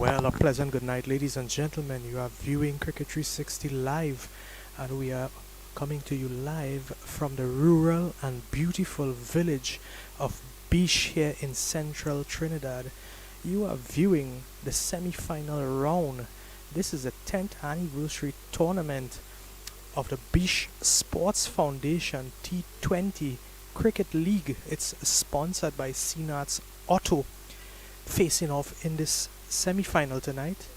Well, a pleasant good night, ladies and gentlemen. You are viewing Cricket 360 live, and we are coming to you live from the rural and beautiful village of Biche here in central Trinidad. You are viewing the semi-final round. This is the 10th anniversary tournament of the Biche Sports Foundation T20 Cricket League. It's sponsored by CNAT's Auto. Facing off in this semi-final tonight,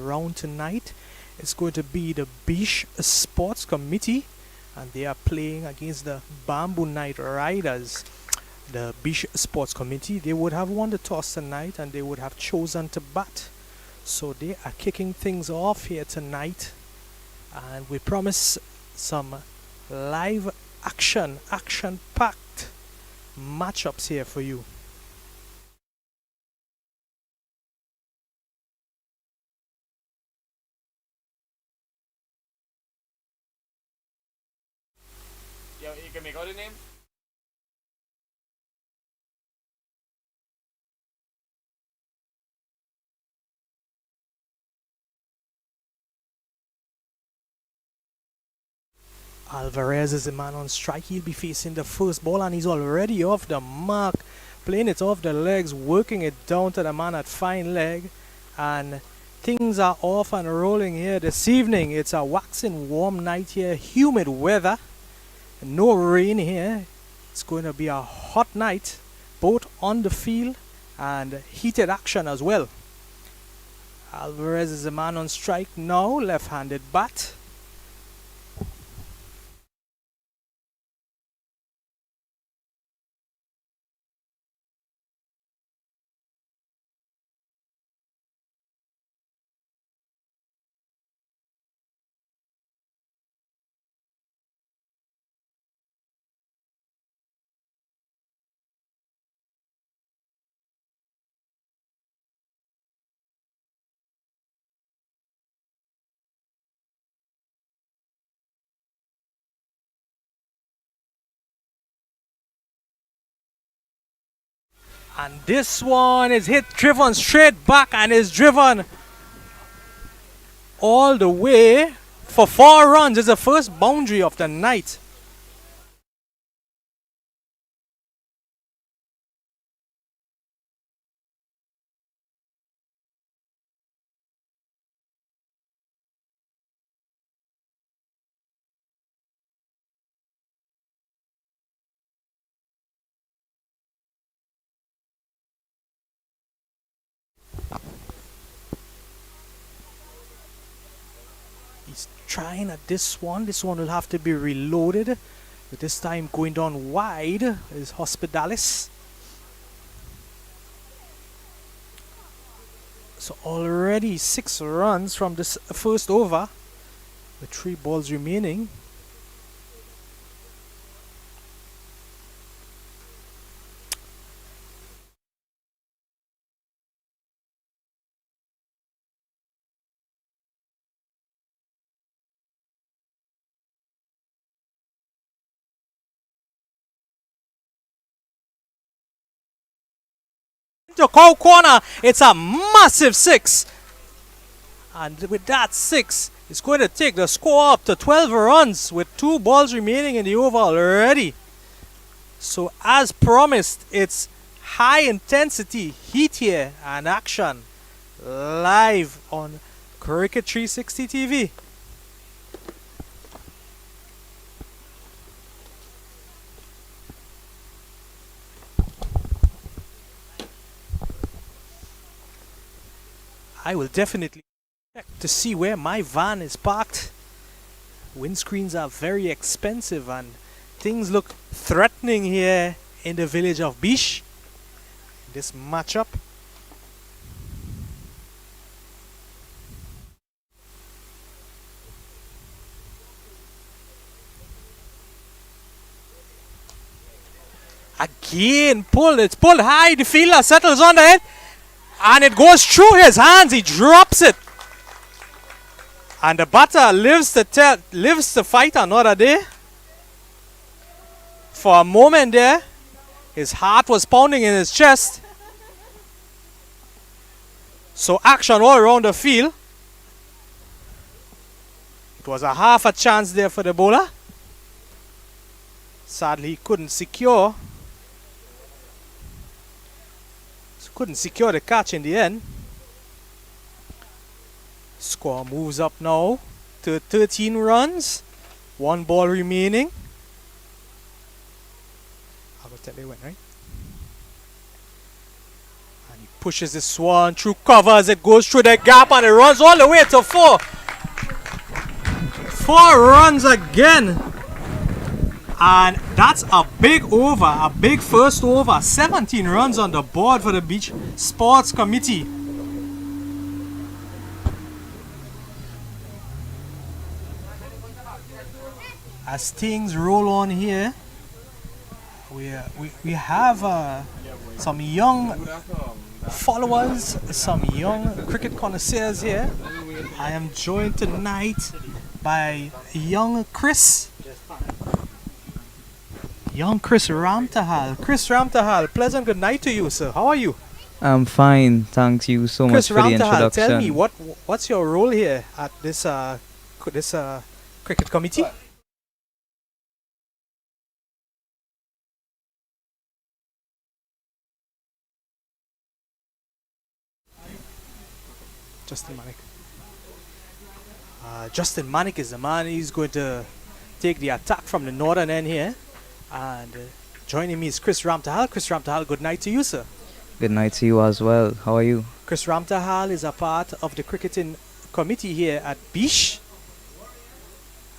round tonight, it's going to be the Biche Sports Committee, and they are playing against the Bamboo Night Riders. The Biche Sports Committee, they would have won the toss tonight and they would have chosen to bat. So they are kicking things off here tonight, and we promise some live action-packed matchups here for you. Yeah, you can make out the name? Alvarez is the man on strike. He'll be facing the first ball, and he's already off the mark, playing it off the legs, working it down to the man at fine leg, and things are off and rolling here this evening. It's a waxing warm night here, humid weather, no rain here. It's going to be a hot night, both on the field and heated action as well. Alvarez is the man on strike now, left-handed bat. And this one is driven straight back and is driven all the way for 4 runs. It's the first boundary of the night. He's trying at this one. This one will have to be reloaded. But this time going down wide is Hospitalis. So already 6 runs from this first over, with 3 balls remaining. To cow corner, it's a massive 6, and with that 6, it's going to take the score up to 12 runs with 2 balls remaining in the over already. So as promised, it's high intensity heat here and action live on Cricket 360 TV. I will definitely check to see where my van is parked. Windscreens are very expensive and things look threatening here in the village of Biche. This matchup. Again, it's pulled high, the fielder settles on it, and it goes through his hands, he drops it. And the batter lives to fight another day. For a moment there, his heart was pounding in his chest. So action all around the field. It was a half a chance there for the bowler. Sadly, he couldn't secure the catch in the end. Score moves up now to 13 runs. 1 ball remaining. I will tell you when, right? And he pushes this one through cover as it goes through the gap and it runs all the way to 4. 4 runs again. And that's a big over, a big first over. 17 runs on the board for the Biche Sports Committee. As things roll on here, we have some young followers, some young cricket connoisseurs here. I am joined tonight by young Chris Ramtahal. Chris Ramtahal, pleasant good night to you, sir. How are you? I'm fine, thanks you so much for the introduction. Tell me, what's your role here at this cricket committee? Justin Manik. Justin Manik is the man. He's going to take the attack from the northern end here. And joining me is Chris Ramtahal. Chris Ramtahal, good night to you, sir. Good night to you as well. How are you? Chris Ramtahal is a part of the cricketing committee here at Biche.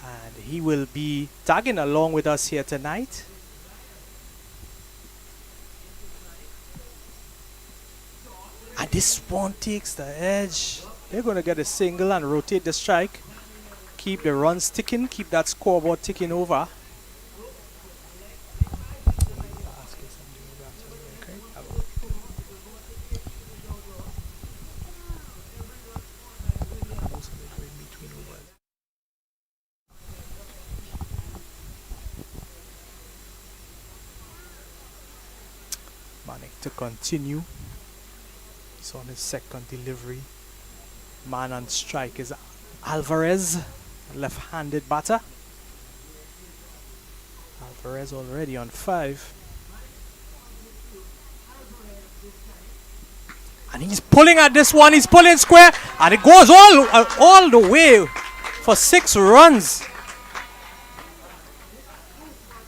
And he will be tagging along with us here tonight. And this one takes the edge. They're going to get a single and rotate the strike. Keep the runs ticking. Keep that scoreboard ticking over. Manik to continue. He's on his second delivery. Man on strike is Alvarez, left-handed batter. Alvarez already on 5. And he's pulling at this one. He's pulling square. And it goes all the way for 6 runs.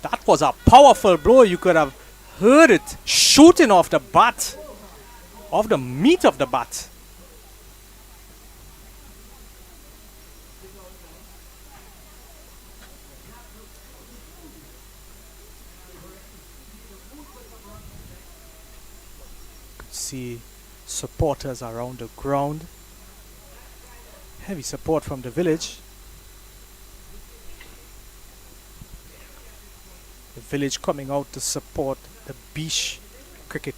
That was a powerful blow. You could have heard it shooting off the bat, off the meat of the bat. See supporters around the ground. Heavy support from the village. The village coming out to support the Biche Cricket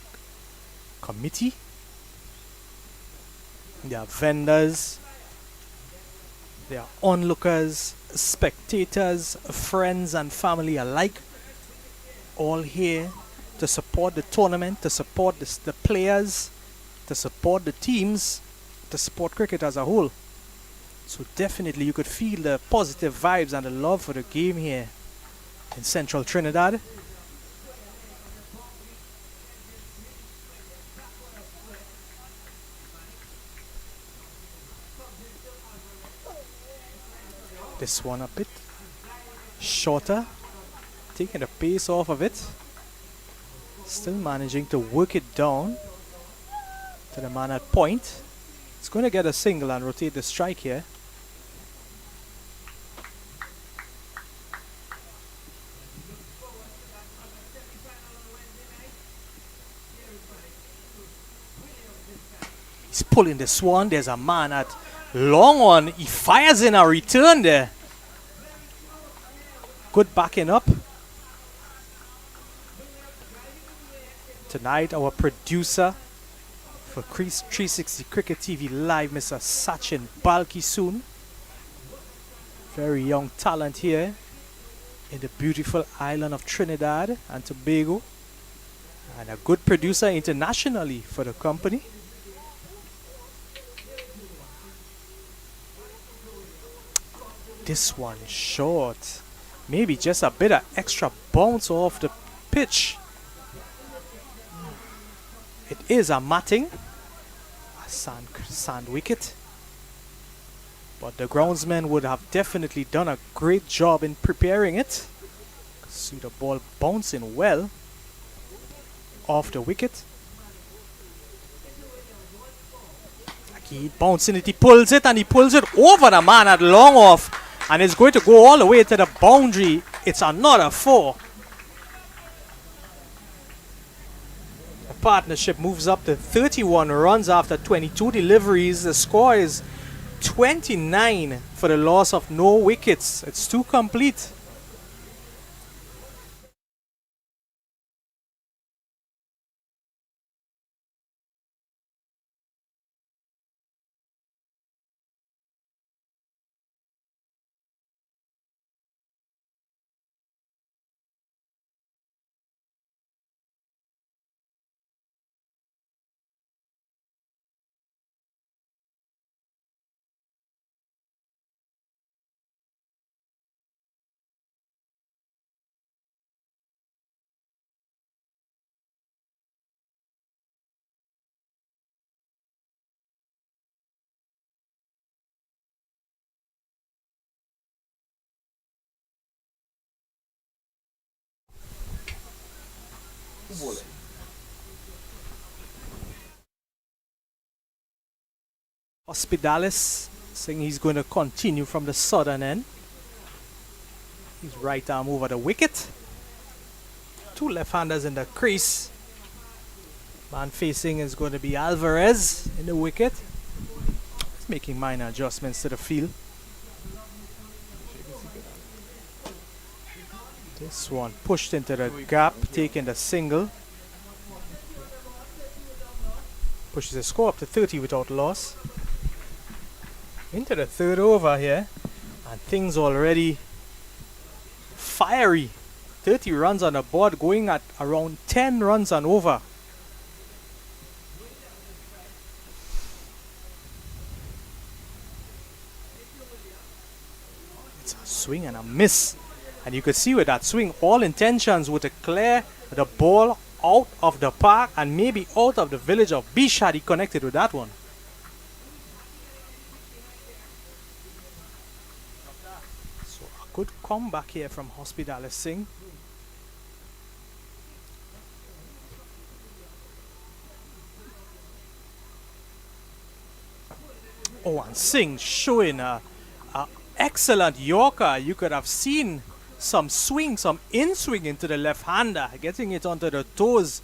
Committee. There are vendors, there are onlookers, spectators, friends and family alike, all here to support the tournament, to support the players, to support the teams, to support cricket as a whole. So definitely you could feel the positive vibes and the love for the game here in central Trinidad. This one a bit shorter, taking the pace off of it. Still managing to work it down to the man at point. It's going to get a single and rotate the strike here. He's pulling this one. There's a man at long on. He fires in a return there. Good backing up. Tonight, our producer for 360 Cricket TV Live, Mr. Sachin Balki soon. Very young talent here in the beautiful island of Trinidad and Tobago, and a good producer internationally for the company. This one short. Maybe just a bit of extra bounce off the pitch. It is a matting, a sand wicket. But the groundsman would have definitely done a great job in preparing it. See the ball bouncing well off the wicket. He bouncing it, he pulls it, and he pulls it over the man at long off. And it's going to go all the way to the boundary. It's another 4. The partnership moves up to 31 runs after 22 deliveries. The score is 29 for the loss of no wickets. It's 2 complete. Hospitalis saying he's going to continue from the southern end. His right arm over the wicket. 2 left-handers in the crease. Man facing is going to be Alvarez in the wicket. He's making minor adjustments to the field. This one pushed into the gap, taking the single. Pushes the score up to 30 without loss. Into the 3rd over here, and things already fiery. 30 runs on the board, going at around 10 runs and over. It's a swing and a miss, and you could see with that swing all intentions were to clear the ball out of the park and maybe out of the village of Biche had he connected with that one. Good comeback here from Hospitalis Singh. Oh, and Singh showing a excellent Yorker. You could have seen some swing, some in-swing into the left-hander, getting it onto the toes.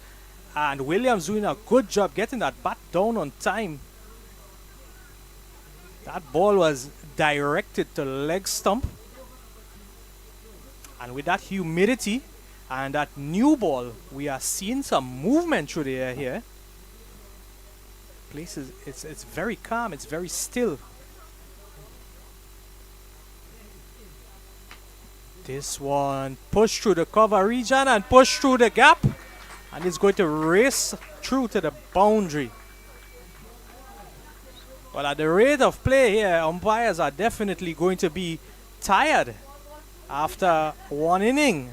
And Williams doing a good job getting that bat down on time. That ball was directed to leg stump. And with that humidity and that new ball, we are seeing some movement through the air here. Place is, it's very calm, it's very still. This one pushed through the cover region and pushed through the gap. And it's going to race through to the boundary. Well, at the rate of play here, umpires are definitely going to be tired. After one inning,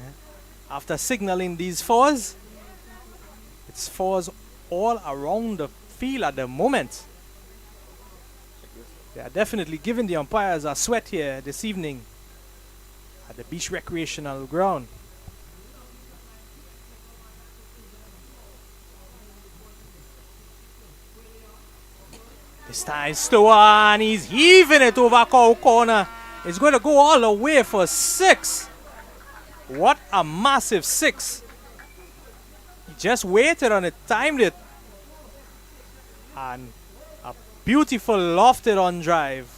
after signaling these 4s, it's 4s all around the field at the moment. They are definitely giving the umpires a sweat here this evening at the Biche Recreational Ground. This time slow and he's heaving it over cow corner. It's going to go all the way for 6. What a massive 6. He just waited on it, timed it. And a beautiful lofted on drive.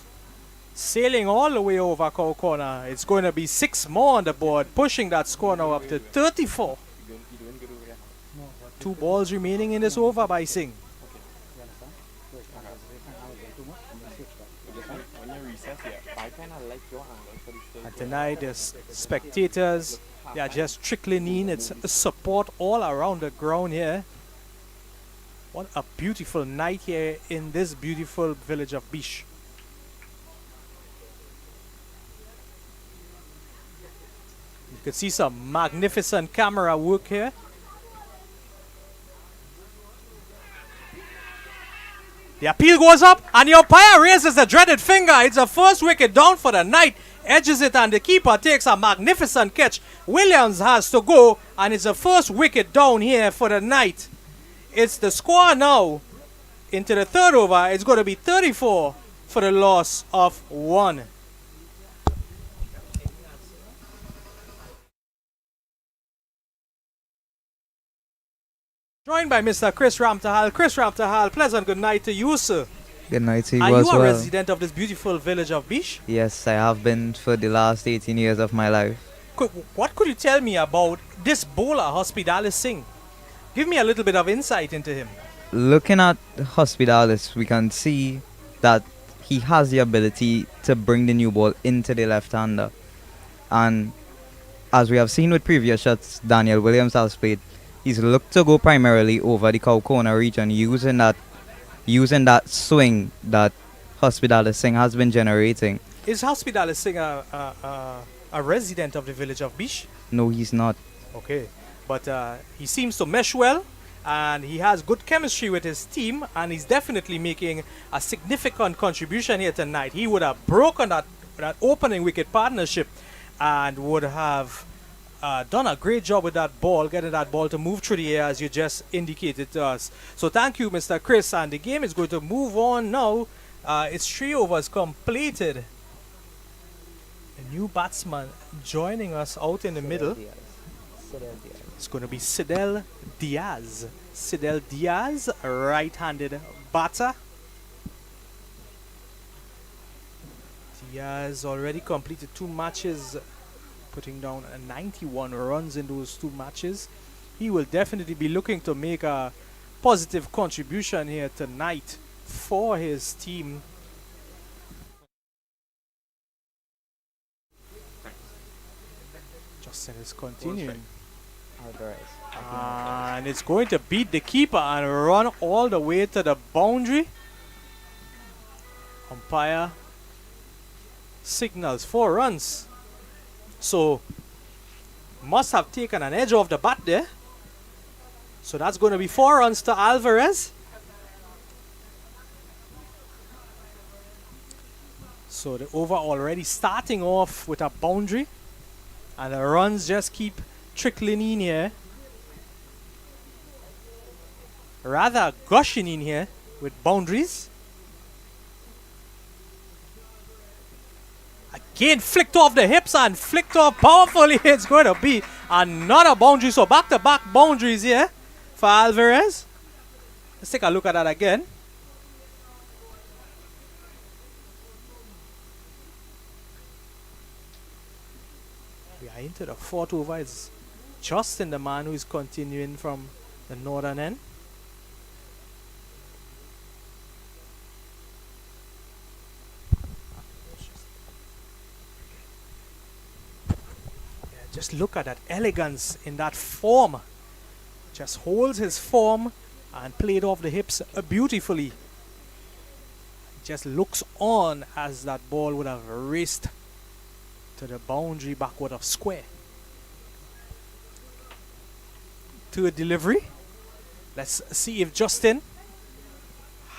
Sailing all the way over cow corner. It's going to be 6 more on the board, pushing that score now up to 34. 2 balls remaining in this over by Singh. And tonight, the spectators, they are just trickling in. It's support all around the ground here. What a beautiful night here in this beautiful village of Biche. You can see some magnificent camera work here. The appeal goes up, and the umpire raises the dreaded finger. It's a first wicket down for the night. Edges it, and the keeper takes a magnificent catch. Williams has to go, and it's the first wicket down here for the night. It's the score now into the third over. It's going to be 34 for the loss of 1. Joined by Mr. Chris Ramtahal. Chris Ramtahal, pleasant good night to you, sir. Good night to you Are as you a well. resident of this beautiful village of Biche? Yes, I have been for the last 18 years of my life. What could you tell me about this bowler, Hospitalis Singh? Give me a little bit of insight into him. Looking at Hospitalis, we can see that he has the ability to bring the new ball into the left-hander. And as we have seen with previous shots Daniel Williams has played, he's looked to go primarily over the cow corner region using that swing that Hospitalis Singh has been generating. Is Hospitalis Singh a resident of the village of Biche? No, he's not. Okay, but he seems to mesh well, and he has good chemistry with his team, and he's definitely making a significant contribution here tonight. He would have broken that opening wicket partnership and would have done a great job with that ball, getting that ball to move through the air as you just indicated to us. So thank you, Mr. Chris, and the game is going to move on now. It's 3 overs completed. A new batsman joining us out in the middle. It's going to be Sidel Diaz. Sidel Diaz, a right-handed batter. Diaz already completed 2 matches, putting down 91 runs in those 2 matches. He will definitely be looking to make a positive contribution here tonight for his team. Justin is continuing. And it's going to beat the keeper and run all the way to the boundary. Umpire signals 4 runs. So must have taken an edge off the bat there. So that's going to be 4 runs to Alvarez. So the over already starting off with a boundary, and the runs just keep trickling in here. Rather gushing in here with boundaries. Again, flicked off the hips and flicked off powerfully. It's going to be another boundary. So back-to-back boundaries here for Alvarez. Let's take a look at that again. We are into the 4th over. It's Justin, the man who is continuing from the northern end. Just look at that elegance in that form. Just holds his form and played off the hips beautifully. Just looks on as that ball would have raced to the boundary backward of square. To a delivery. Let's see if Justin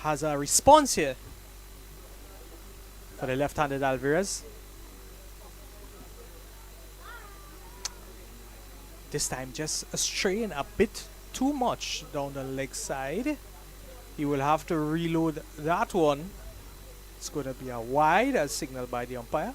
has a response here for the left-handed Alvarez. This time just straying a bit too much down the leg side. He will have to reload that one. It's going to be a wide as signaled by the umpire.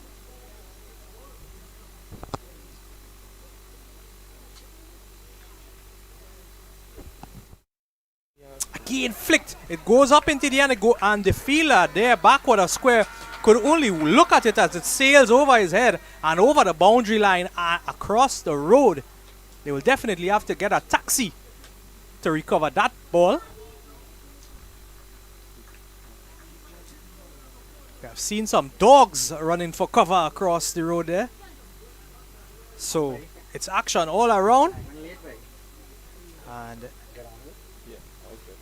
Again flicked. It goes up into the end, and the fielder there backward of square could only look at it as it sails over his head and over the boundary line and across the road. They will definitely have to get a taxi to recover that ball. I've seen some dogs running for cover across the road there. So it's action all around, and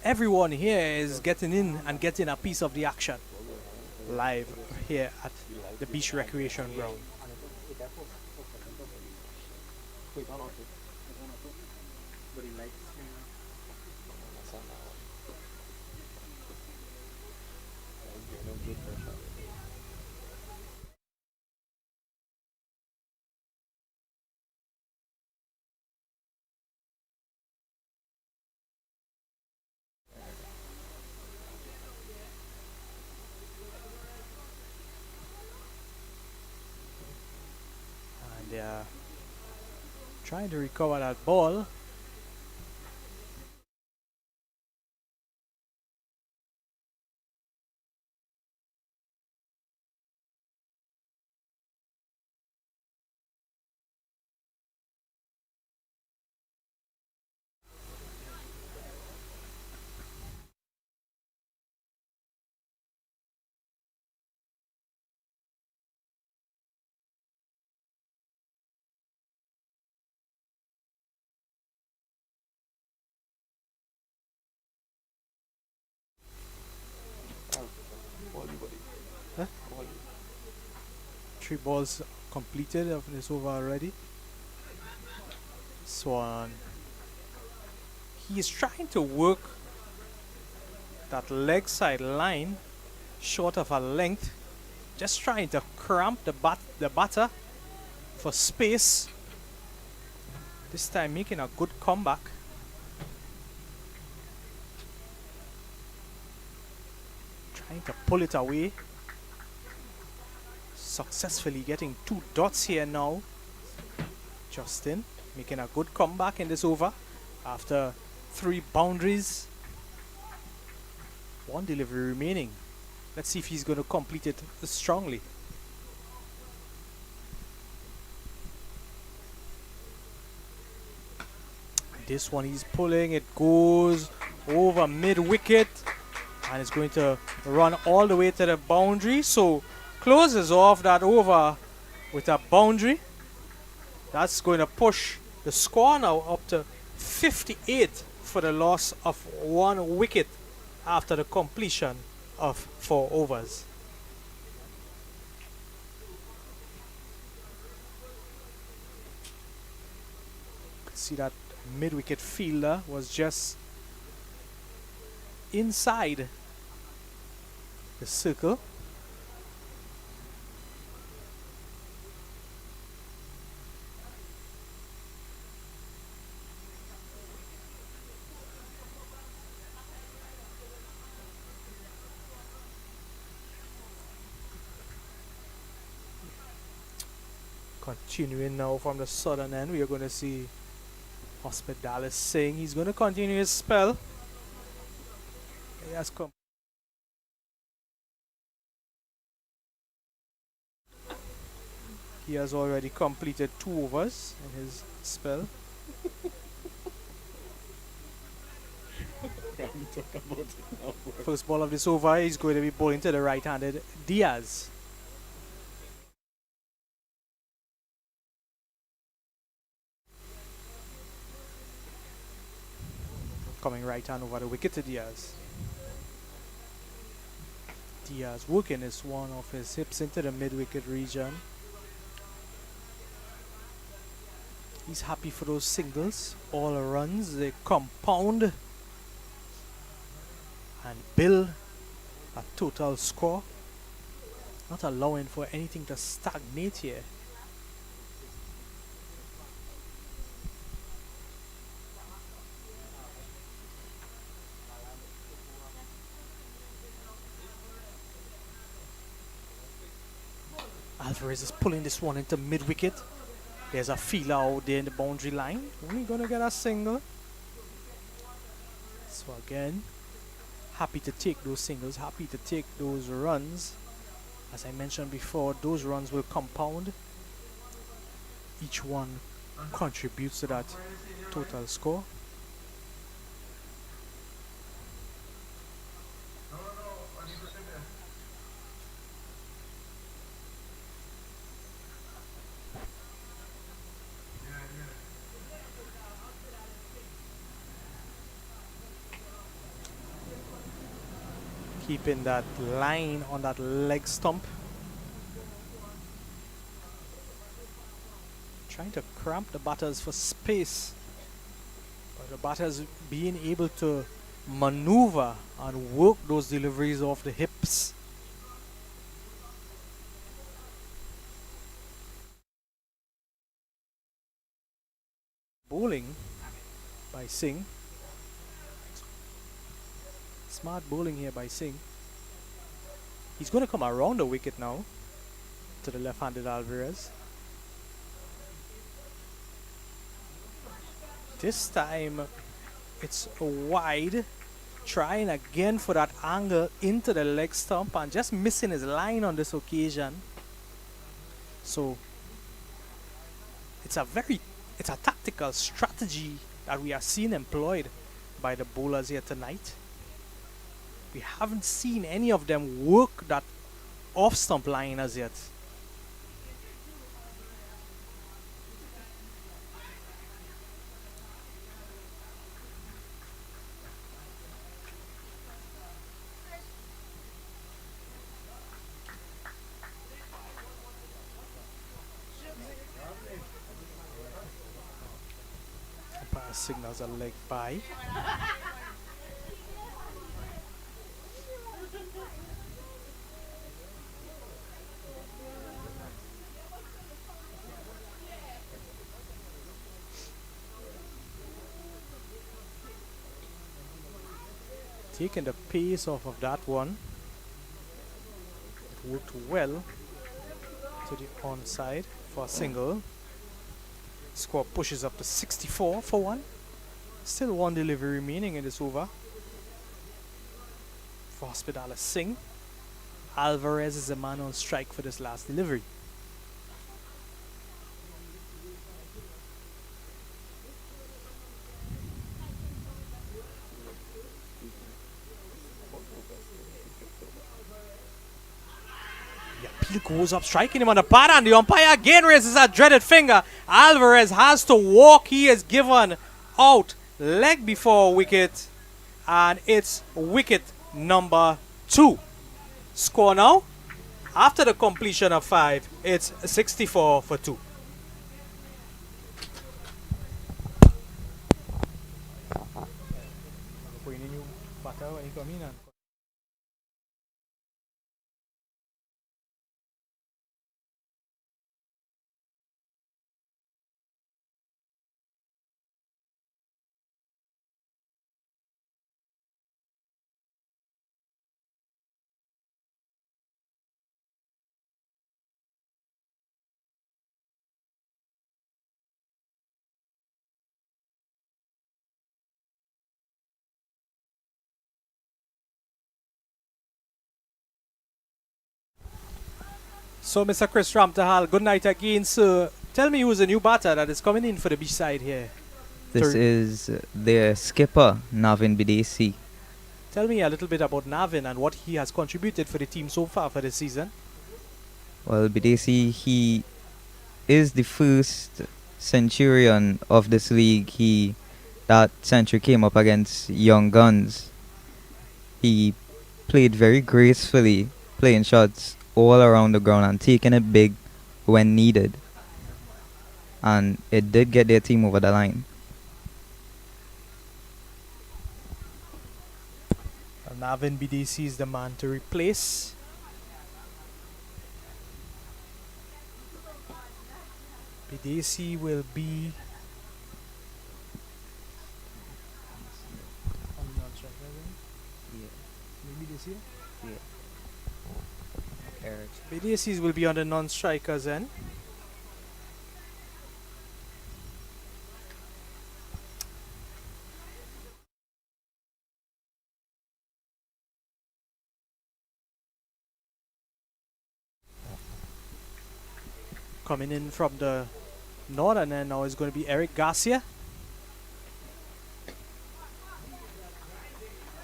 everyone here is getting in and getting a piece of the action live here at the Biche Recreation Ground. And they are trying to recover that ball. Huh? 3 balls completed of this over already. Swan. He is trying to work that leg side line short of a length, just trying to cramp the batter for space. This time making a good comeback. Trying to pull it away. Successfully getting 2 dots here now. Justin making a good comeback in this over after 3 boundaries. 1 delivery remaining. Let's see if he's going to complete it strongly. This one he's pulling, it goes over mid-wicket and it's going to run all the way to the boundary. So closes off that over with a boundary. That's going to push the score now up to 58 for the loss of 1 wicket after the completion of 4 overs. See that mid-wicket fielder was just inside the circle. Continuing now from the southern end, we are going to see Hospitalis saying he's going to continue his spell. He has come. He has already completed 2 overs in his spell. First ball of this over, he's going to be bowling to the right-handed Diaz. Coming right hand over the wicket to Diaz. Diaz working is one of his hips into the mid-wicket region. He's happy for those singles. All runs, they compound and build a total score. Not allowing for anything to stagnate here. Alvarez is pulling this one into mid-wicket. There's a feeler out there in the boundary line. We're gonna get a single. So again, happy to take those singles, happy to take those runs. As I mentioned before, those runs will compound. Each one contributes to that total score. keeping that line on that leg stump. Trying to cramp the batters for space. But the batters being able to maneuver and work those deliveries off the hips. Bowling by Singh. Smart bowling here by Singh. He's going to come around the wicket now to the left-handed Alvarez. This time it's wide, trying again for that angle into the leg stump and just missing his line on this occasion. So it's a tactical strategy that we are seeing employed by the bowlers here tonight. We haven't seen any of them work that off stump line as yet. Umpire signals a leg by. Taking the pace off of that one. It worked well to the onside for a single. Score pushes up to 64 for one. Still one delivery remaining in this over. For Hospitalis Singh. Alvarez is the man on strike for this last delivery. He goes up, striking him on the pad, and the umpire again raises that dreaded finger. Alvarez has to walk. He is given out, leg before wicket, and it's wicket number 2. Score now, after the completion of 5, it's 64 for 2. So, Mr. Chris Ramtahal, good night again, sir. Tell me who's the new batter that is coming in for the Biche side here. This is their skipper, Navin Bidesi. Tell me a little bit about Navin and what he has contributed for the team so far for this season. Well, Bidesi, he is the first centurion of this league. That century came up against Young Guns. He played very gracefully, playing shots all around the ground and taking it big when needed. And it did get their team over the line. Navin Bidesi is the man to replace. Bidesi will be on the non-strike, maybe this year? Bidesi will be on the non-strikers then. Coming in from the northern end now is going to be Eric Garcia.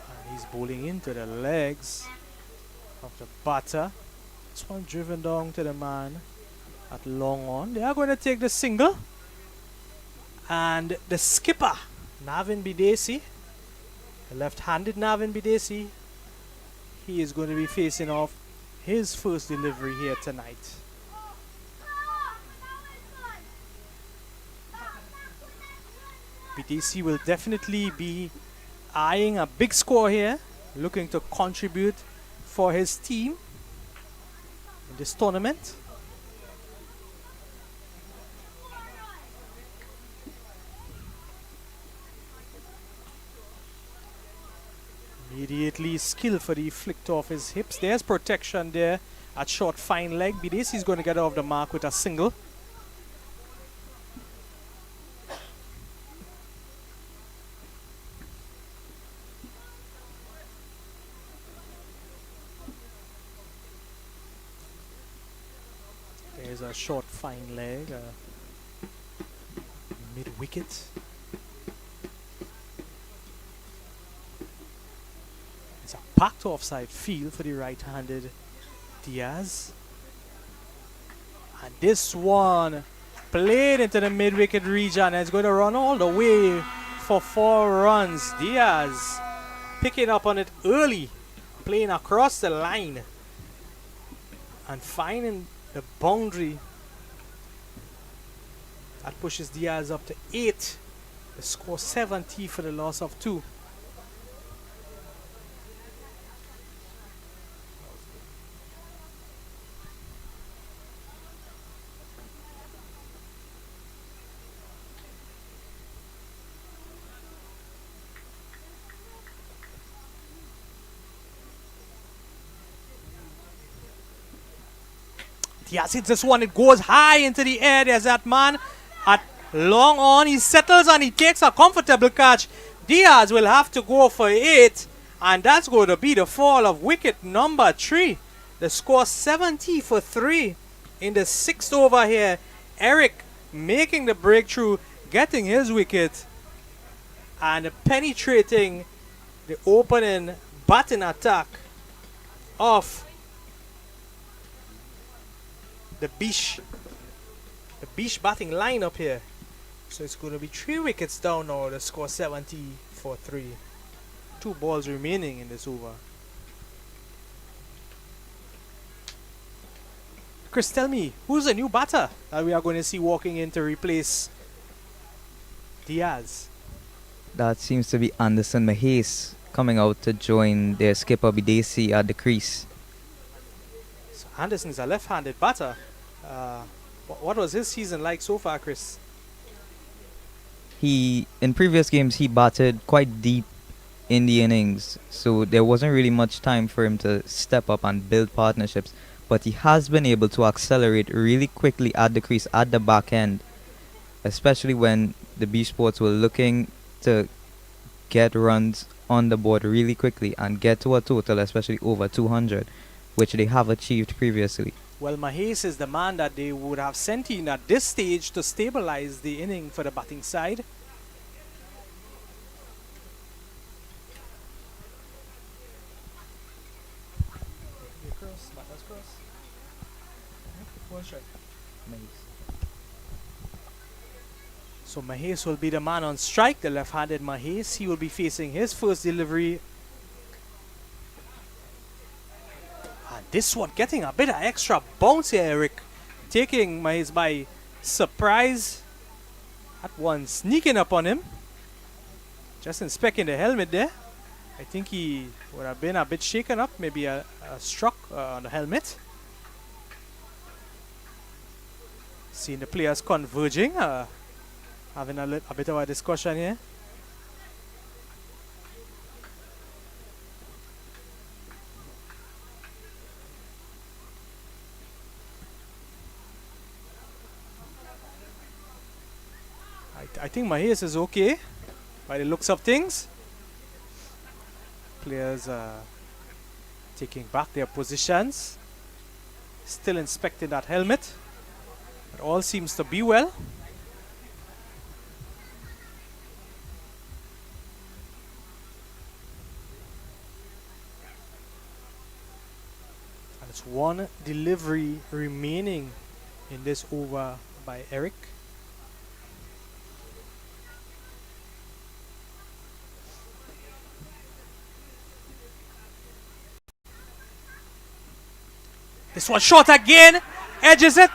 And he's bowling into the legs of the batter. This one driven down to the man at long on. They are going to take the single. And the skipper, Navin Bidesi, the left-handed Navin Bidesi, he is going to be facing off his first delivery here tonight. BTC will definitely be eyeing a big score here, looking to contribute for his team in this tournament. Immediately skillfully flicked off his hips. There's protection there at short fine leg. BDC is going to get off the mark with a single. There's a short fine leg, mid wicket. It's a packed offside field for the right-handed Diaz. And this one played into the mid-wicket region and it's going to run all the way for 4 runs. Diaz picking up on it early, playing across the line and finding the boundary. That pushes Diaz up to 8. The score 70 for the loss of 2. Diaz hits this one, it goes high into the air. There's that man at long on. He settles and he takes a comfortable catch. Diaz will have to go for 8, and that's going to be the fall of wicket number 3. The score 70 for 3 in the 6th over here. Eric making the breakthrough, getting his wicket, and penetrating the opening batting attack of the Biche batting lineup here. So it's going to be 3 wickets down now. The score 70 for 3. 2 balls remaining in this over. Chris, tell me, who's the new batter that we are going to see walking in to replace Diaz? That seems to be Anderson Mahes coming out to join their skipper Bidesi at the crease. So Anderson is a left-handed batter. What was his season like so far, Chris? In previous games, he batted quite deep in the innings, so there wasn't really much time for him to step up and build partnerships. But he has been able to accelerate really quickly at the crease, at the back end, especially when the B Sports were looking to get runs on the board really quickly and get to a total, especially over 200, which they have achieved previously. Well, Mahes is the man that they would have sent in at this stage to stabilize the inning for the batting side. So Mahes will be the man on strike, the left-handed Mahes. He will be facing his first delivery. And this one getting a bit of extra bounce here, Eric. Taking Mahes by surprise. That one sneaking up on him. Just inspecting the helmet there. I think he would have been a bit shaken up, maybe a struck on the helmet. Seeing the players converging, having a bit of a discussion here. I think Mahes is okay by the looks of things. Players taking back their positions, still inspecting that helmet, but all seems to be well. And it's 1 delivery remaining in this over by Eric. This one short again. Edges it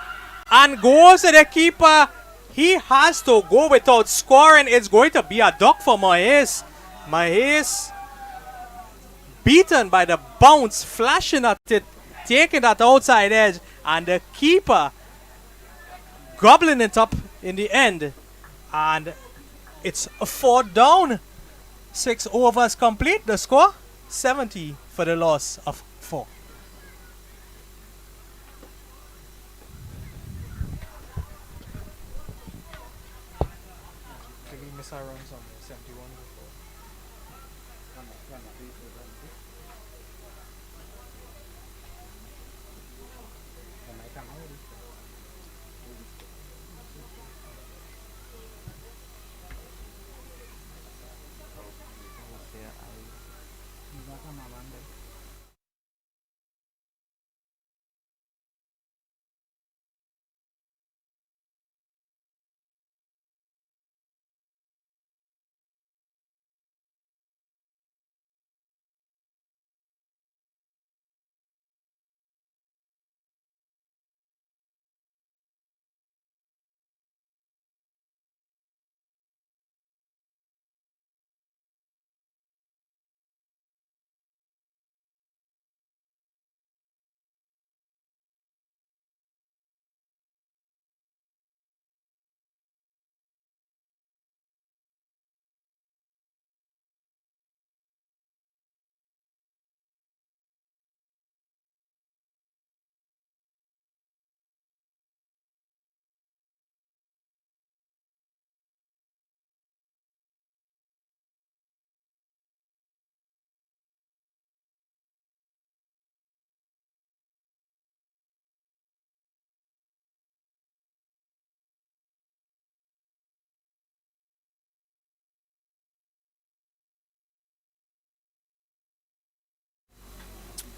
and goes to the keeper. He has to go without scoring. It's going to be a duck for Maes. Maes beaten by the bounce, flashing at it, taking that outside edge, and the keeper gobbling it up in the end. And it's a 4 down. 6 overs complete. The score 70 for the loss of 4. Did we miss our runs on 71 before?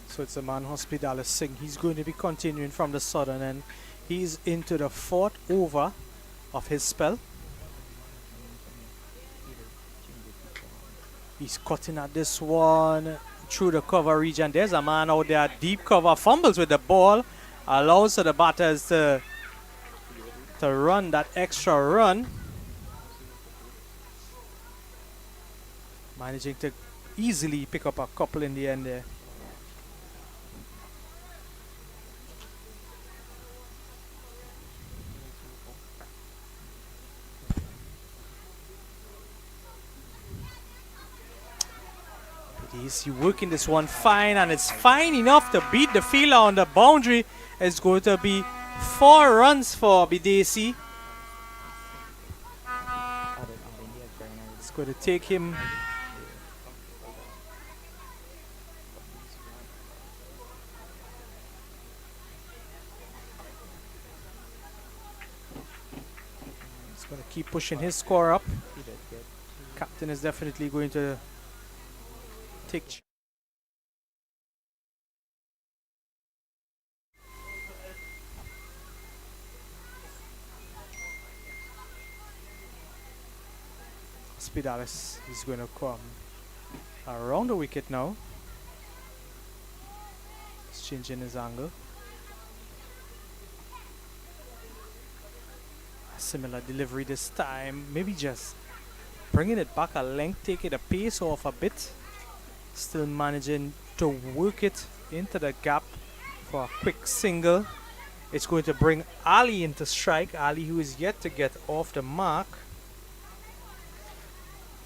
So it's a man Hospitalis Singh. He's going to be continuing from the southern end. He's into the 4th over of his spell. He's cutting at this one through the cover region. There's a man out there, deep cover, fumbles with the ball, allows the batters to run that extra run. Managing to easily pick up a couple in the end there. He's working this one fine, and it's fine enough to beat the fielder on the boundary. It's going to be 4 runs for Bidesi. It's going to take him He's going to keep pushing his score up. Captain is definitely going to take Hospitalis is going to come around the wicket now. He's changing his angle. A similar delivery this time. Maybe just bringing it back a length, taking the pace off a bit. Still managing to work it into the gap for a quick single. It's going to bring Ali into strike. Ali, who is yet to get off the mark.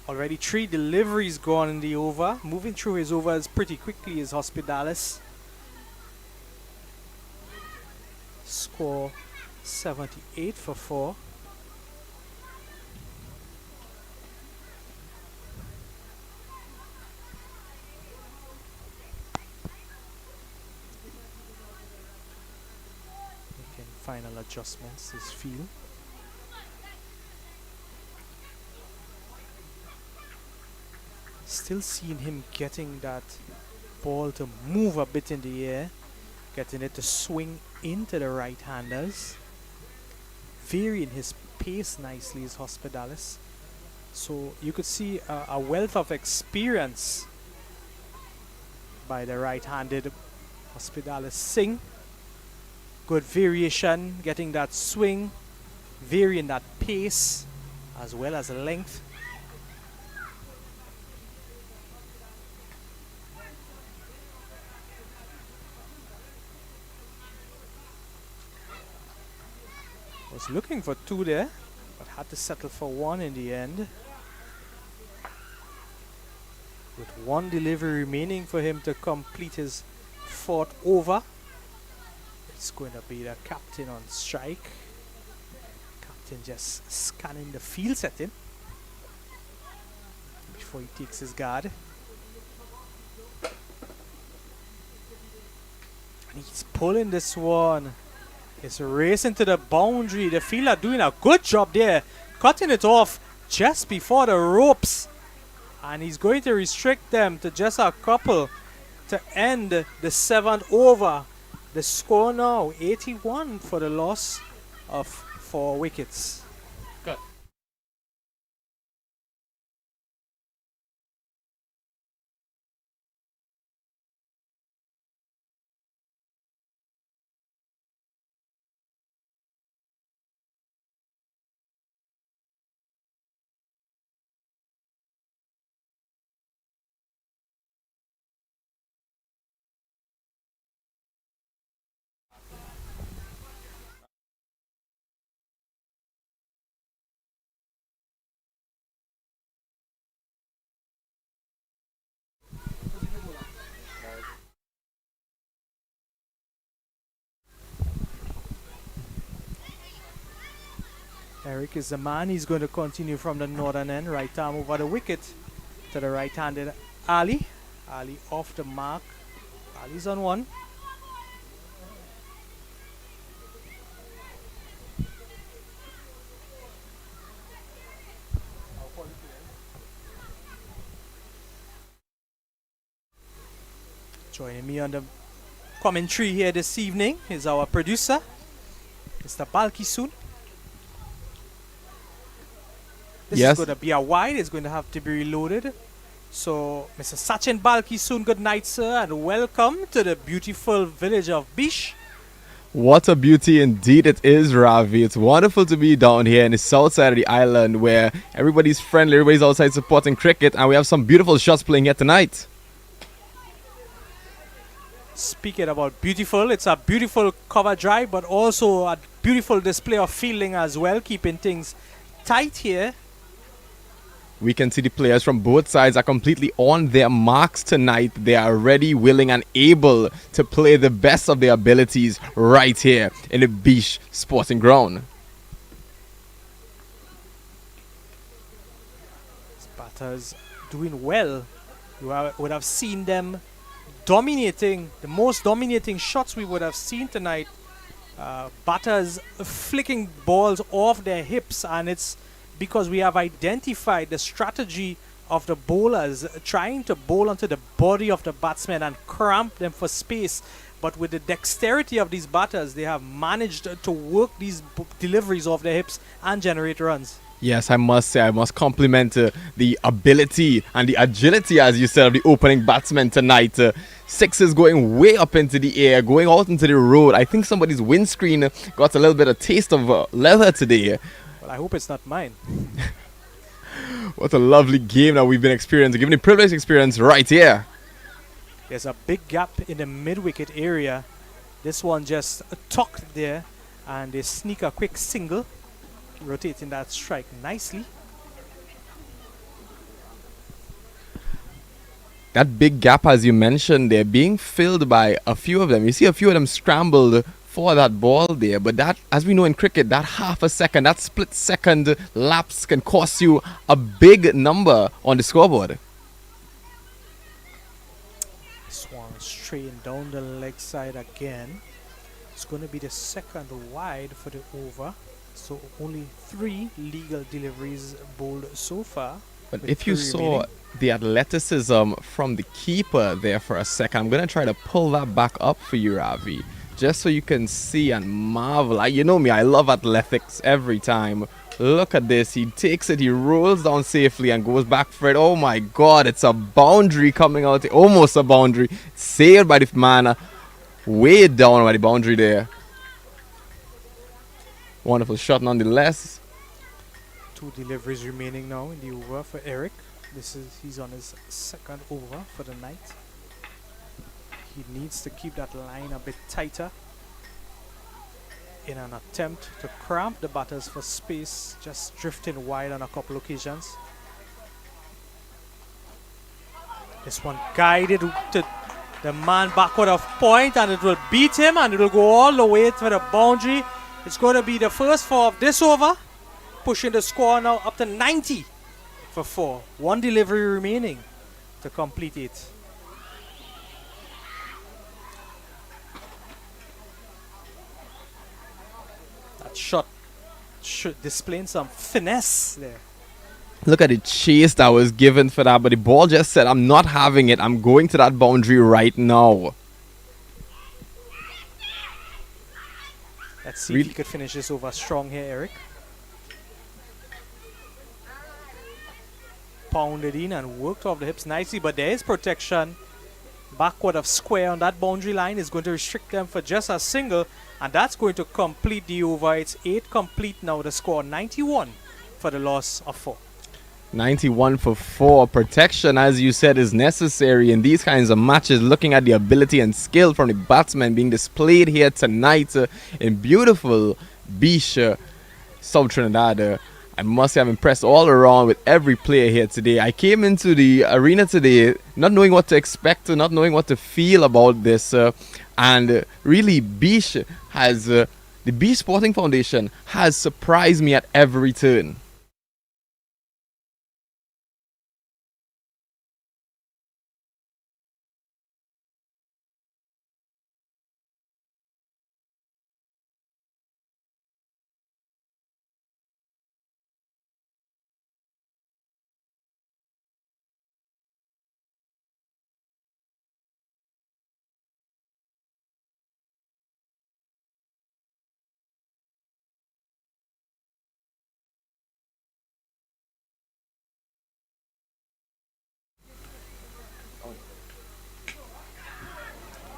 Already 3 deliveries gone in the over. Moving through his overs pretty quickly is Hospitalis. Score 78 for 4. Final adjustments, his feel. Still seeing him getting that ball to move a bit in the air, getting it to swing into the right-handers. Varying his pace nicely is Hospitalis. So you could see a wealth of experience by the right-handed Hospitalis Singh. Good variation, getting that swing, varying that pace as well as length. Was looking for two there, but had to settle for one in the end. With one delivery remaining for him to complete his fourth over. It's going to be the captain on strike. Captain just scanning the field setting before he takes his guard. And he's pulling this one. It's racing to the boundary. The fielder doing a good job there, cutting it off just before the ropes. And he's going to restrict them to just a couple to end the seventh over. The score now 81 for the loss of 4 wickets. Good. Eric is the man. He's going to continue from the northern end. Right arm over the wicket to the right-handed Ali. Ali off the mark. Ali's on one. Joining me on the commentary here this evening is our producer, Mr. Balkisun. This Yes. is going to be a wide. It's going to have to be reloaded. So, Mr. Sachin Balkisun, good night, sir, and welcome to the beautiful village of Biche. What a beauty indeed it is, Ravi. It's wonderful to be down here in the south side of the island where everybody's friendly, everybody's outside supporting cricket, and we have some beautiful shots playing here tonight. Speaking about beautiful, it's a beautiful cover drive, but also a beautiful display of fielding as well, keeping things tight here. We can see the players from both sides are completely on their marks tonight. They are ready, willing, and able to play the best of their abilities right here in the Biche Sporting Ground. Batters doing well. Would have seen them dominating, the most dominating shots we would have seen tonight. Batters flicking balls off their hips, and it's because we have identified the strategy of the bowlers trying to bowl onto the body of the batsmen and cramp them for space. But with the dexterity of these batters, they have managed to work these deliveries off their hips and generate runs. Yes, I must say, I must compliment the ability and the agility, as you said, of the opening batsman tonight. Sixes going way up into the air, going out into the road. I think somebody's windscreen got a little bit of taste of leather today. Well, I hope it's not mine. What a lovely game that we've been experiencing, given the privileged experience right here. There's a big gap in the mid-wicket area. This one just tucked there, and they sneak a quick single, rotating that strike nicely. That big gap, as you mentioned, they're being filled by a few of them. You see a few of them scrambled for that ball there, but that, as we know in cricket, that half a second, that split second lapse can cost you a big number on the scoreboard. Swung straight down the leg side again. It's going to be the second wide for the over. So only 3 legal deliveries bowled so far. But with if you 3 saw remaining. the athleticism from the keeper there for a second, I'm going to try to pull that back up for you, Ravi, just so you can see and marvel. You know me, I love athletics every time. Look at this. He takes it, he rolls down safely and goes back for it. Oh my God, it's a boundary coming out. Almost a boundary. Saved by the man way down by the boundary there. Wonderful shot nonetheless. 2 deliveries remaining now in the over for Eric. He's on his second over for the night. He needs to keep that line a bit tighter in an attempt to cramp the batters for space, just drifting wide on a couple occasions. This one guided to the man backward of point, and it will beat him, and it will go all the way to the boundary. It's going to be the first 4 of this over, pushing the score now up to 90 for 4. 1 delivery remaining to complete it. That shot displaying some finesse there. Look at the chase that was given for that, but the ball just said, I'm not having it. I'm going to that boundary right now. Let's see if he could finish this over strong here, Eric. Pounded in and worked off the hips nicely, but there is protection. Backward of square on that boundary line is going to restrict them for just a single, and that's going to complete the over. It's 8 complete now. The score 91 for the loss of 4. 91 for 4. Protection, as you said, is necessary in these kinds of matches. Looking at the ability and skill from the batsmen being displayed here tonight in beautiful Biche, South Trinidad. I must say I'm impressed all around with every player here today. I came into the arena today not knowing what to expect, not knowing what to feel about this. And really, Biche has, the Biche Sporting Foundation has surprised me at every turn.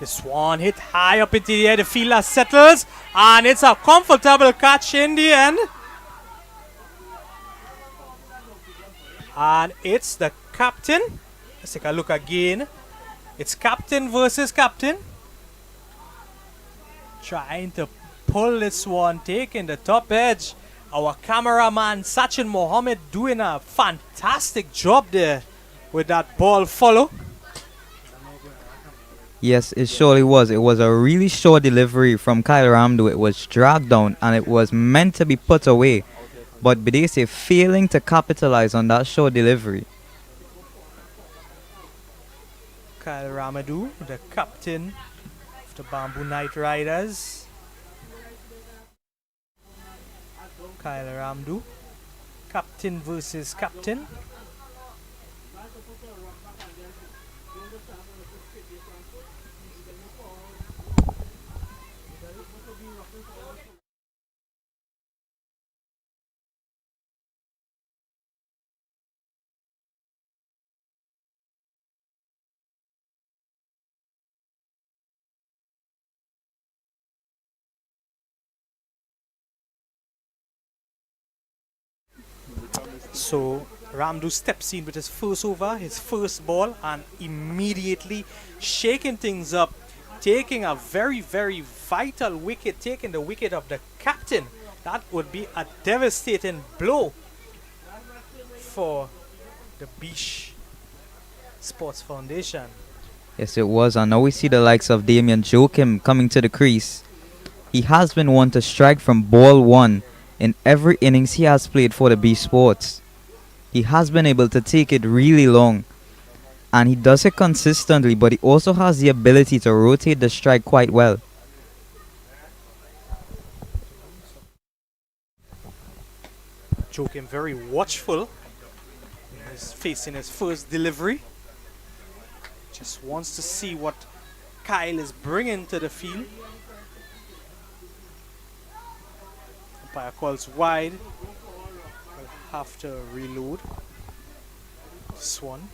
This one hit high up into the air. The fielder settles, and it's a comfortable catch in the end. And it's the captain. Let's take a look again. It's captain versus captain. Trying to pull this one, taking the top edge. Our cameraman Sachin Mohammed doing a fantastic job there with that ball follow. Yes, it surely was. It was a really short delivery from Kyle Ramdu. It was dragged down and it was meant to be put away. But Biche failing to capitalize on that short delivery. Kyle Ramadou, the captain of the Bamboo Knight Riders. Kyle Ramdu, captain versus captain. So Ramdu steps in with his first over, his first ball, and immediately shaking things up, taking a very, very vital wicket, taking the wicket of the captain. That would be a devastating blow for the Biche Sports Foundation. Yes, it was. And now we see the likes of Damian Joachim coming to the crease. He has been one to strike from ball 1 in every innings he has played for the Biche Sports. He has been able to take it really long, and he does it consistently, but he also has the ability to rotate the strike quite well. Joachim very watchful. He's facing his first delivery. Just wants to see what Kyle is bringing to the field. Umpire calls wide. Will have to reload this one.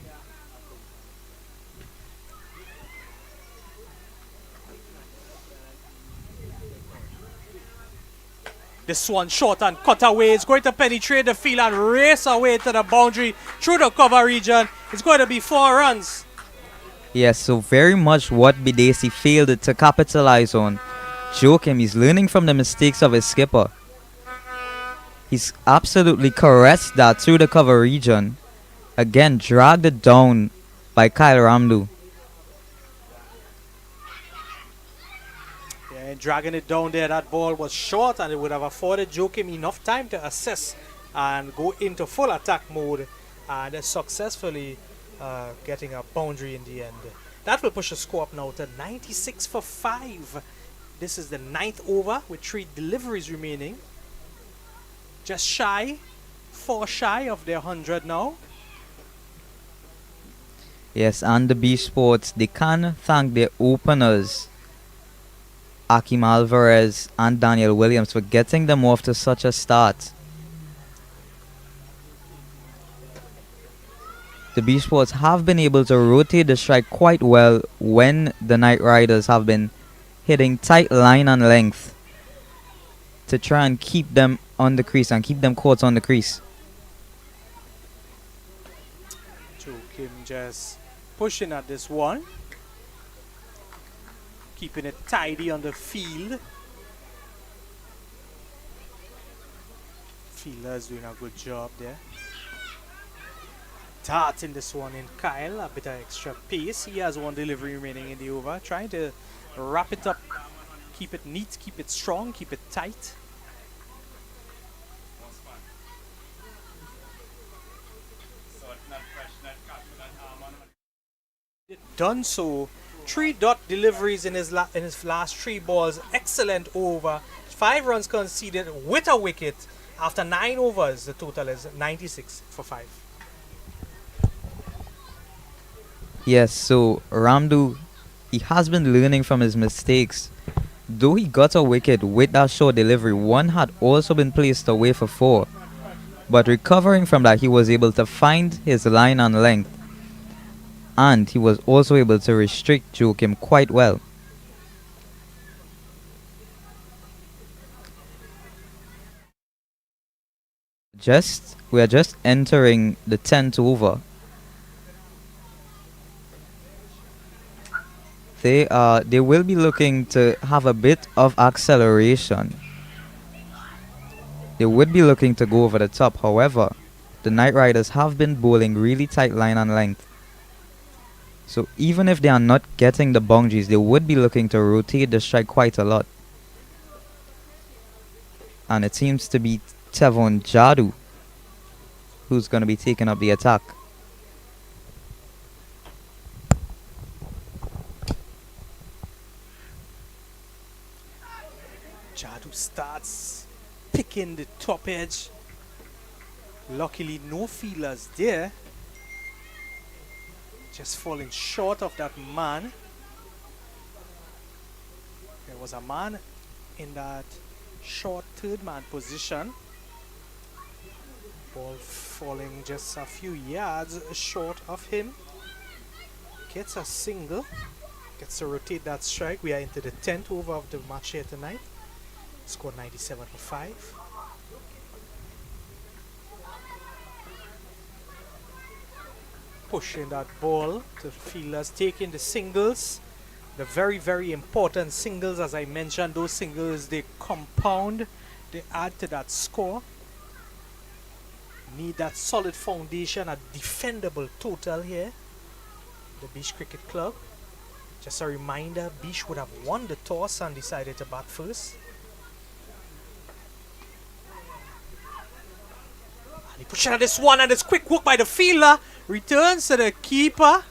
This one short and cut away. It's going to penetrate the field and race away to the boundary through the cover region. It's going to be 4 runs. Yes, so very much what Bidesi failed to capitalize on. Joachim is learning from the mistakes of his skipper. He's absolutely caressed that through the cover region. Again, dragged it down by Kyle Ramdu. Yeah, and dragging it down there, that ball was short and it would have afforded Joachim enough time to assess and go into full attack mode and successfully getting a boundary in the end. That will push the score up now to 96 for 5. This is the 9th over with 3 deliveries remaining. Just shy, 4 shy of their 100 now. Yes, and the Biche Sports, they can thank their openers, Akim Alvarez and Daniel Williams, for getting them off to such a start. The Biche Sports have been able to rotate the strike quite well when the Knight Riders have been hitting tight line and length to try and keep them on the crease and keep them caught on the crease. Joachim just pushing at this one, keeping it tidy on the field. Fielders doing a good job there. Darting this one in Kyle, a bit of extra pace. He has 1 delivery remaining in the over, trying to wrap it up, keep it neat, keep it strong, keep it tight. Done so. 3 dot deliveries in his last 3 balls. Excellent over. 5 runs conceded with a wicket. After 9 overs, the total is 96 for 5. Yes, so Ramdu, he has been learning from his mistakes. Though he got a wicket with that short delivery, one had also been placed away for 4. But recovering from that, he was able to find his line and length. And he was also able to restrict Joachim quite well. We are just entering the 10th over. They will be looking to have a bit of acceleration. They would be looking to go over the top. However, the Knight Riders have been bowling really tight line and length. So even if they are not getting the boundaries, they would be looking to rotate the strike quite a lot. And it seems to be Tevon Jadu who's going to be taking up the attack. Jadu starts picking the top edge. Luckily no feelers there. Just falling short of that man. There was a man in that short 3rd man position. Ball falling just a few yards short of him. Gets a single. Gets to rotate that strike. We are into the 10th over of the match here tonight. Score 97 for 5. Pushing that ball to the fielders, taking the singles. The very, very important singles, as I mentioned. Those singles, they compound, they add to that score. Need that solid foundation, a defendable total here. The Biche Cricket Club. Just a reminder, Biche would have won the toss and decided to bat first. And he pushing at this one, and it's quick work by the fielder. Returns to the keeper,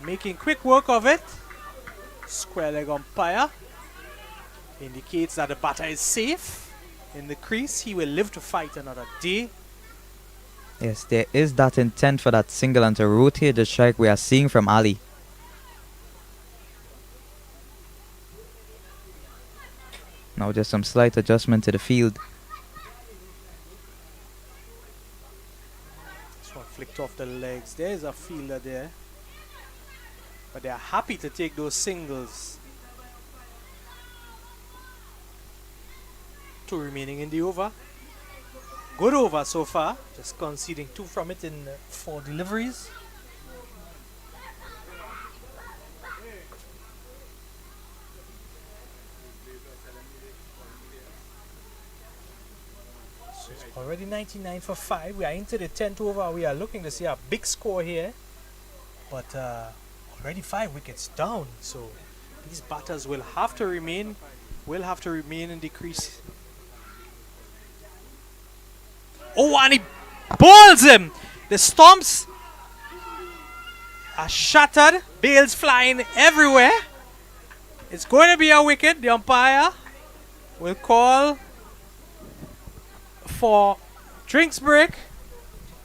making quick work of it. Square leg umpire indicates that the batter is safe in the crease. He will live to fight another day. Yes, there is that intent for that single and to rotate the strike we are seeing from Ali. Now just some slight adjustment to the field. This one flicked off the legs. There's a fielder there. But they are happy to take those singles. 2 remaining in the over. Good over so far, just conceding 2 from it in 4 deliveries. So it's already 99 for 5. We are into the 10th over. We are looking to see a big score here, but already 5 wickets down. So these batters will have to remain in the crease. Oh, and he bowls him. The stumps are shattered. Bails flying everywhere. It's going to be a wicket. The umpire will call for drinks break.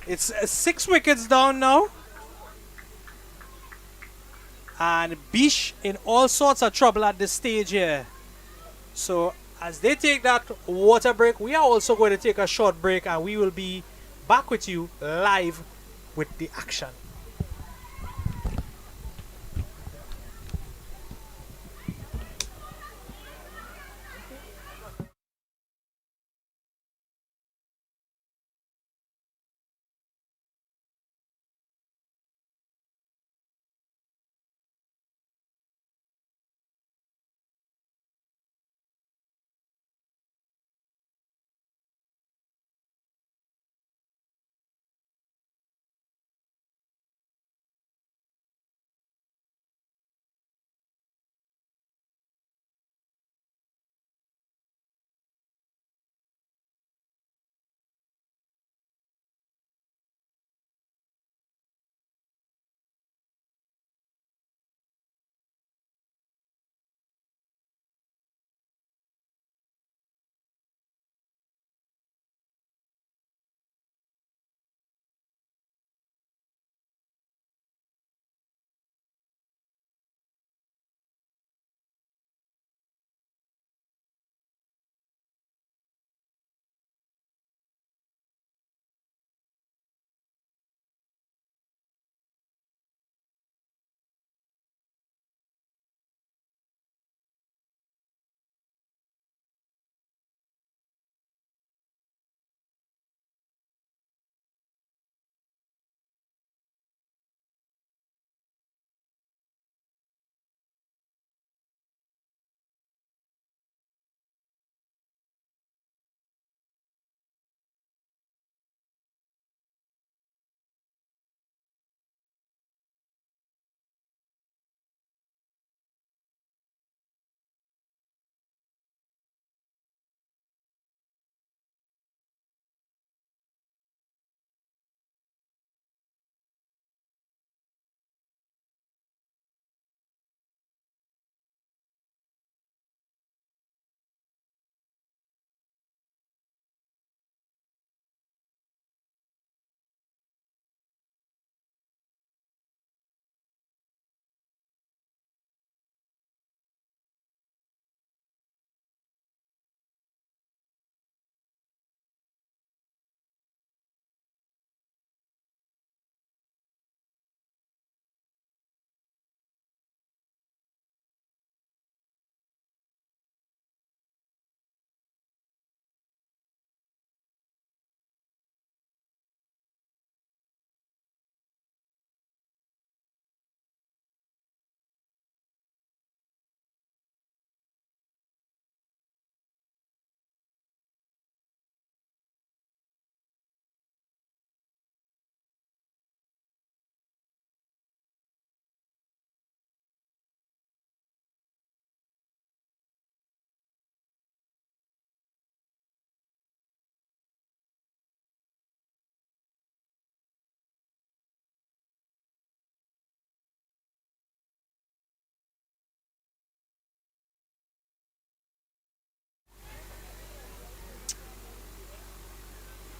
It's 6 wickets down now. And Biche in all sorts of trouble at this stage here. So as they take that water break, we are also going to take a short break, and we will be back with you live with the action.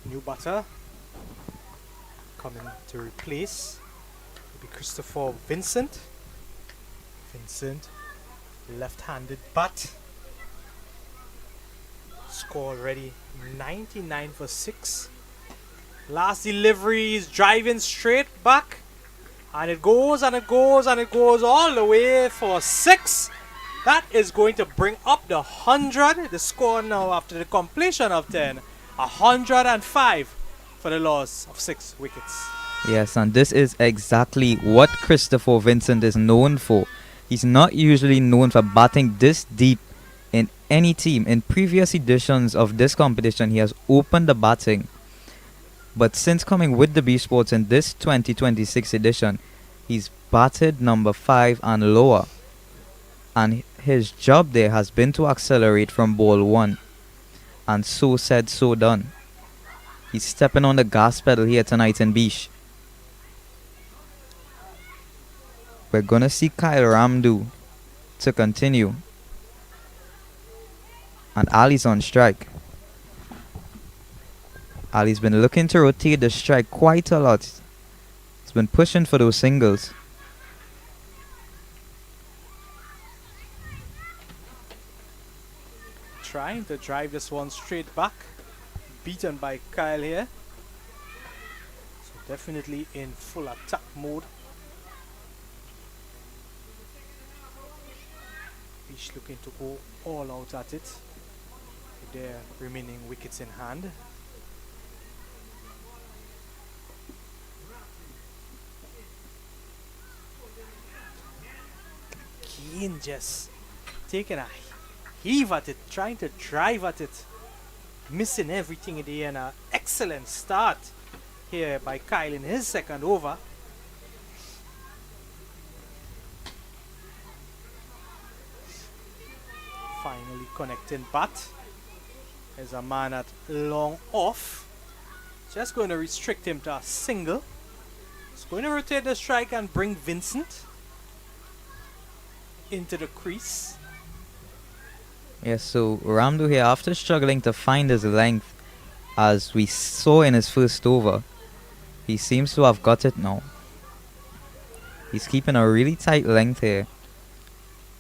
New batter coming to replace will be Christopher Vincent. Vincent, left-handed bat. Score already 99 for 6. Last delivery is driving straight back. And it goes and it goes and it goes all the way for 6. That is going to bring up the 100. The score now after the completion of 10. 105 for the loss of 6 wickets. Yes, and this is exactly what Christopher Vincent is known for. He's not usually known for batting this deep in any team. In previous editions of this competition, he has opened the batting. But since coming with the B Sports in this 2026 edition, he's batted number 5 and lower. And his job there has been to accelerate from ball 1. And so said, so done. He's stepping on the gas pedal here tonight in Biche. We're gonna see Kyle Ramdu to continue. And Ali's on strike. Ali's been looking to rotate the strike quite a lot. He's been pushing for those singles. Trying to drive this one straight back. Beaten by Kyle here. So definitely in full attack mode. Biche looking to go all out at it with their remaining wickets in hand. Keane just taking a heave at it, trying to drive at it, missing everything in the end. An excellent start here by Kyle in his second over. Finally connecting bat. There's a man at long off. Just going to restrict him to a single. It's going to rotate the strike and bring Vincent into the crease. Yes, so Ramdu here, after struggling to find his length, as we saw in his first over, he seems to have got it now. He's keeping a really tight length here.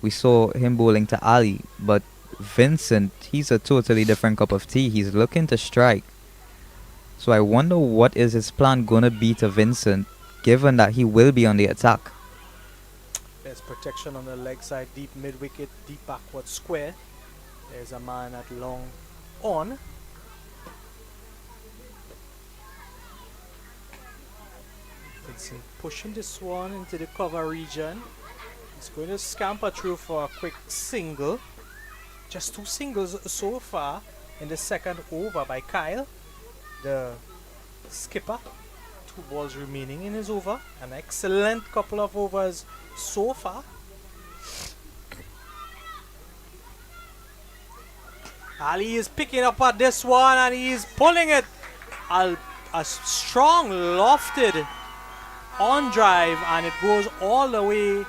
We saw him bowling to Ali, but Vincent, he's a totally different cup of tea. He's looking to strike. So I wonder what is his plan gonna be to Vincent, given that he will be on the attack. There's protection on the leg side, deep mid wicket, deep backward square. There's a man at long on. Vincent pushing this one into the cover region. He's going to scamper through for a quick single. Just 2 singles so far in the second over by Kyle, the skipper. 2 balls remaining in his over. An excellent couple of overs so far. Ali is picking up at this one and he is pulling it. A strong lofted on drive, and it goes all the way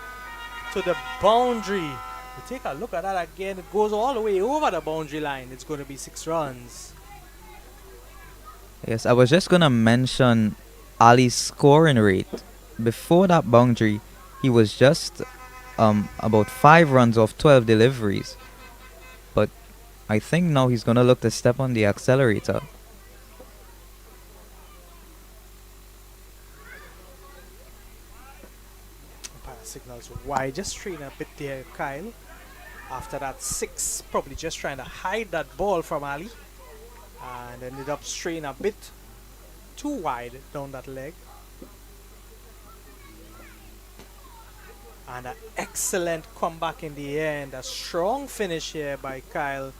to the boundary. You take a look at that again, it goes all the way over the boundary line. It's going to be 6 runs. Yes, I was just gonna mention Ali's scoring rate. Before that boundary, he was just about 5 runs off 12 deliveries. But I think now he's gonna look to step on the accelerator. Umpire signals wide, just straighten a bit there, Kyle. After that 6, probably just trying to hide that ball from Ali. And ended up straying a bit too wide down that leg. And an excellent comeback in the end. A strong finish here by Kyle.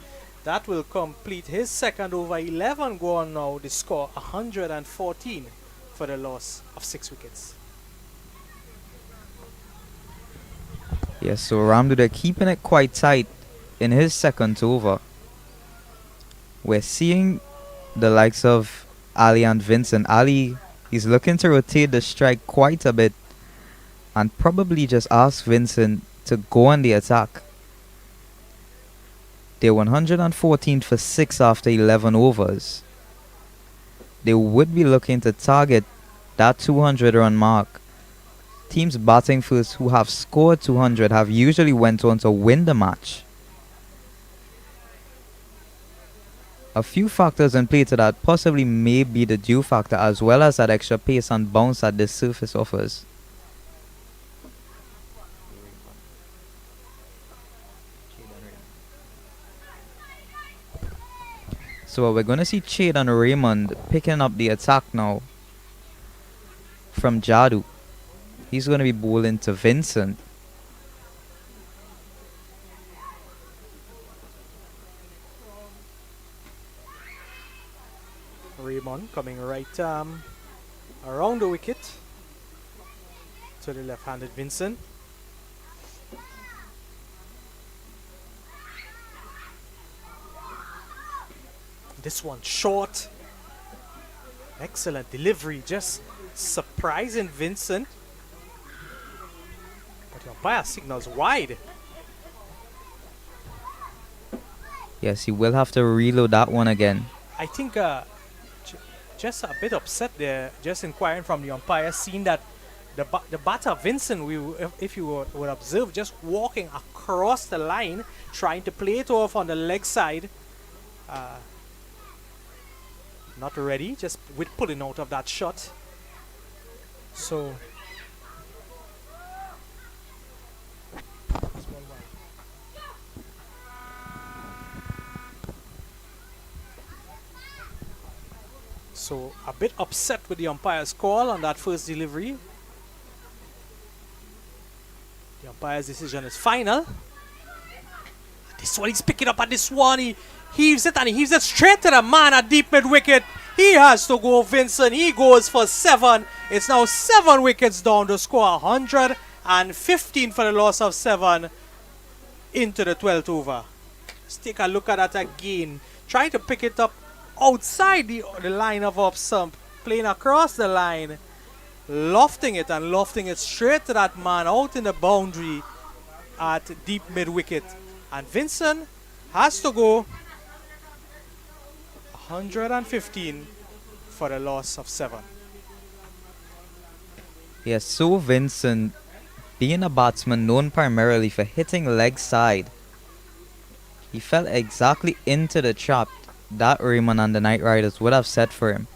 That will complete his second over. 11 gone now. The score 114 for the loss of 6 wickets. Yes, so Ramdu, they're keeping it quite tight in his second over. We're seeing the likes of Ali and Vincent. Ali, he's looking to rotate the strike quite a bit and probably just ask Vincent to go on the attack. They're 114 for 6 after 11 overs. They would be looking to target that 200 run mark. Teams batting first who have scored 200 have usually went on to win the match. A few factors in play to that possibly may be the dew factor as well as that extra pace and bounce that this surface offers. So we're going to see Chade and Raymond picking up the attack now from Jadu. He's going to be bowling to Vincent. Raymond coming right around the wicket to the left-handed Vincent. This one short. Excellent delivery, just surprising Vincent. But the umpire signals wide. Yes, he will have to reload that one again. I think just a bit upset there, just inquiring from the umpire, seeing that the batter Vincent, if you would observe, just walking across the line, trying to play it off on the leg side. Not ready, just with pulling out of that shot. So a bit upset with the umpire's call on that first delivery. The umpire's decision is final. This one, he's picking up at this one. He heaves it and he heaves it straight to the man at deep mid wicket. He has to go, Vincent. He goes for 7. It's now 7 wickets down to score 115 for the loss of 7 into the 12th over. Let's take a look at that again. Trying to pick it up outside the line of up stump, playing across the line, lofting it straight to that man out in the boundary at deep mid wicket. And Vincent has to go 115 for the loss of 7. Yes, so Vincent, being a batsman known primarily for hitting leg side, he fell exactly into the trap that Raymond and the Knight Riders would have set for him.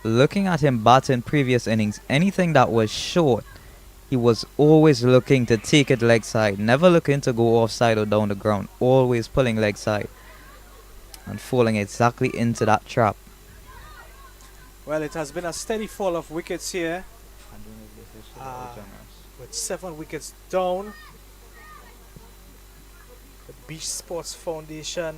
Looking at him bat in previous innings, anything that was short, he was always looking to take it leg side, never looking to go offside or down the ground, always pulling leg side and falling exactly into that trap. Well, it has been a steady fall of wickets here, with 7 wickets down. The Biche Sports Foundation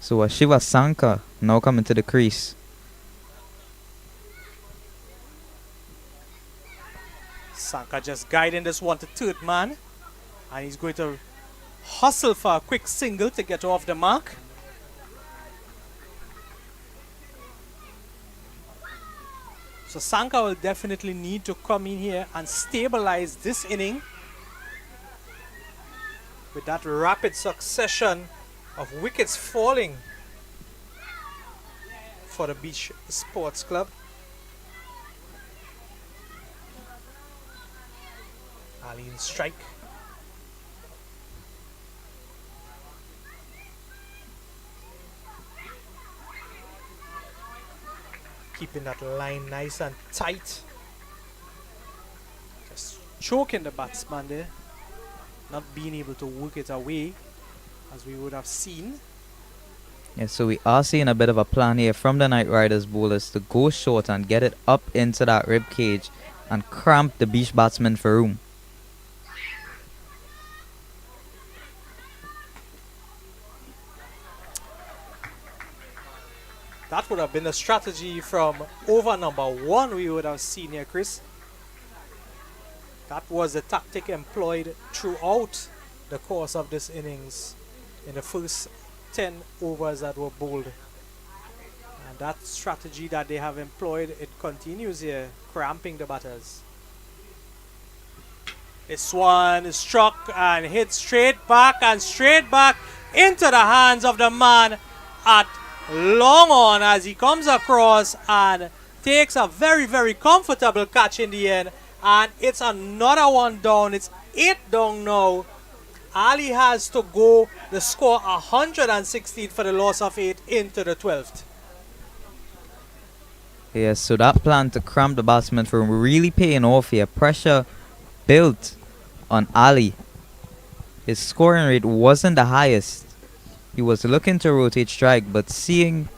So Shiva Sanka now coming to the crease. Sanka just guiding this one to third man, and he's going to hustle for a quick single to get off the mark. So Sanka will definitely need to come in here and stabilize this inning with that rapid succession of wickets falling for the Biche Sports Club. Ali in strike. Keeping that line nice and tight. Just choking the batsman there. Not being able to work it away as we would have seen. Yes, so we are seeing a bit of a plan here from the Knight Riders bowlers to go short and get it up into that rib cage and cramp the Biche batsman for room. That would have been a strategy from over number 1 we would have seen here, Chris. That was the tactic employed throughout the course of this innings in the first 10 overs that were bowled. And that strategy that they have employed, it continues here, cramping the batters. This one is struck and hit straight back into the hands of the man at long on as he comes across and takes a very, very comfortable catch in the end. And it's another one down. It's 8 down now. Ali has to go the score 116 for the loss of 8 into the 12th. Yes, so that plan to cramp the batsman from really paying off here. Pressure built on Ali. His scoring rate wasn't the highest. He was looking to rotate strike, but seeing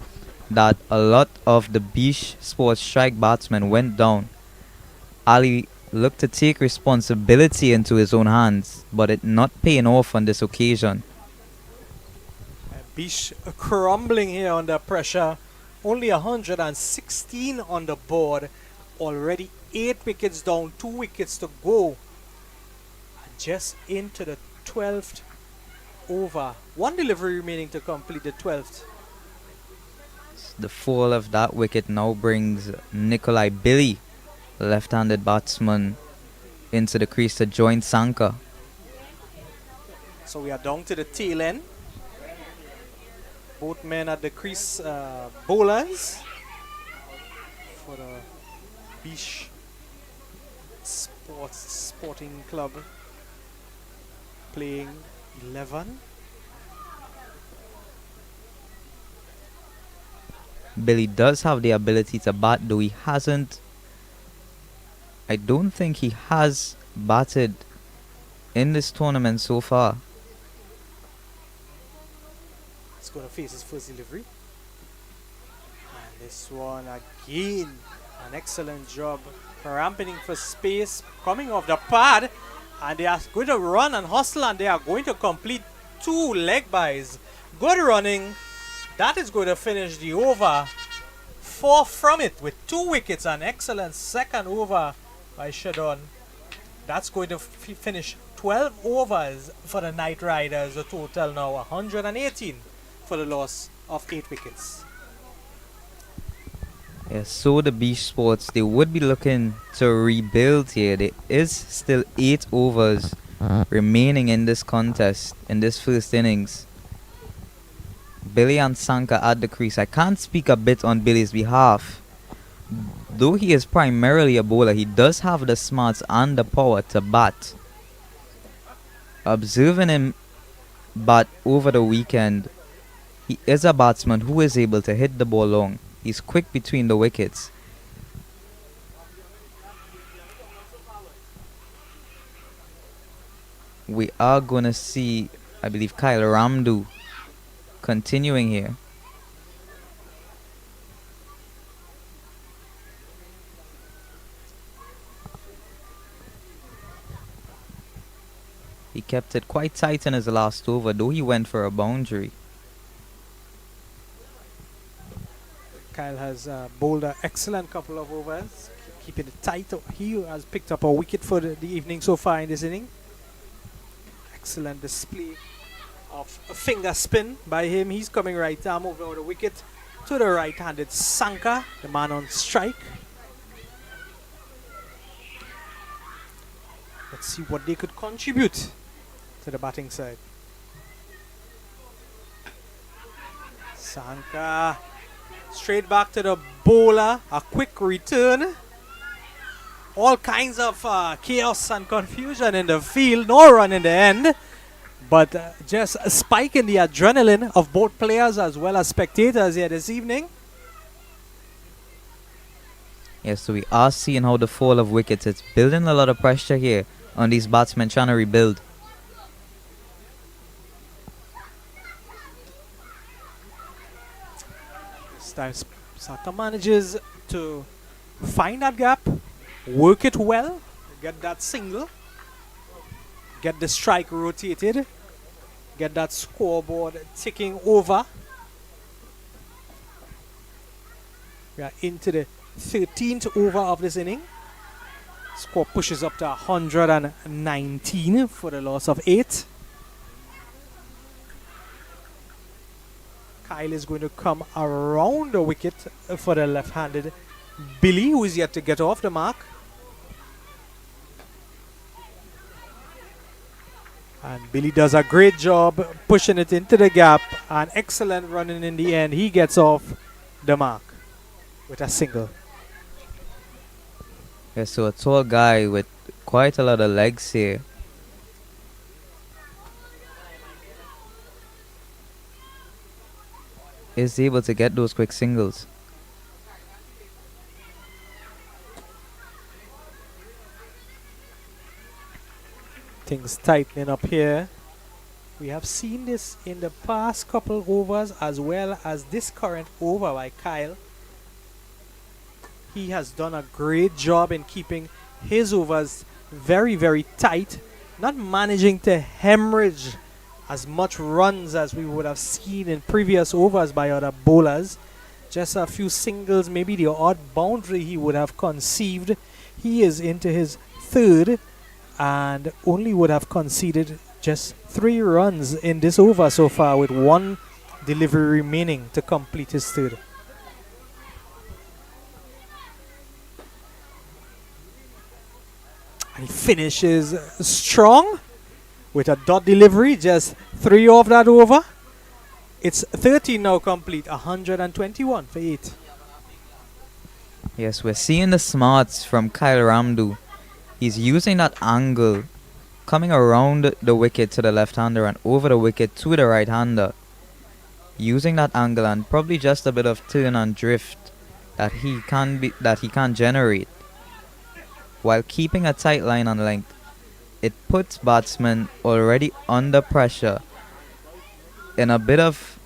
that a lot of the Biche Sports strike batsmen went down, Ali looked to take responsibility into his own hands, but it not paying off on this occasion. Biche crumbling here under pressure. Only 116 on the board. Already 8 wickets down, 2 wickets to go. Just into the 12th over. 1 delivery remaining to complete the 12th. The fall of that wicket now brings Nikolai Billy, left-handed batsman, into the crease to join Sanka. So we are down to the tail end. Both men at the crease bowlers for the Biche Sporting Club playing 11. Billy does have the ability to bat, though he hasn't. I don't think he has batted in this tournament so far. He's going to face his first delivery. And this one again. An excellent job. Ramping for space. Coming off the pad. And they are going to run and hustle. And they are going to complete 2 leg byes. Good running. That is going to finish the over. 4 from it with 2 wickets. An excellent second over by Shadon. That's going to finish 12 overs for the Knight Riders. A total now 118 for the loss of 8 wickets. Yes, so the Biche Sports, they would be looking to rebuild here. There is still 8 overs remaining in this contest, in this first innings. Billy and Sanka at the crease. I can't speak a bit on Billy's behalf. Though he is primarily a bowler, he does have the smarts and the power to bat. Observing him bat over the weekend, he is a batsman who is able to hit the ball long. He's quick between the wickets. We are going to see, I believe, Kyle Ramdu continuing here. He kept it quite tight in his last over, though he went for a boundary. Kyle has bowled an excellent couple of overs, keeping it tight. He has picked up a wicket for the evening so far in this inning. Excellent display of a finger spin by him. He's coming right arm over the wicket to the right-handed Sanka, the man on strike. Let's see what they could contribute to the batting side. Sanka straight back to the bowler, a quick return. All kinds of chaos and confusion in the field, no run in the end, but just a spike in the adrenaline of both players as well as spectators here this evening. Yes, so we are seeing how the fall of wickets, it's building a lot of pressure here on these batsmen trying to rebuild. This time Saka manages to find that gap, work it well, get that single, get the strike rotated, get that scoreboard ticking over. We are into the 13th over of this inning. Score pushes up to 119 for the loss of 8. Kyle is going to come around the wicket for the left-handed Billy, who is yet to get off the mark. And Billy does a great job pushing it into the gap. And excellent running in the end. He gets off the mark with a single. Yes, so a tall guy with quite a lot of legs here. is able to get those quick singles. Things tightening up here. We have seen this in the past couple overs as well as this current over by Kyle. He has done a great job in keeping his overs very, very tight, not managing to hemorrhage as much runs as we would have seen in previous overs by other bowlers. Just a few singles, maybe the odd boundary he would have conceived. He is into his third and only would have conceded just 3 runs in this over so far, with 1 delivery remaining to complete his third. And he finishes strong with a dot delivery, just 3 off that over. It's 13 now complete, 121 for 8. Yes, we're seeing the smarts from Kyle Ramdu. He's using that angle, coming around the wicket to the left-hander and over the wicket to the right-hander. Using that angle and probably just a bit of turn and drift that he can generate, while keeping a tight line and length. It puts batsmen already under pressure in a bit of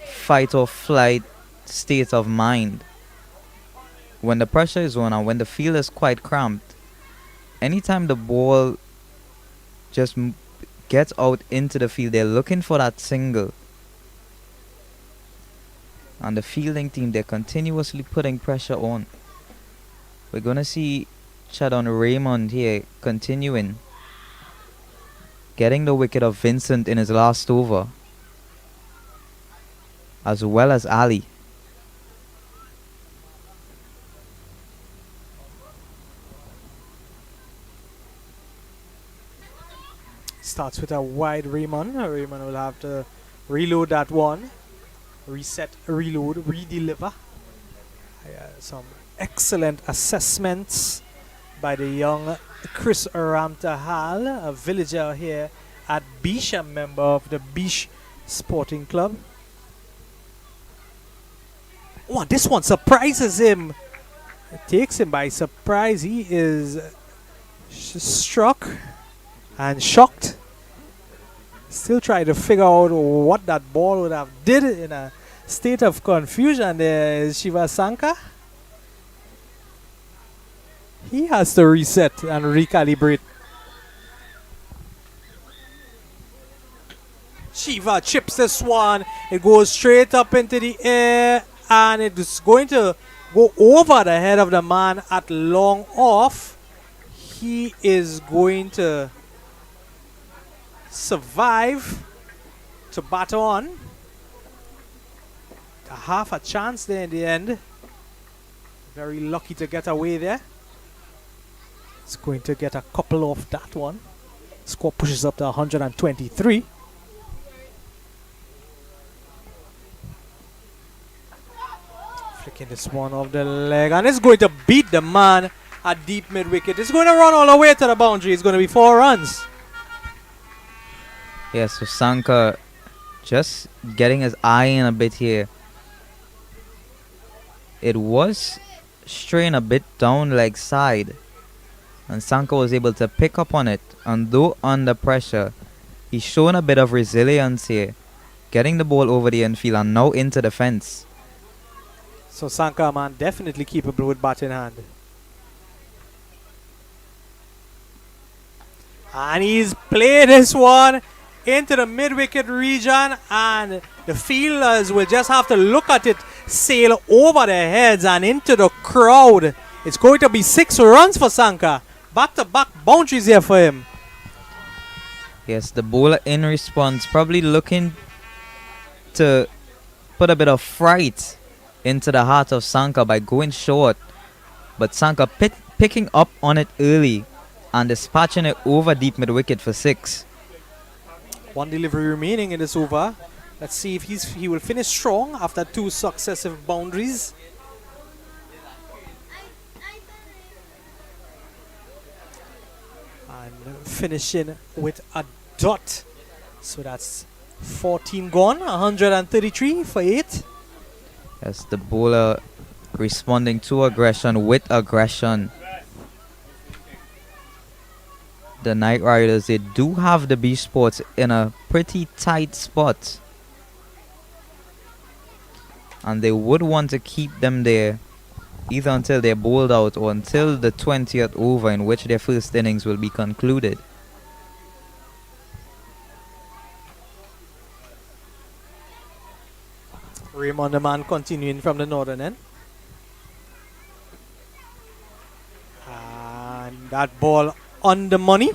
fight or flight state of mind. When the pressure is on and when the field is quite cramped, anytime the ball just gets out into the field, they're looking for that single. And the fielding team, they're continuously putting pressure on. We're going to see Chadon Raymond here continuing, getting the wicket of Vincent in his last over, as well as Ali. Starts with a wide Raymond. Raymond will have to reload that one. Reset, reload, redeliver. Some excellent assessments by the young Chris Ramtahal, a villager here at Biche, a member of the Biche Sporting Club. Oh, this one surprises him. It takes him by surprise. He is struck and shocked. Still trying to figure out what that ball would have did in a state of confusion. There is Shiva Sankar. He has to reset and recalibrate. Shiva chips this one. It goes straight up into the air and it is going to go over the head of the man at long off. He is going to survive to bat on. Half a chance there in the end. Very lucky to get away there. It's going to get a couple off that one. Score pushes up to 123. Flicking this one off the leg, and it's going to beat the man at deep mid wicket. It's going to run all the way to the boundary. It's going to be 4 runs. Yes, so Sankar just getting his eye in a bit here. It was straying a bit down leg side, and Sankar was able to pick up on it, and though under pressure, he's shown a bit of resilience here, getting the ball over the infield and now into the fence. So Sankar, man, definitely capable with bat in hand. And he's played this one into the mid-wicket region, and the fielders will just have to look at it sail over their heads and into the crowd. It's going to be 6 runs for Sankar. Back-to-back boundaries here for him. Yes, the bowler in response probably looking to put a bit of fright into the heart of Sankar by going short, but Sankar picking up on it early and dispatching it over deep mid-wicket for 6. 1 delivery remaining in this over. Let's see if he will finish strong after 2 successive boundaries. And finishing with a dot. So that's 14 gone, 133 for 8. Yes, the bowler responding to aggression with aggression. The Knight Riders, they do have the B Sports in a pretty tight spot. And they would want to keep them there either until they're bowled out or until the 20th over, in which their first innings will be concluded. Raymond the man continuing from the northern end. And that ball on the money.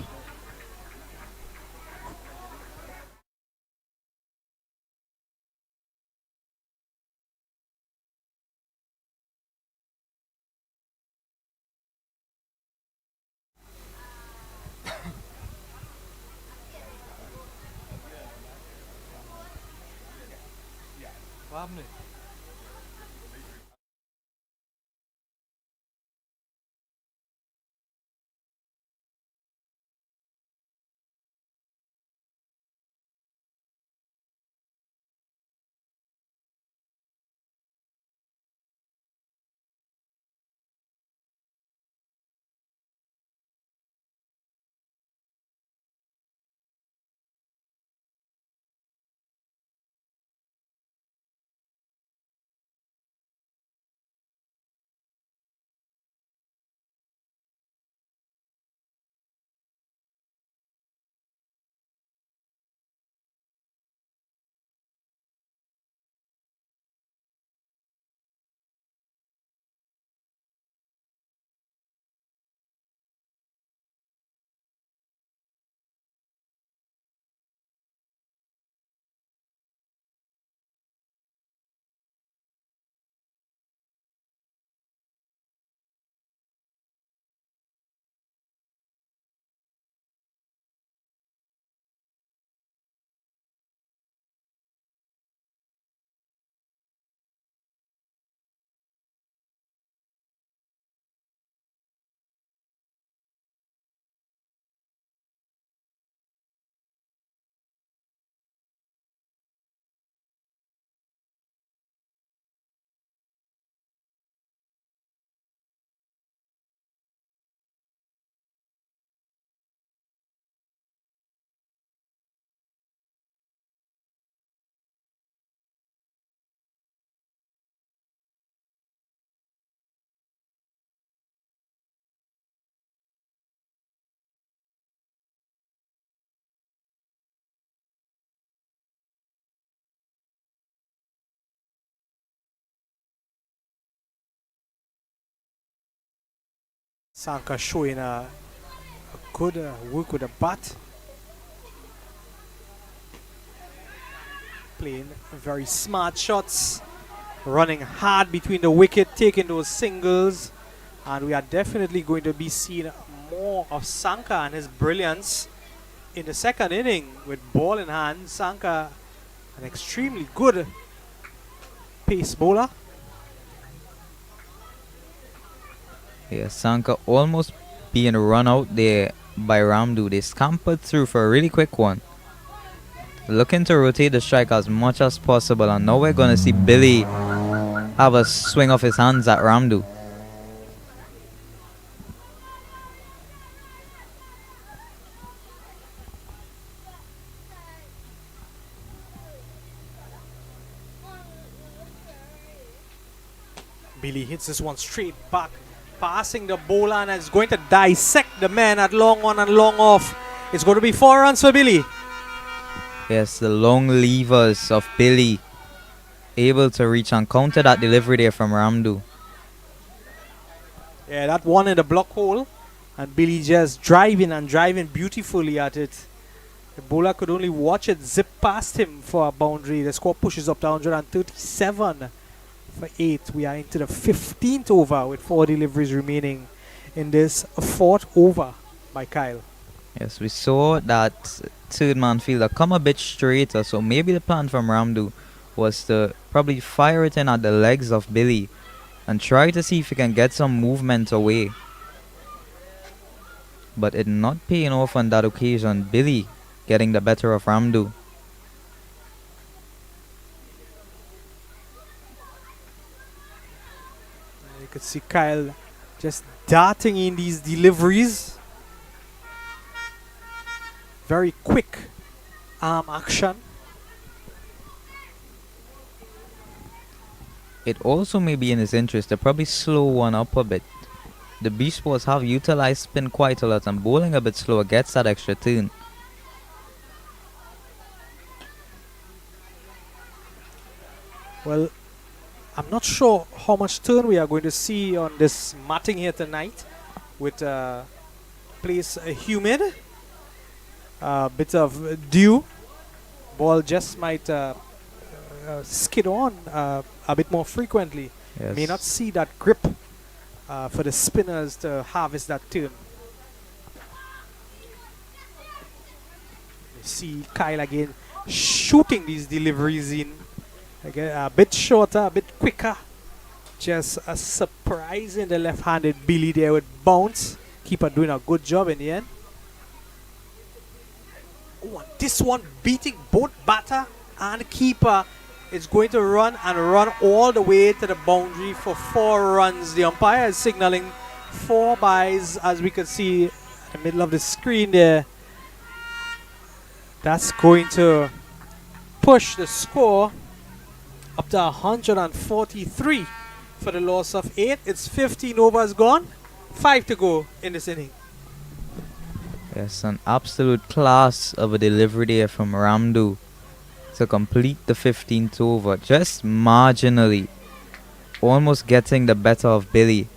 Sanka showing a good work with the bat. Playing very smart shots. Running hard between the wicket, taking those singles. And we are definitely going to be seeing more of Sanka and his brilliance in the second inning with ball in hand. Sanka, an extremely good pace bowler. Yeah, Sanka almost being run out there by Ramdu. They scampered through for a really quick one, looking to rotate the strike as much as possible. And now we're going to see Billy have a swing of his hands at Ramdu. Billy hits this one straight back, passing the bowler, and it's going to dissect the man at long on and long off. It's going to be 4 runs for Billy. Yes, the long levers of Billy able to reach and counter that delivery there from Ramdu. Yeah, that one in the block hole, and Billy just driving and driving beautifully at it. The bowler could only watch it zip past him for a boundary. The score pushes up to 137 for 8. We are into the 15th over with 4 deliveries remaining in this 4th over by Kyle. Yes, we saw that third man fielder come a bit straighter, so maybe the plan from Ramdu was to probably fire it in at the legs of Billy and try to see if he can get some movement away. But it not paying off on that occasion. Billy getting the better of Ramdu. could see Kyle just darting in these deliveries. Very quick arm action. It also may be in his interest to probably slow one up a bit. The Biche sports have utilized spin quite a lot, and bowling a bit slower gets that extra turn. Well, I'm not sure how much turn we are going to see on this matting here tonight, with place humid, bit of dew. Ball just might skid on a bit more frequently. Yes. May not see that grip for the spinners to harvest that turn. You see Kyle again shooting these deliveries in. Again, a bit shorter, a bit quicker. Just a surprise in the left-handed Billy there with bounce. Keeper doing a good job in the end. Oh, and this one beating both batter and keeper. It's going to run and run all the way to the boundary for 4 runs. The umpire is signaling 4 byes, as we can see in the middle of the screen there. That's going to push the score up to 143 for the loss of 8. It's 15 overs gone, 5 to go in this inning. Yes, an absolute class of a delivery there from Ramdu to complete the 15th over, just marginally, almost getting the better of Billy.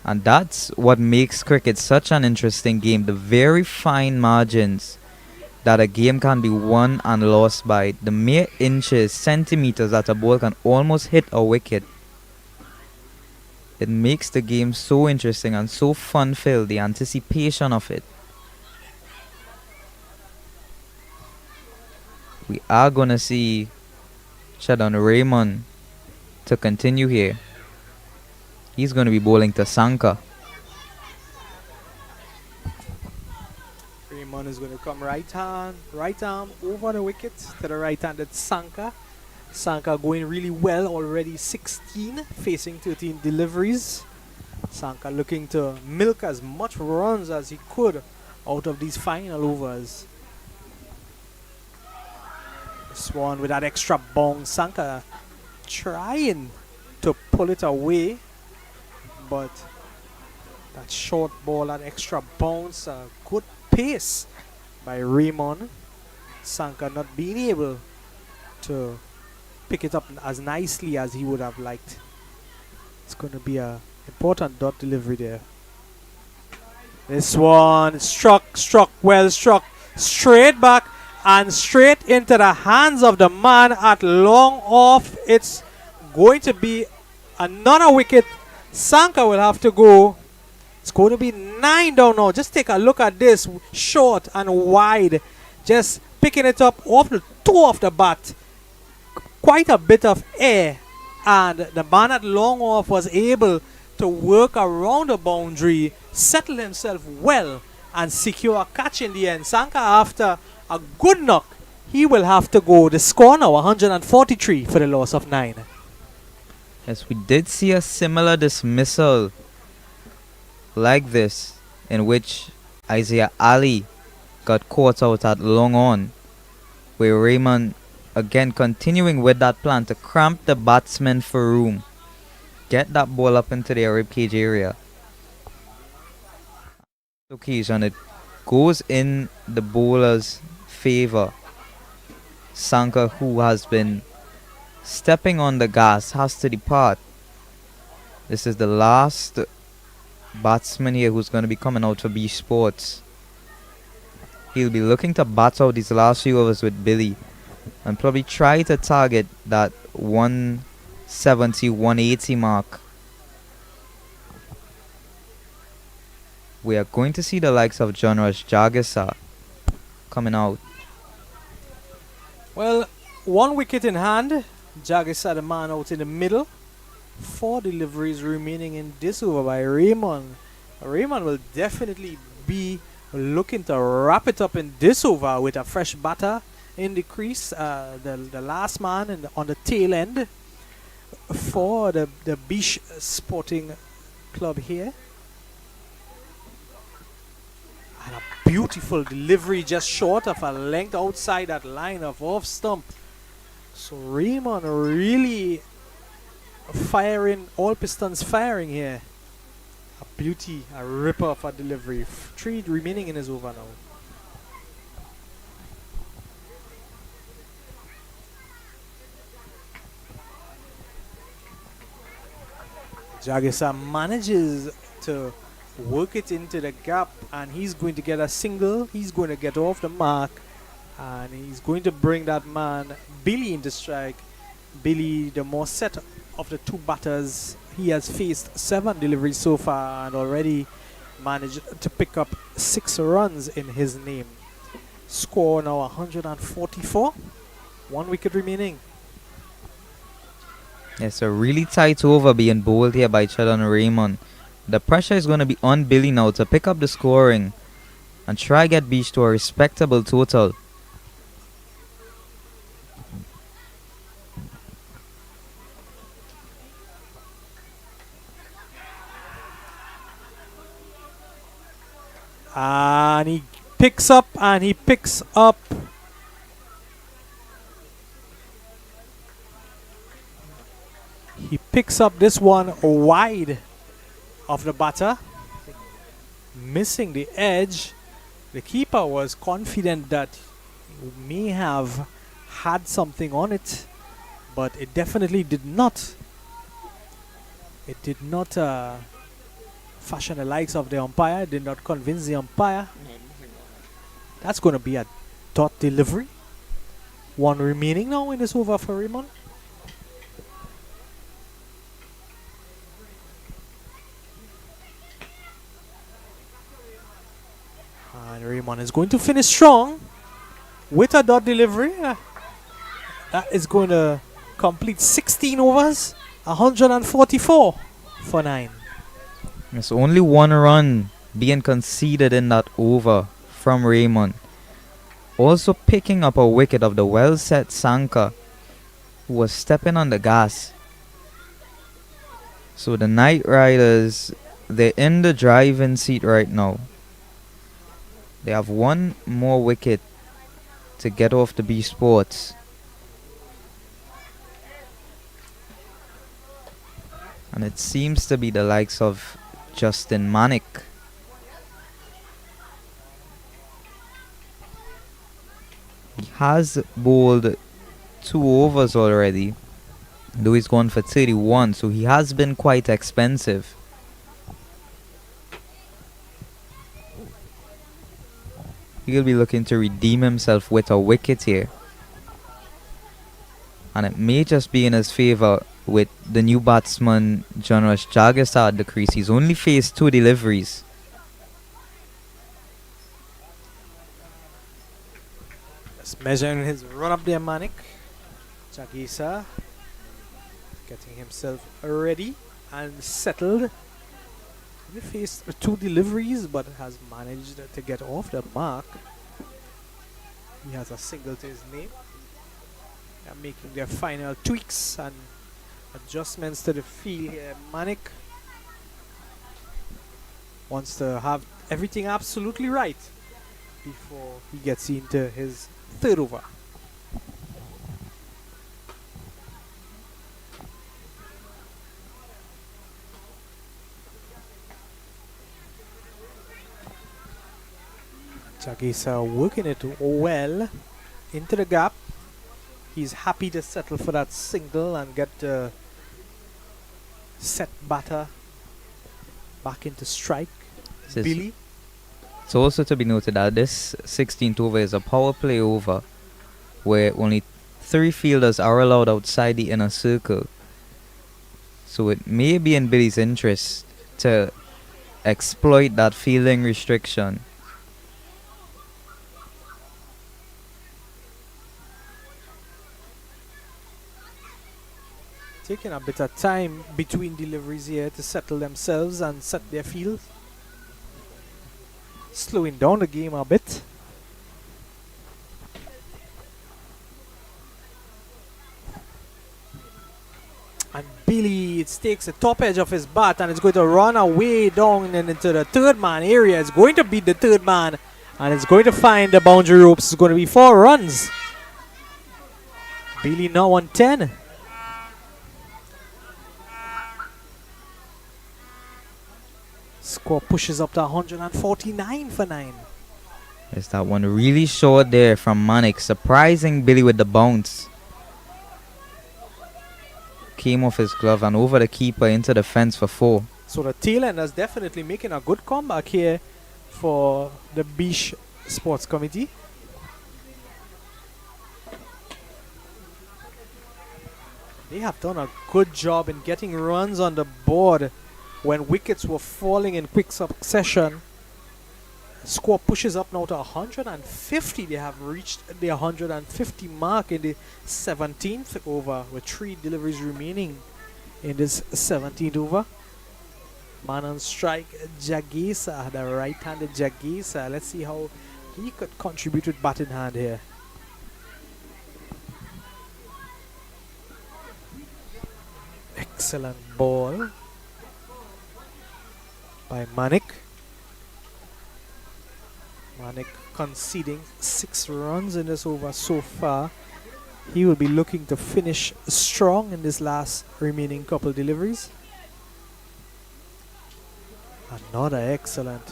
And that's what makes cricket such an interesting game, the very fine margins that a game can be won and lost by, the mere inches, centimeters that a ball can almost hit a wicket. It makes the game so interesting and so fun-filled, the anticipation of it. We are going to see Shadon Raymond to continue here. He's going to be bowling to Sanka. Raymond is going to come right arm over the wicket to the right-handed Sanka. Sanka going really well already, 16 facing 13 deliveries. Sanka looking to milk as much runs as he could out of these final overs. This one with that extra bong, Sanka trying to pull it away, but that short ball, that extra bounce, good pace by Raymond. Sanka not being able to pick it up as nicely as he would have liked. It's going to be a important dot delivery there. This one struck, well struck, straight back and straight into the hands of the man at long off. It's going to be another wicket. Sanka will have to go. It's going to be 9 down now. Just take a look at this, short and wide, just picking it up off the toe of the bat. Quite a bit of air, and the man at long off was able to work around the boundary, settle himself well, and secure a catch in the end. Sanka, after a good knock, he will have to go. The score now 143 for the loss of 9. Yes, we did see a similar dismissal like this, in which Isaiah Ali got caught out at long on, where Raymond again continuing with that plan to cramp the batsman for room, get that ball up into their ribcage area. Occasion it goes in the bowler's favor. Sanka, who has been stepping on the gas, has to depart. This is the last batsman here who's going to be coming out for Biche Sports. He'll be looking to bat out these last few overs with Billy and probably try to target that 170, 180 mark. We are going to see the likes of John Rush Jagisa coming out. Well, 1 wicket in hand. Jagisa, the man out in the middle. 4 deliveries remaining in this over by Raymond. Raymond will definitely be looking to wrap it up in this over with a fresh batter in the crease. The last man on the tail end for the Biche Sporting club here. And a beautiful delivery just short of a length outside that line of off stump. So Raymond really firing, all pistons firing here. A beauty, a ripper of a delivery. 3 remaining in his over now. Jagisa manages to work it into the gap, and he's going to get a single. He's going to get off the mark, and he's going to bring that man Billy into strike. Billy, the more set of the two batters, he has faced 7 deliveries so far and already managed to pick up 6 runs in his name. Score now 144. 1 wicket remaining. Yes, a really tight over being bowled here by Chadon Raymond. The pressure is going to be on Billy now to pick up the scoring and try get Biche to a respectable total. And he picks up and he picks up. He picks up this one wide of the batter, missing the edge. The keeper was confident that he may have had something on it, but it definitely did not. It did not fashion the likes of the umpire. It did not convince the umpire. That's going to be a dot delivery. 1 remaining now in this over for Raymond. And Raymond is going to finish strong with a dot delivery. That is going to complete 16 overs, 144 for 9. There's only 1 run being conceded in that over from Raymond. Also picking up a wicket of the well-set Sanka, who was stepping on the gas. So the Knight Riders, they're in the driving seat right now. They have 1 more wicket to get off the B Sports. And it seems to be the likes of Justin Manick. He has bowled 2 overs already, though he's gone for 31, so he has been quite expensive. He'll be looking to redeem himself with a wicket here. And it may just be in his favour with the new batsman John Rush Jagisa at the crease. He's only faced 2 deliveries. Just measuring his run up there, Manik. Jagisa getting himself ready and settled. He faced 2 deliveries but has managed to get off the mark. He has a single to his name. They are making their final tweaks and adjustments to the field here. Manik wants to have everything absolutely right before he gets into his 3rd over. Jagisa working it well into the gap. He's happy to settle for that single and get the set batter back into strike. Billy. It's also to be noted that this 16th over is a power play over where only 3 fielders are allowed outside the inner circle. So it may be in Billy's interest to exploit that fielding restriction. Taking a bit of time between deliveries here to settle themselves and set their field. Slowing down the game a bit. And Billy It takes the top edge of his bat and it's going to run away down and into the third man area. It's going to beat the third man and it's going to find the boundary ropes. It's going to be 4 runs. Billy now on 10. Score pushes up to 149 for 9. Yes, that one really short there from Manik, surprising Billy with the bounce. Came off his glove and over the keeper into the fence for 4. So the tail enders definitely making a good comeback here for the Biche Sports Committee. They have done a good job in getting runs on the board when wickets were falling in quick succession. Score pushes up now to 150. They have reached the 150 mark in the 17th over with 3 deliveries remaining in this 17th over. Man on strike, Jagesa, the right-handed Jagesa. Let's see how he could contribute with bat in hand here. Excellent ball by Manik. Manik conceding 6 runs in this over so far. He will be looking to finish strong in this last remaining couple deliveries. Another excellent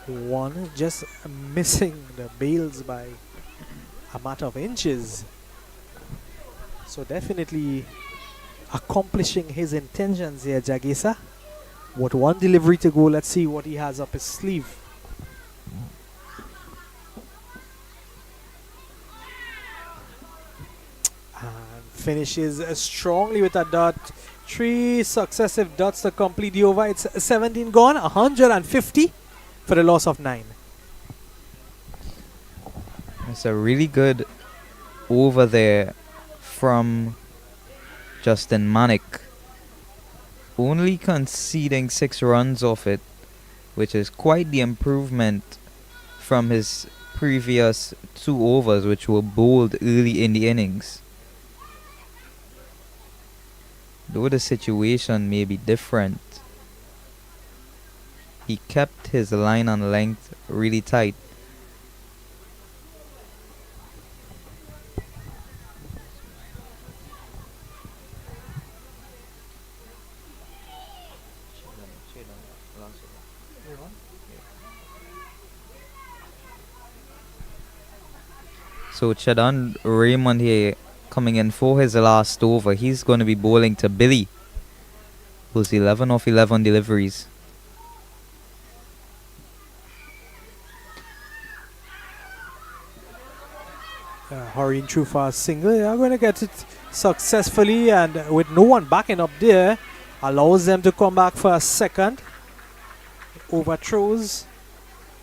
one, just missing the bails by a matter of inches. So definitely accomplishing his intentions here, Jagesa. With 1 delivery to go, let's see what he has up his sleeve. And finishes strongly with a dot. 3 successive dots to complete the over. It's 17 gone, 150 for the loss of 9. It's a really good over there from Justin Manik. Only conceding 6 runs off it, which is quite the improvement from his previous 2 overs, which were bowled early in the innings. Though the situation may be different, he kept his line and length really tight. So Chadan Raymond here coming in for his last over. He's going to be bowling to Billy, who's 11 of 11 deliveries. Hurrying through for a single. They are going to get it successfully, and with no one backing up there, allows them to come back for a second. Overthrows.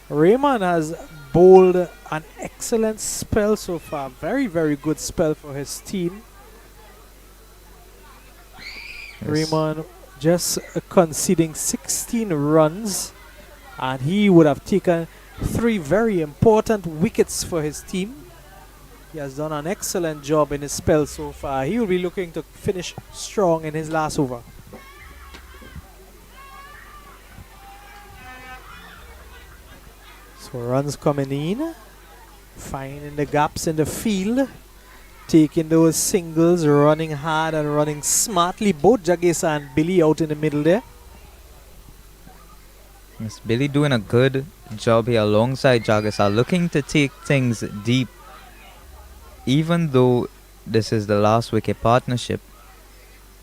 Raymond has bowled an excellent spell so far. Very, very good spell for his team. Yes. Raymond just conceding 16 runs, and he would have taken 3 very important wickets for his team. He has done an excellent job in his spell so far. He will be looking to finish strong in his last over. So runs coming in, finding the gaps in the field, taking those singles, running hard and running smartly. Both Jagesa and Billy out in the middle there. Yes, Billy doing a good job here alongside Jagesa, looking to take things deep. Even though this is the last wicket partnership,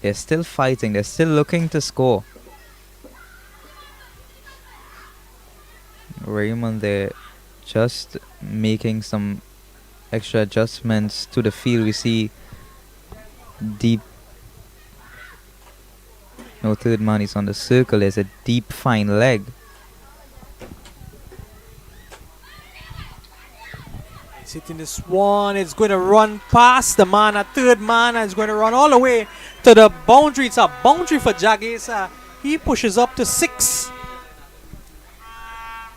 they're still fighting, they're still looking to score. Raymond there just making some extra adjustments to the field. We see deep, no, third man is on the circle. There's a deep fine leg. It's hitting this one. It's going to run past the man, a third man, and it's going to run all the way to the boundary. It's a boundary for Jagesa. He pushes up to 6.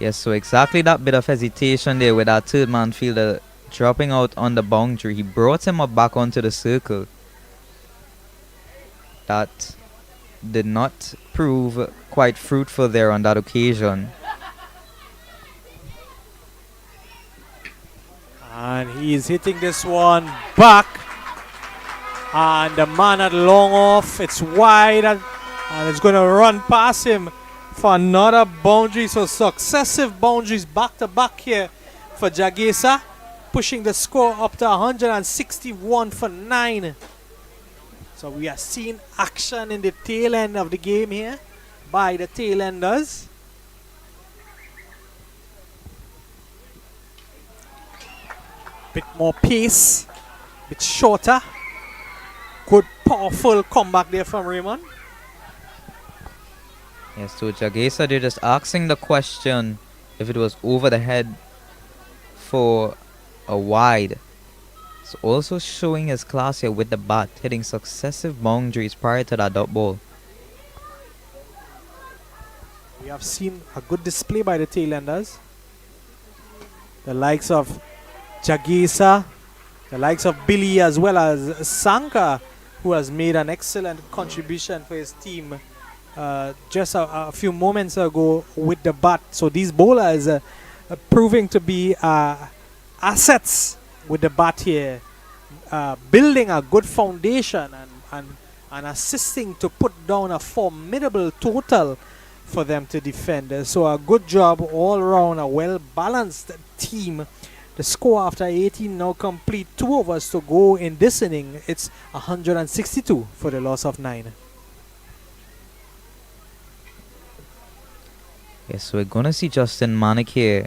Yes, so exactly that bit of hesitation there with that third man fielder dropping out on the boundary. He brought him up back onto the circle. That did not prove quite fruitful there on that occasion. And he's hitting this one back. And the man at long off, it's wide, and it's going to run past him for another boundary. So successive boundaries back to back here for Jagesa, pushing the score up to 161 for 9. So we are seeing action in the tail end of the game here by the tail enders. Bit more pace, bit shorter. Good powerful comeback there from Raymond. Yes, so Jagesa, they're just asking the question if it was over the head for a wide. It's also showing his class here with the bat, hitting successive boundaries prior to that dot ball. We have seen a good display by the tailenders. The likes of Jagesa, the likes of Billy, as well as Sanka, who has made an excellent contribution for his team just a few moments ago with the bat. So these bowlers are proving to be assets with the bat here, building a good foundation and assisting to put down a formidable total for them to defend. So a good job all around, a well-balanced team. The score after 18 now complete, 2 overs to go in this inning. It's 162 for the loss of 9. Yes, so we're gonna see Justin Manick here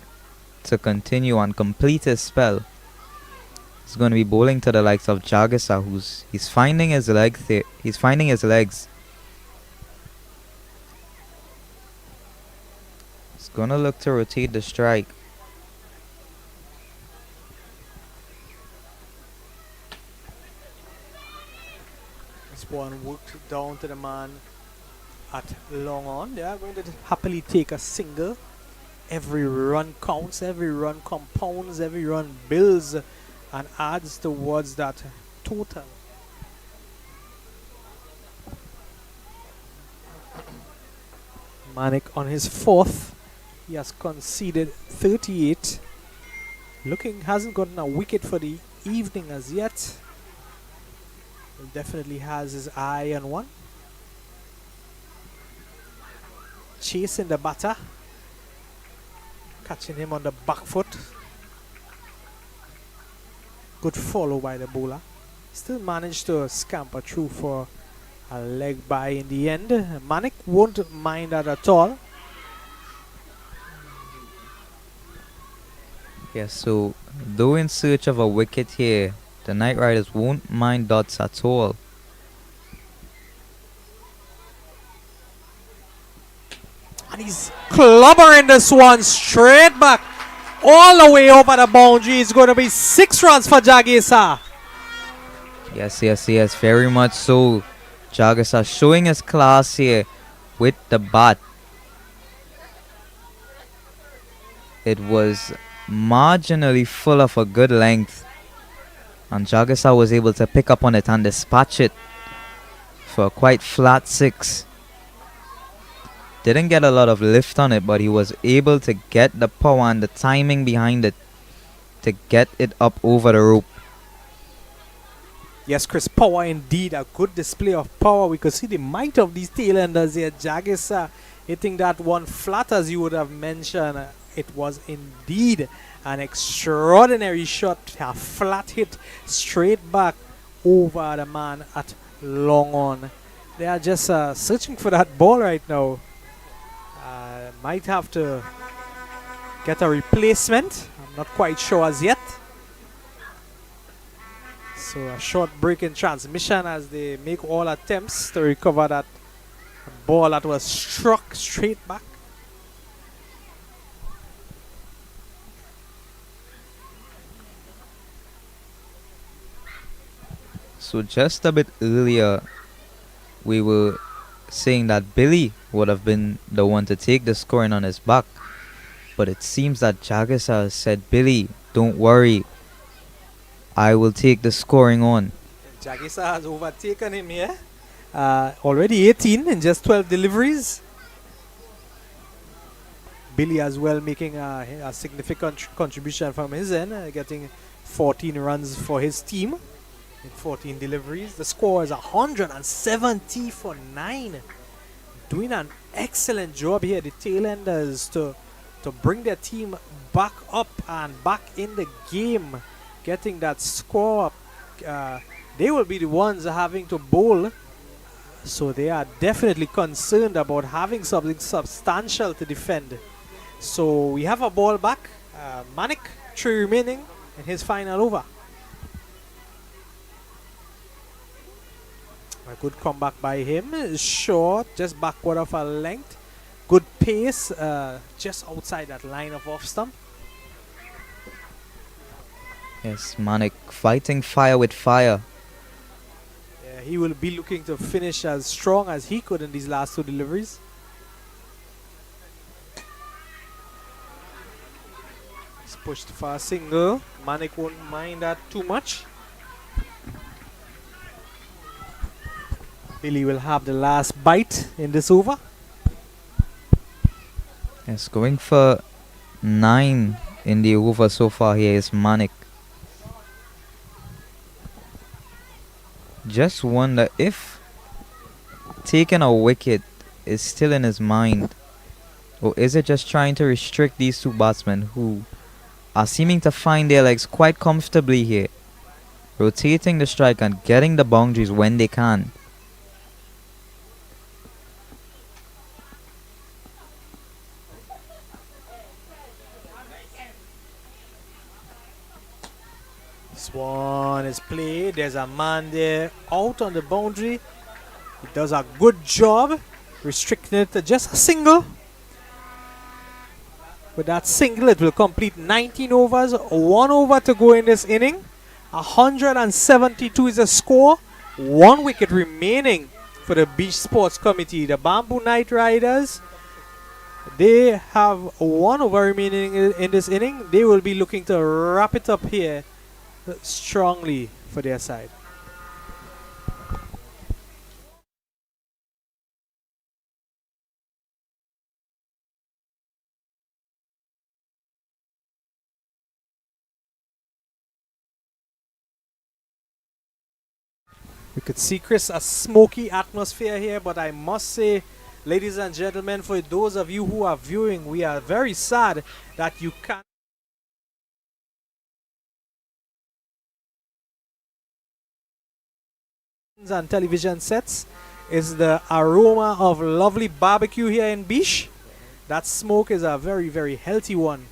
to continue and complete his spell. He's gonna be bowling to the likes of Jagesa, he's finding his legs there. He's finding his legs. He's gonna look to rotate the strike. One worked down to the man at long on. They are going to happily take a single. Every run counts, every run compounds, every run builds and adds towards that total. Manick on his 4th. He has conceded 38. Hasn't gotten a wicket for the evening as yet. He definitely has his eye on one. Chasing the batter. Catching him on the back foot. Good follow by the bowler. Still managed to scamper through for a leg by in the end. Manick won't mind that at all. Yes, so though in search of a wicket here, the Knight Riders won't mind dots at all. And he's clobbering this one straight back all the way over the boundary. It's going to be 6 runs for Jagesa. Yes, very much so. Jagesa showing his class here with the bat. It was marginally full of a good length, and Jagesa was able to pick up on it and dispatch it for a quite flat 6. Didn't get a lot of lift on it, but he was able to get the power and the timing behind it to get it up over the rope. Yes, Chris, power indeed. A good display of power. We could see the might of these tailenders here. Jagesa hitting that one flat, as you would have mentioned. It was indeed an extraordinary shot. A flat hit straight back over the man at long on. They are just searching for that ball right now. Might have to get a replacement. I'm not quite sure as yet. So a short break in transmission as they make all attempts to recover that ball that was struck straight back. So just a bit earlier, we were saying that Billy would have been the one to take the scoring on his back. But it seems that Jagesa said, Billy, don't worry, I will take the scoring on. Jagesa has overtaken him here. Already 18 in just 12 deliveries. Billy as well making a significant contribution from his end, getting 14 runs for his team in 14 deliveries. The score is 170 for 9. Doing an excellent job here, the tailenders, to bring their team back up and back in the game, getting that score up. They will be the ones having to bowl, so they are definitely concerned about having something substantial to defend. So we have a ball back. Manik, 3 remaining in his final over. A good comeback by him. Short, just backward of a length. Good pace, just outside that line of off stump. Yes, Manik fighting fire with fire. Yeah, he will be looking to finish as strong as he could in these last 2 deliveries. He's pushed for a single. Manik won't mind that too much. Billy will have the last bite in this over. Yes, going for 9 in the over so far here is Manik. Just wonder if taking a wicket is still in his mind, or is it just trying to restrict these 2 batsmen who are seeming to find their legs quite comfortably here, rotating the strike and getting the boundaries when they can. This one is played. There's a man there out on the boundary. He does a good job restricting it to just a single. With that single, it will complete 19 overs. 1 over to go in this inning. 172 is the score. 1 wicket remaining for the Biche Sports Committee. The Bamboo Knight Riders, they have 1 over remaining in this inning. They will be looking to wrap it up here strongly for their side. We could see, Chris, a smoky atmosphere here, but I must say, ladies and gentlemen, for those of you who are viewing, we are very sad that you can't and television sets. Is the aroma of lovely barbecue here in Biche. That smoke is a very, very healthy one.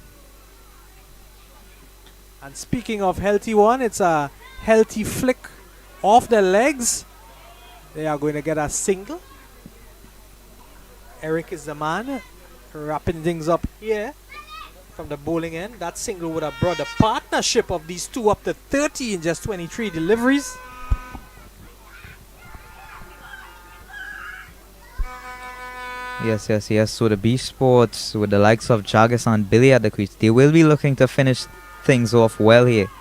And speaking of healthy one, it's a healthy flick off the legs. They are going to get a single. Eric is the man wrapping things up here from the bowling end. That single would have brought the partnership of these 2 up to 30 in just 23 deliveries. Yes. So the Biche Sports, with the likes of Jaggis and Billy at the crease, they will be looking to finish things off well here.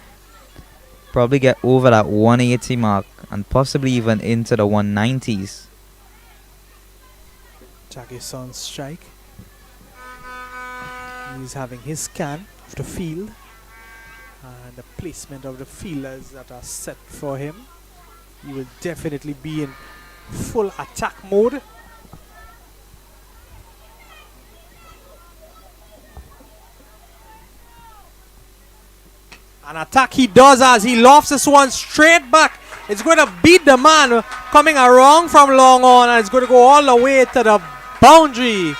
Probably get over that 180 mark and possibly even into the 190s. Jaggis on strike. He's having his scan of the field and the placement of the fielders that are set for him. He will definitely be in full attack mode. An attack he does as he lofts this one straight back. It's going to beat the man coming around from long on, and it's going to go all the way to the boundary.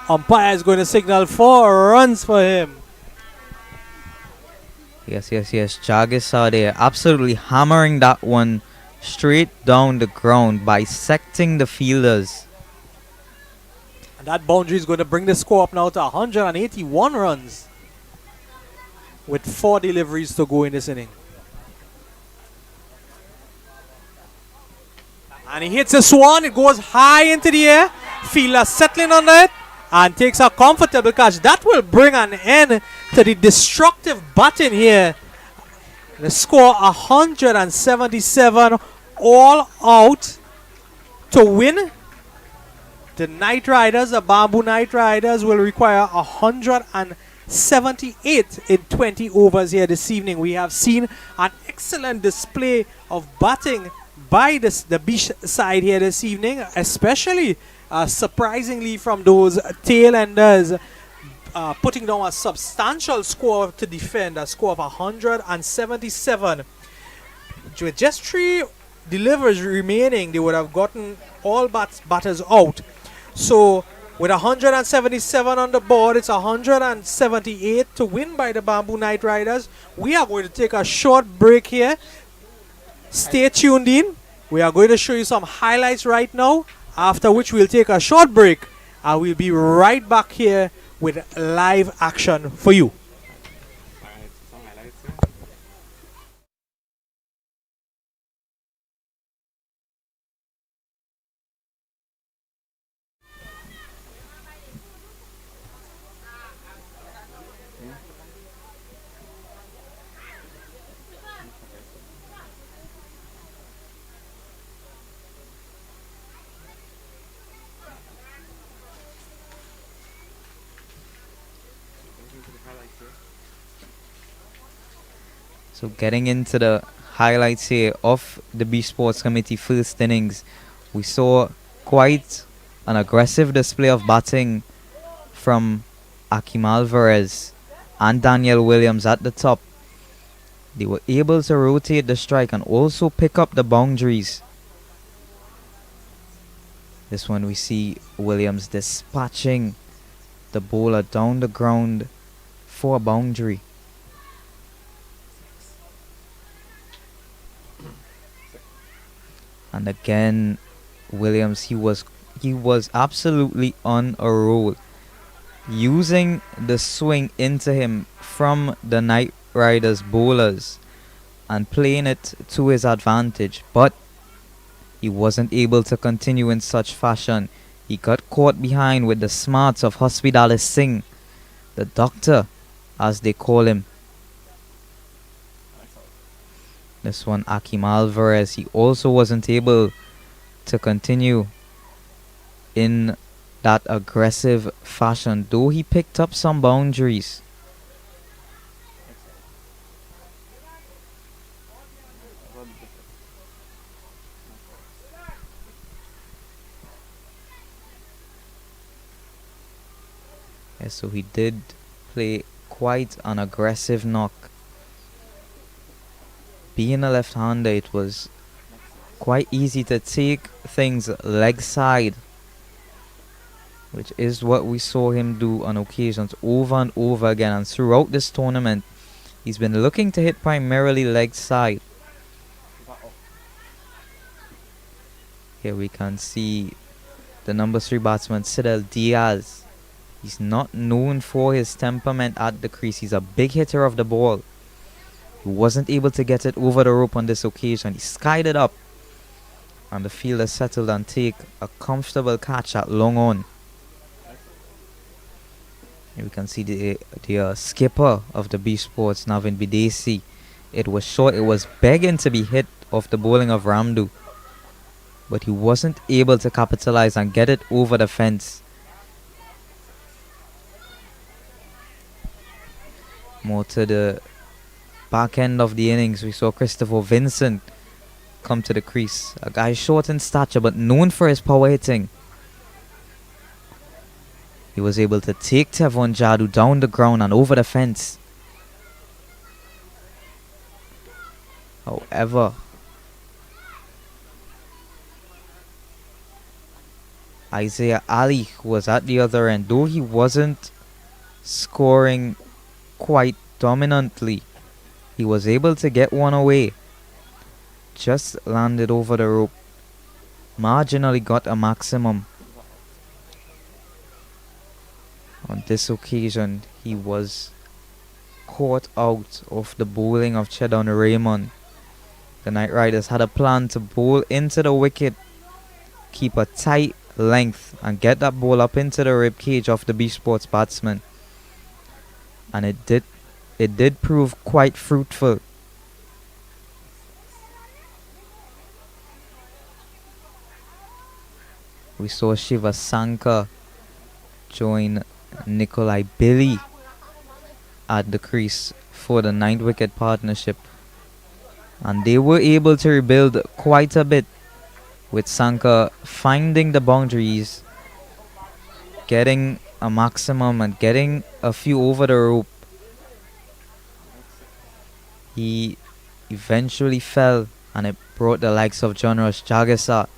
Umpire is going to signal 4 runs for him. Yes. Jaggis out there absolutely hammering that one straight down the ground, bisecting the fielders. And that boundary is going to bring the score up now to 181 runs. With 4 deliveries to go in this inning. And he hits this one. It goes high into the air. Fielder settling on it and takes a comfortable catch. That will bring an end to the destructive batting here. The score 177, all out to win. The Knight Riders, the Bamboo Knight Riders, will require 178 in 20 overs here this evening. We have seen an excellent display of batting by the Biche side here this evening, especially surprisingly from those tail-enders, putting down a substantial score to defend, a score of 177. With just 3 delivers remaining, they would have gotten all batters out. So with 177 on the board, it's 178 to win by the Bamboo Knight Riders. We are going to take a short break here. Stay tuned in. We are going to show you some highlights right now, after which we'll take a short break and we'll be right back here with live action for you. So getting into the highlights here of the Beach Sports Committee first innings, we saw quite an aggressive display of batting from Akim Alvarez and Daniel Williams at the top. They were able to rotate the strike and also pick up the boundaries. This one we see Williams dispatching the bowler down the ground for a boundary. And again, Williams, he was absolutely on a roll, using the swing into him from the Knight Riders bowlers and playing it to his advantage, but he wasn't able to continue in such fashion. He got caught behind with the smarts of Hospitalis Singh, the doctor as they call him. This one, Akim Alvarez, he also wasn't able to continue in that aggressive fashion, though he picked up some boundaries. Yes, so he did play quite an aggressive knock. Being a left-hander, it was quite easy to take things leg side, which is what we saw him do on occasions over and over again. And throughout this tournament, he's been looking to hit primarily leg side. Here we can see the number 3 batsman, Sidel Diaz. He's not known for his temperament at the crease. He's a big hitter of the ball. He wasn't able to get it over the rope on this occasion. He skied it up, and the fielder settled and take a comfortable catch at long on. Here we can see the skipper of the Beach Sports, Navin Bidesi. It was short. It was begging to be hit off the bowling of Ramdu, but he wasn't able to capitalize and get it over the fence. More to the back end of the innings, we saw Christopher Vincent come to the crease. A guy short in stature but known for his power hitting. He was able to take Tevon Jadu down the ground and over the fence. However, Isaiah Ali was at the other end. Though he wasn't scoring quite dominantly, he was able to get one away. Just landed over the rope. Marginally got a maximum. On this occasion, he was caught out of the bowling of Chedon Raymond. The Knight Riders had a plan to bowl into the wicket, keep a tight length and get that ball up into the rib cage of the Beach Sports batsman. And it did prove quite fruitful. We saw Shiva Sankar join Nikolai Billy at the crease for the ninth wicket partnership. And they were able to rebuild quite a bit, with Sankar finding the boundaries, getting a maximum and getting a few over the rope. He eventually fell, and it brought the likes of John Rush Jagasa,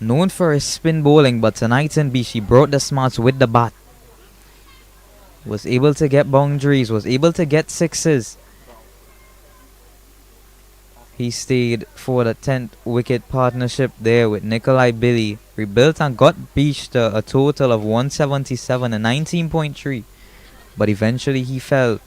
known for his spin bowling, but tonight in Biche brought the smarts with the bat. Was able to get boundaries, was able to get sixes. He stayed for the 10th wicket partnership there with Nikolai Billy, rebuilt and got Biche to a total of 177 and 19.3, but eventually he fell.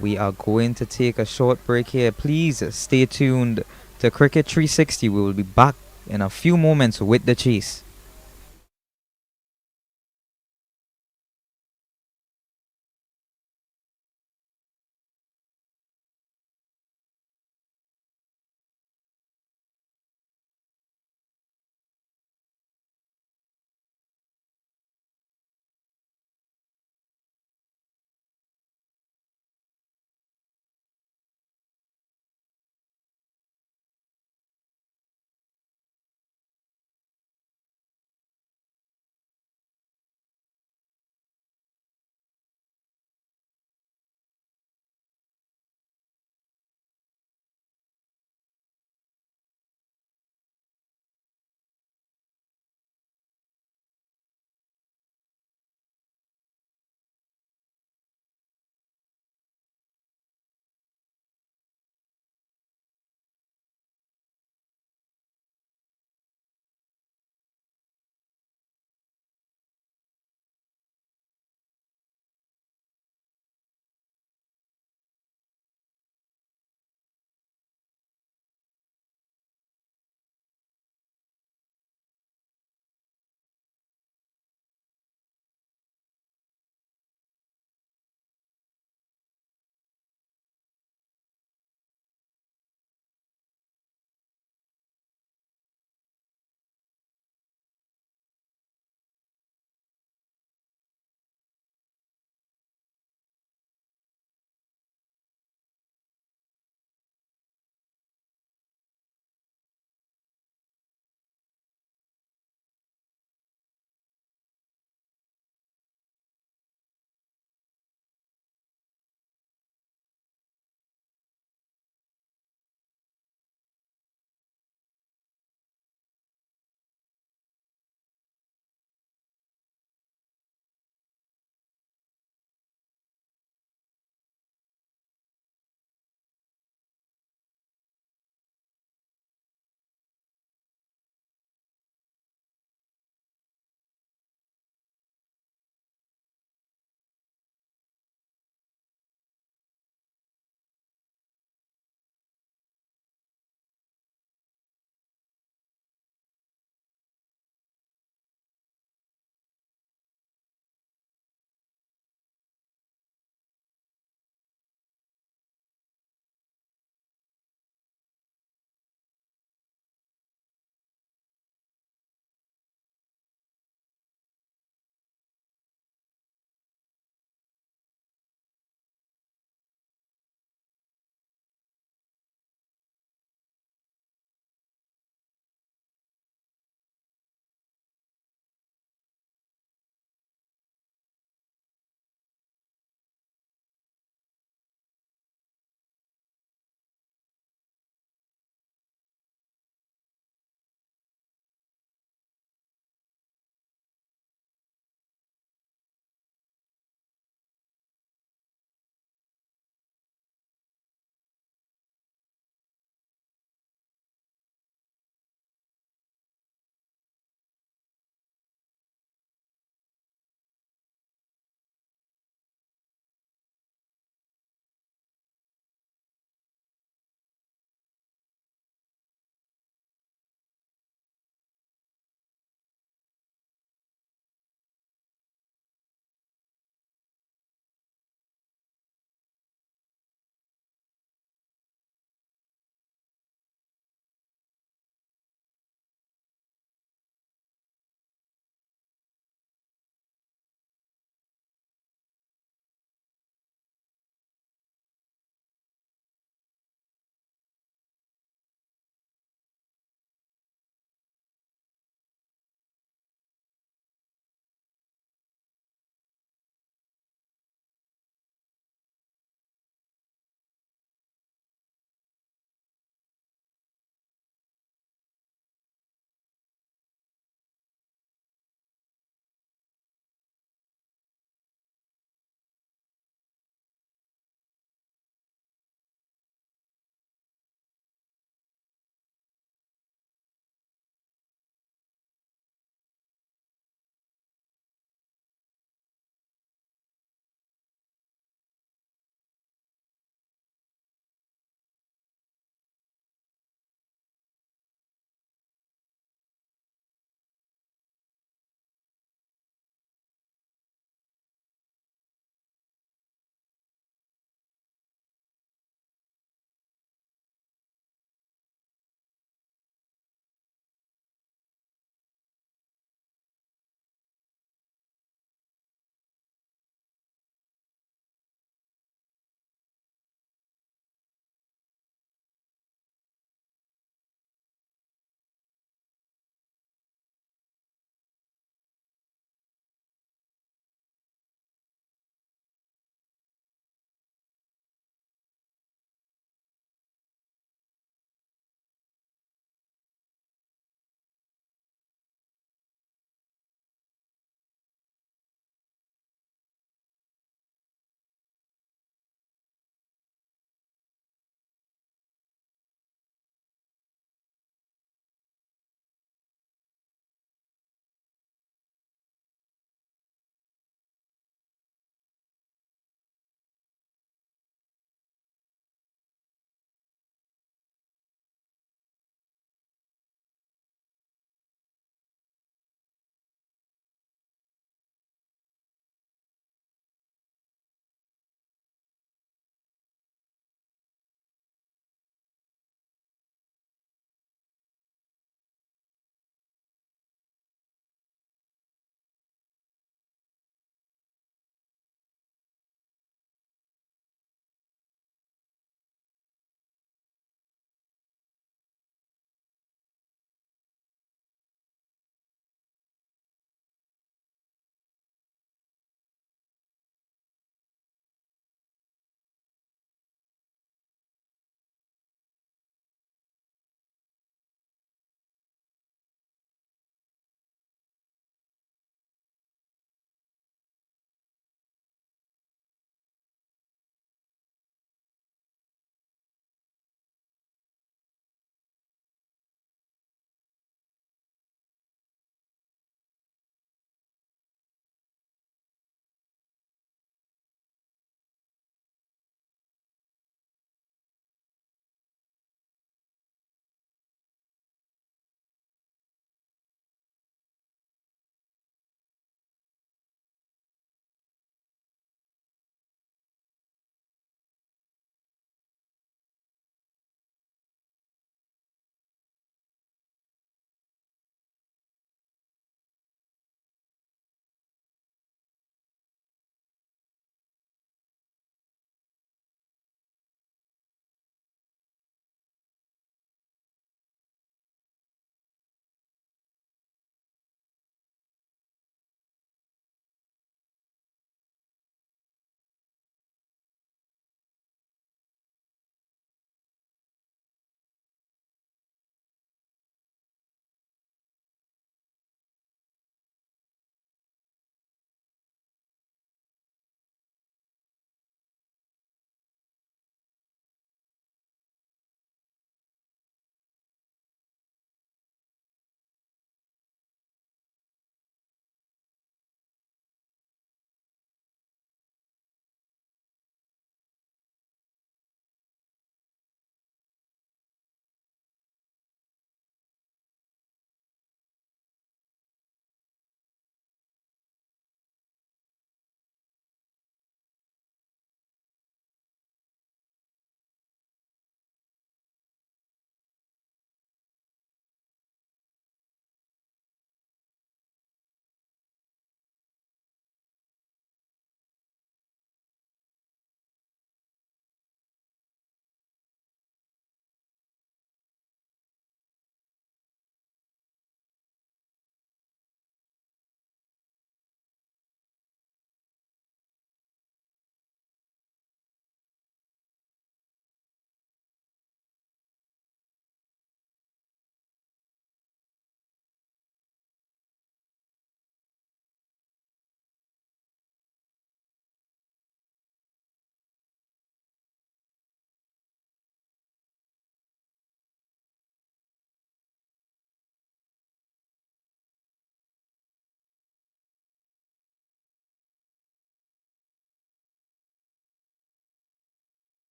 We are going to take a short break here. Please stay tuned to Cricket 360. We will be back in a few moments with the chase.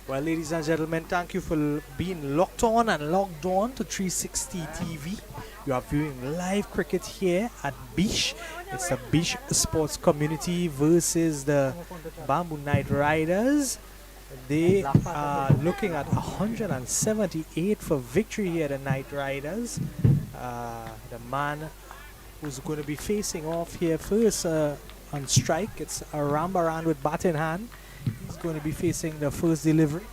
Well, ladies and gentlemen, thank you for being locked on and logged on to 360 TV. You are viewing live cricket here at Biche. It's the Biche Sports Community versus the Bamboo Knight Riders. They are looking at 178 for victory here, the Knight Riders. The man who's going to be facing off here first on strike, it's a Rambaran with bat in hand. He's going to be facing the first delivery.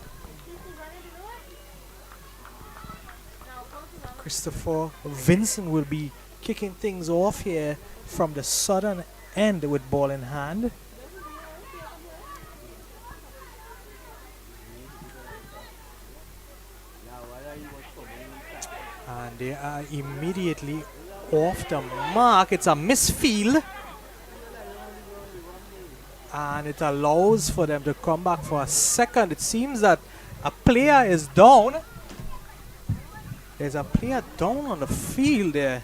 Christopher Vincent will be kicking things off here from the southern end with ball in hand. And they are immediately off the mark. It's a misfield. And it allows for them to come back for a second. It seems that a player is down. There's a player down on the field there.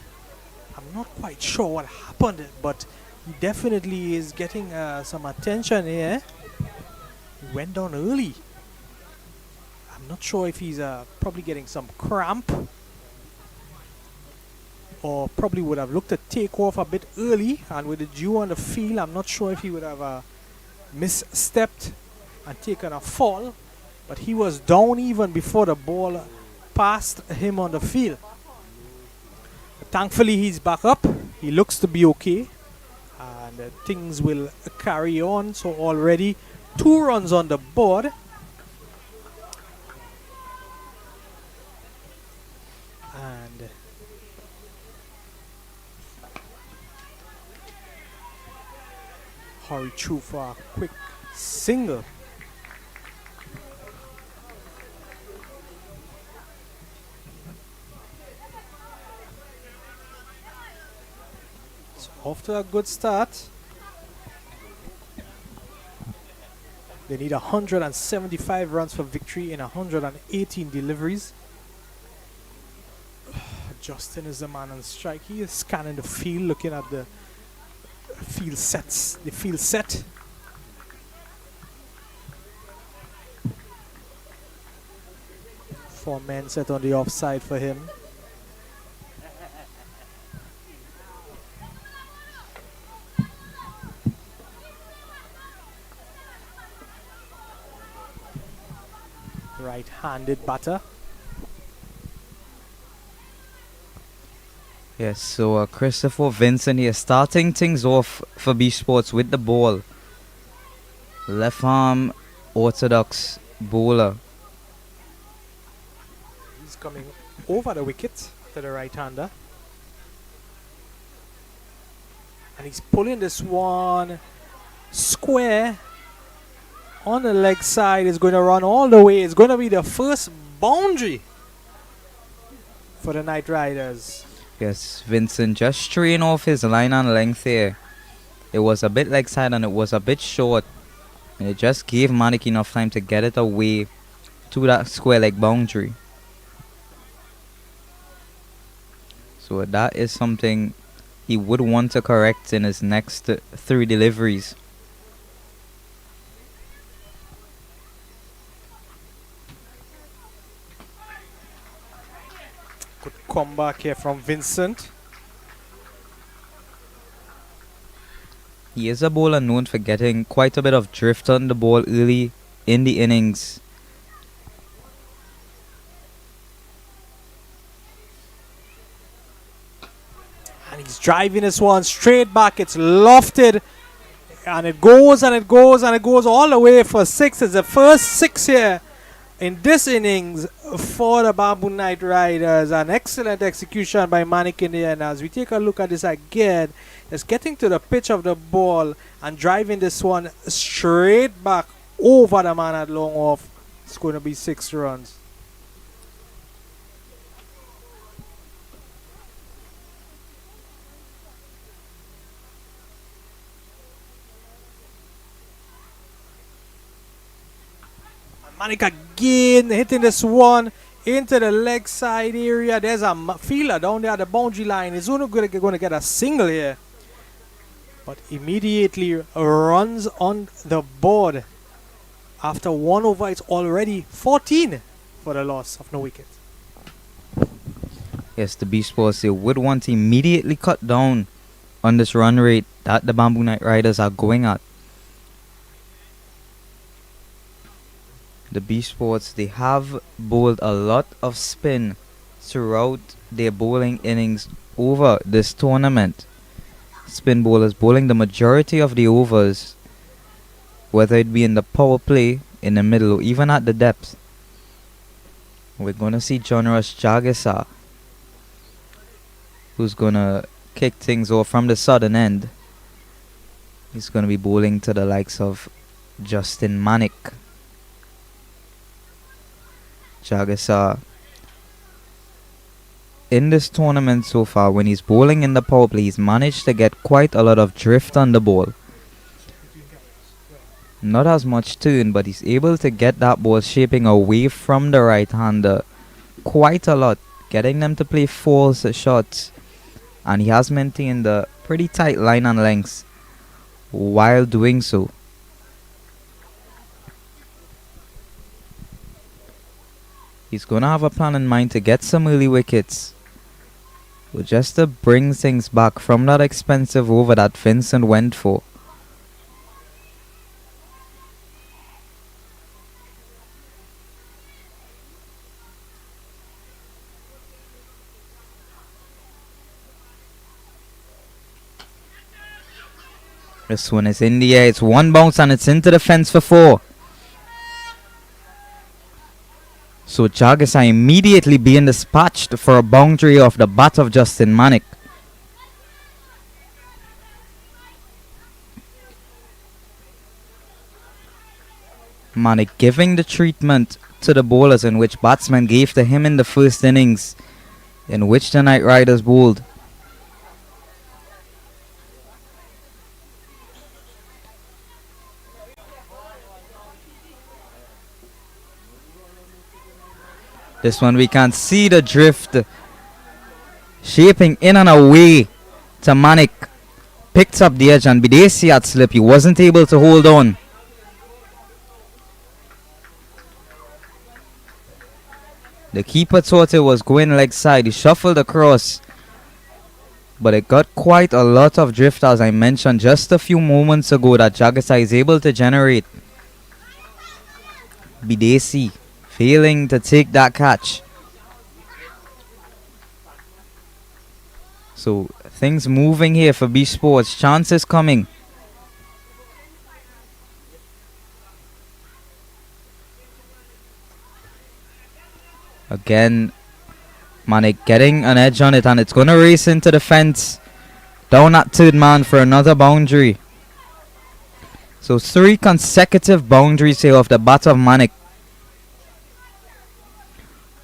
I'm not quite sure what happened, but he definitely is getting some attention here. He went down early. I'm not sure if he's probably getting some cramp, or probably would have looked to take off a bit early, and with the dew on the field, I'm not sure if he would have misstepped and taken a fall, but he was down even before the ball passed him on the field. But thankfully he's back up. He looks to be okay, and things will carry on. So already 2 runs on the board. And hurry through for a quick single. So off to a good start. They need 175 runs for victory in 118 deliveries. Justin is the man on strike. He is scanning the field, looking at the field sets. The field set. Four men set on the offside for him. Right-handed batter. Yes, so Christopher Vincent here starting things off for B Sports with the ball. Left arm orthodox bowler. He's coming over the wicket to the right-hander. And he's pulling this one square on the leg side. Is going to run all the way. It's going to be the first boundary for the Knight Riders. Yes, Vincent just straying off his line and length here. It was a bit leg side and it was a bit short. And it just gave Manik enough time to get it away to that square leg boundary. So that is something he would want to correct in his next 3 deliveries. Good comeback here from Vincent. He is a bowler known for getting quite a bit of drift on the ball early in the innings. And he's driving this one straight back. It's lofted. And it goes and it goes and it goes all the way for 6. It's the first 6 here in this innings for the Bamboo Knight Riders. An excellent execution by Manik in the end. As we take a look at this again, it's getting to the pitch of the ball and driving this one straight back over the man at long off. It's going to be 6 runs. Manik again hitting this one into the leg side area. There's a fielder down there at the boundary line. He's only going to get a single here. But immediately runs on the board After 1 over, it's already 14 for the loss of no wicket. Yes, the Beach Sports, they would want to immediately cut down on this run rate that the Bamboo Knight Riders are going at. The Beach Sports, they have bowled a lot of spin throughout their bowling innings over this tournament. Spin bowlers bowling the majority of the overs, whether it be in the power play, in the middle, or even at the depth. We're going to see John Rush Jagisa, who's going to kick things off from the southern end. He's going to be bowling to the likes of Justin Manick. Jagisa, in this tournament so far, when he's bowling in the power play, he's managed to get quite a lot of drift on the ball. Not as much turn, but he's able to get that ball shaping away from the right-hander quite a lot, getting them to play false shots, and he has maintained a pretty tight line and lengths while doing so. He's going to have a plan in mind to get some early wickets, but just to bring things back from that expensive over that Vincent went for. This one is in the air. It's one bounce and it's into the fence for 4. So Jagisa immediately being dispatched for a boundary off the bat of Justin Manick. Manick giving the treatment to the bowlers in which batsmen gave to him in the first innings, in which the Knight Riders bowled. This one we can see the drift shaping in and away to Manick. Picked up the edge and Biche had slip. He wasn't able to hold on. The keeper thought it was going leg side. He shuffled across, but it got quite a lot of drift, as I mentioned just a few moments ago, that Jagisa is able to generate. Biche failing to take that catch. So things moving here for Beach Sports. Chances coming. Again, Manick getting an edge on it, and it's going to race into the fence. Down at third man for another boundary. So 3 consecutive boundaries here off the bat of Manick.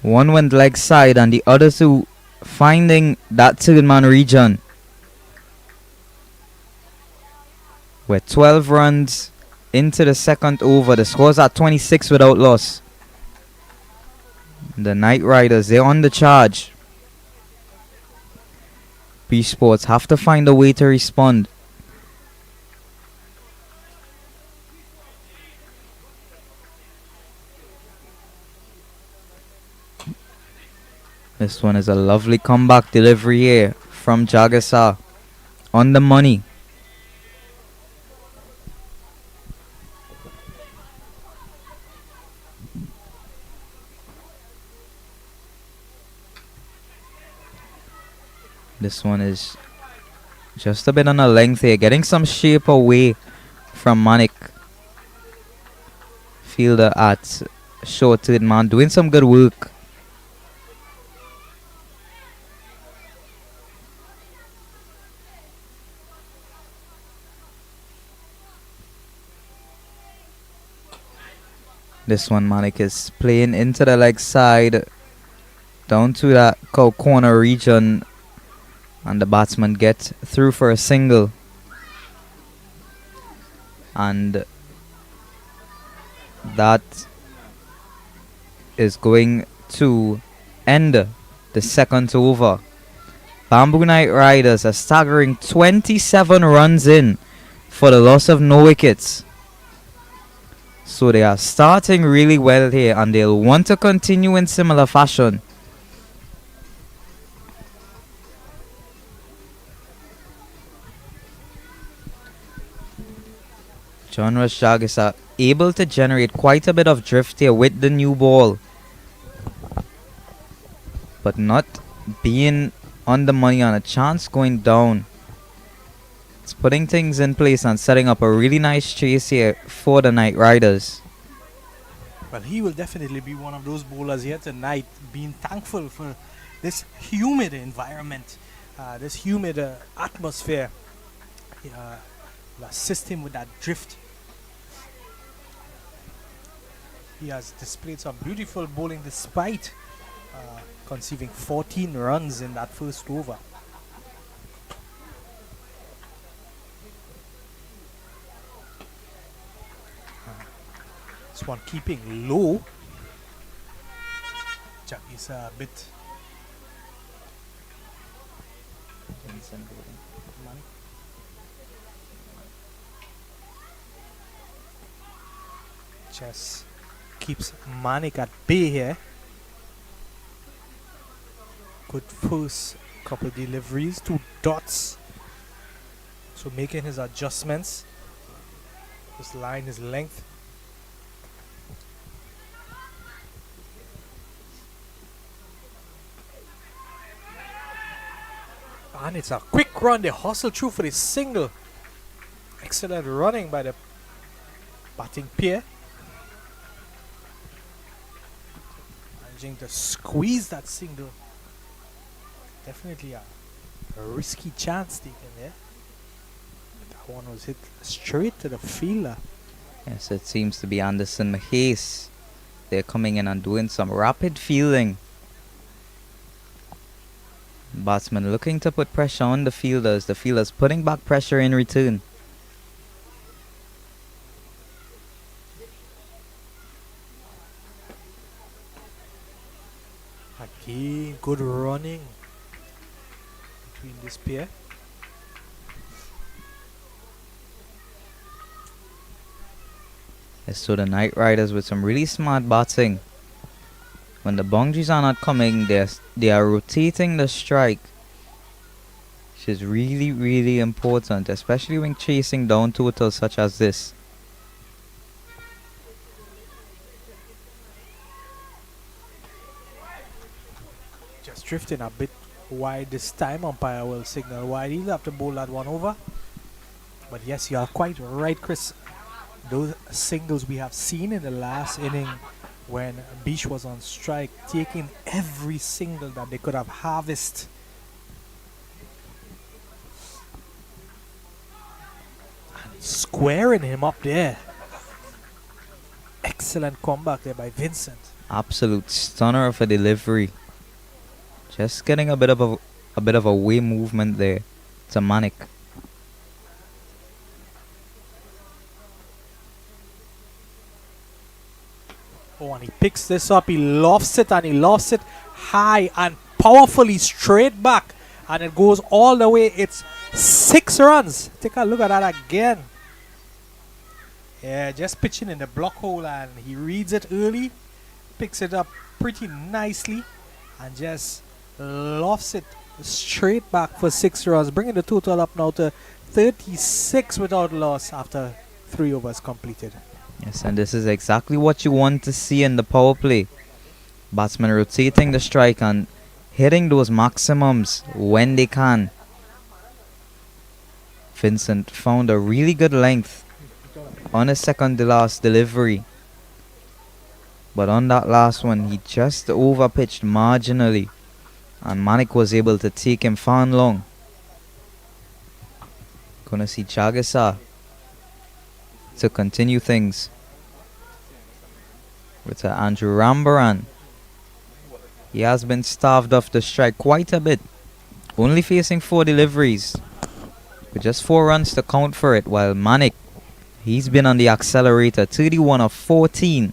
One went leg side and the other 2 finding that third man region. We're 12 runs into the second over. The score's at 26 without loss. The Knight Riders, they're on the charge. Beach Sports have to find a way to respond. This one is a lovely comeback delivery here from Jagisa. On the money. This one is just a bit on a length here. Getting some shape away from Manick. Fielder at short third man. Doing some good work. This one Manick is playing into the leg side. Down to that corner region. And the batsman gets through for a single. And that is going to end the second over. Bamboo Knight Riders a staggering 27 runs in for the loss of no wickets. So they are starting really well here and they'll want to continue in similar fashion. John Rashagis are able to generate quite a bit of drift here with the new ball. But not being on the money on a chance going down. It's putting things in place and setting up a really nice chase here for the Knight Riders. Well, he will definitely be one of those bowlers here tonight, being thankful for this humid environment, this humid atmosphere. Will assist him with that drift. He has displayed some beautiful bowling despite conceding 14 runs in that first over. This one keeping low. Jack is a bit. Just keeps Manik at bay here. Good first couple deliveries, 2 dots. So making his adjustments. His line, his length. And it's a quick run. They hustle through for the single. Excellent running by the batting pair. Managing to squeeze that single. Definitely a risky chance taken there. That one was hit straight to the fielder. Yes, it seems to be Anderson Mahace. They're coming in and doing some rapid fielding. Batsman looking to put pressure on the fielders. The fielders putting back pressure in return. Again, good running between this pair. Yes, so the Knight Riders with some really smart batting. When the boundaries are not coming, they are rotating the strike, which is really, really important, especially when chasing down totals such as this. Just drifting a bit wide this time. Umpire will signal wide. He'll have to bowl that one over. But yes, you are quite right, Chris. Those singles we have seen in the last inning when Biche was on strike, taking every single that they could have harvested. And squaring him up there. Excellent comeback there by Vincent. Absolute stunner of a delivery. Just getting a bit of a way movement there to Manik. Oh, and he picks this up, he lofts it, and he lofts it high and powerfully straight back. And it goes all the way. It's 6 runs. Take a look at that again. Yeah, just pitching in the block hole, and he reads it early, picks it up pretty nicely, and just lofts it straight back for 6 runs, bringing the total up now to 36 without loss after 3 overs completed. Yes, and this is exactly what you want to see in the power play. Batsmen rotating the strike and hitting those maximums when they can. Vincent found a really good length on his second to last delivery. But on that last one, he just overpitched marginally. And Manik was able to take him far and long. Gonna see Chagasa to continue things with Andrew Rambaran. He has been starved off the strike quite a bit, only facing 4 deliveries with just 4 runs to count for it, while Manik, he's been on the accelerator, 31 of 14.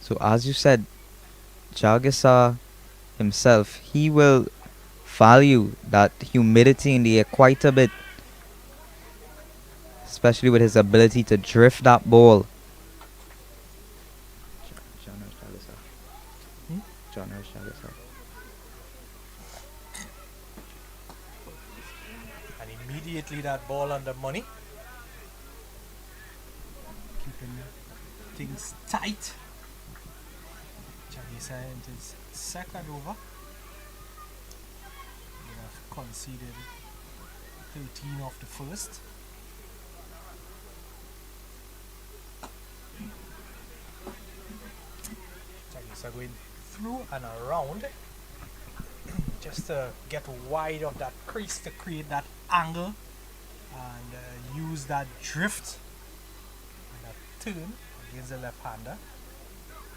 So as you said, Chagasa himself, he will value that humidity in the air quite a bit, especially with his ability to drift that ball. Hmm? And immediately that ball on the money. Keeping things tight. Chavisa into his second over. They have conceded 13 off the first. Chavisa going through and around just to get wide of that crease to create that angle and use that drift and that turn against the left-hander.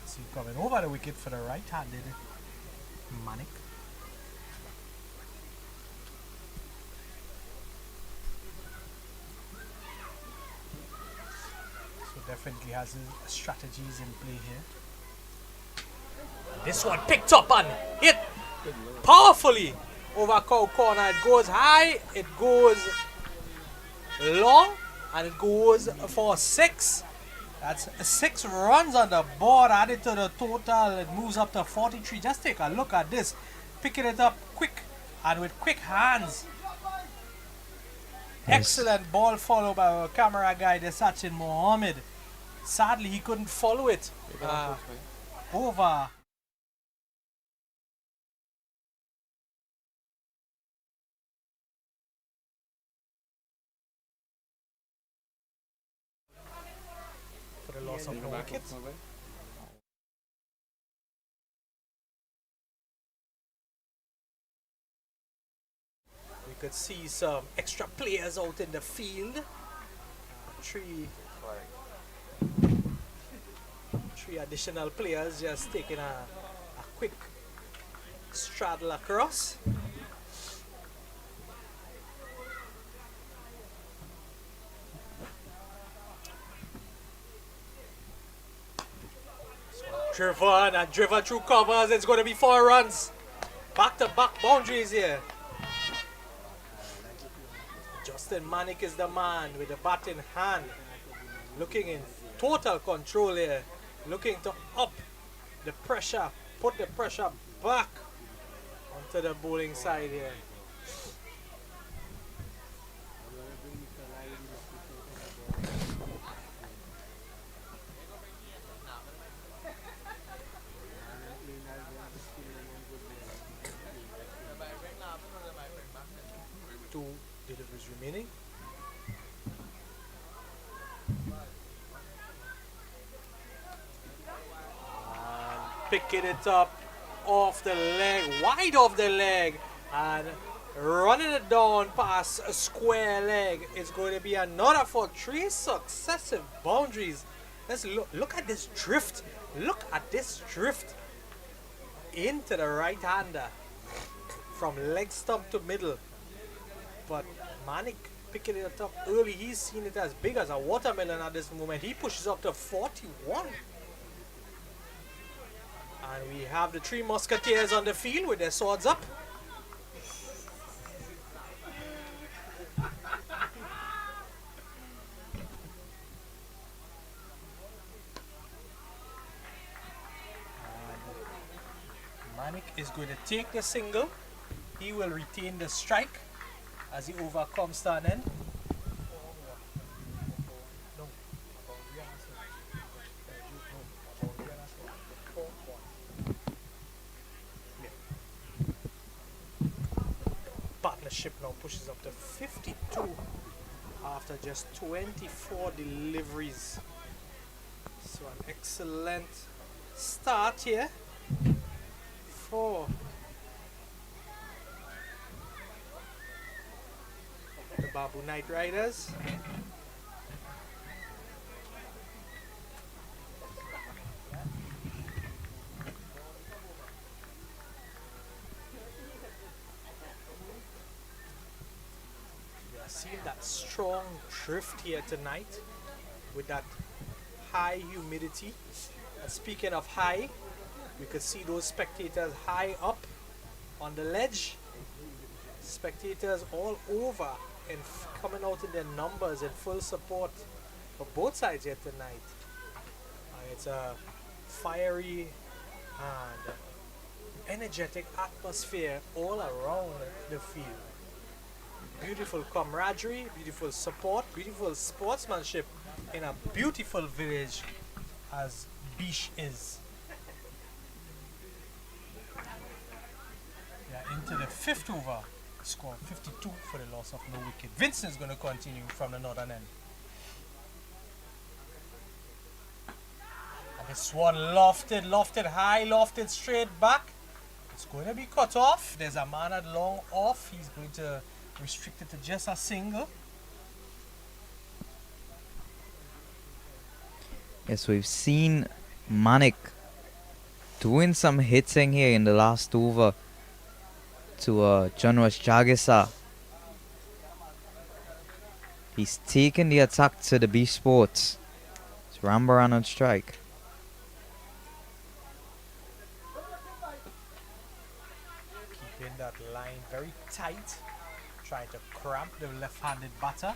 See coming over the wicket for the right-handed Manik. So definitely has his strategies in play here. And this one picked up and hit powerfully over cow corner. It goes high, it goes long, and it goes for 6. That's 6 runs on the board added to the total. It moves up to 43. Just take a look at this. Picking it up quick and with quick hands. Yes. Excellent ball followed by our camera guy, the Sachin Mohammed. Sadly, he couldn't follow it over. For the loss of no wicket. We could see some extra players out in the field. Three additional players just taking a quick straddle across. Driven through covers. It's going to be 4 runs. Back-to-back boundaries here. Justin Manik is the man with the bat in hand. Looking in total control here. Looking to up the pressure. Put the pressure back onto the bowling side here. Two deliveries remaining. And picking it up off the leg, wide off the leg, and running it down past a square leg. It's going to be another for 3 successive boundaries. Let's look at this drift. Look at this drift into the right-hander from leg stump to middle. But Manik picking it up early. He's seen it as big as a watermelon at this moment. He pushes up to 41. And we have the 3 musketeers on the field with their swords up. And Manik is going to take the single. He will retain the strike as he overcomes Tannen. Partnership now pushes up to 52 after just 24 deliveries. So an excellent start here for the Babu Knight Riders. We are seeing that strong drift here tonight with that high humidity. And speaking of high, we could see those spectators high up on the ledge. Spectators all over and coming out in their numbers in full support for both sides here tonight. It's a fiery and energetic atmosphere all around the field. Beautiful camaraderie, beautiful support, beautiful sportsmanship in a beautiful village as Biche is. We are into the fifth over. Score 52 for the loss of no wicket. Vincent's going to continue from the northern end. And this one lofted high, lofted straight back. It's going to be cut off. There's a man at long off. He's going to restrict it to just a single. Yes, we've seen Manik doing some hitting here in the last over to John Rush Jagisa. He's taken the attack to the B Sports. It's Rambaran on strike. Keeping that line very tight. Trying to cramp the left-handed batter.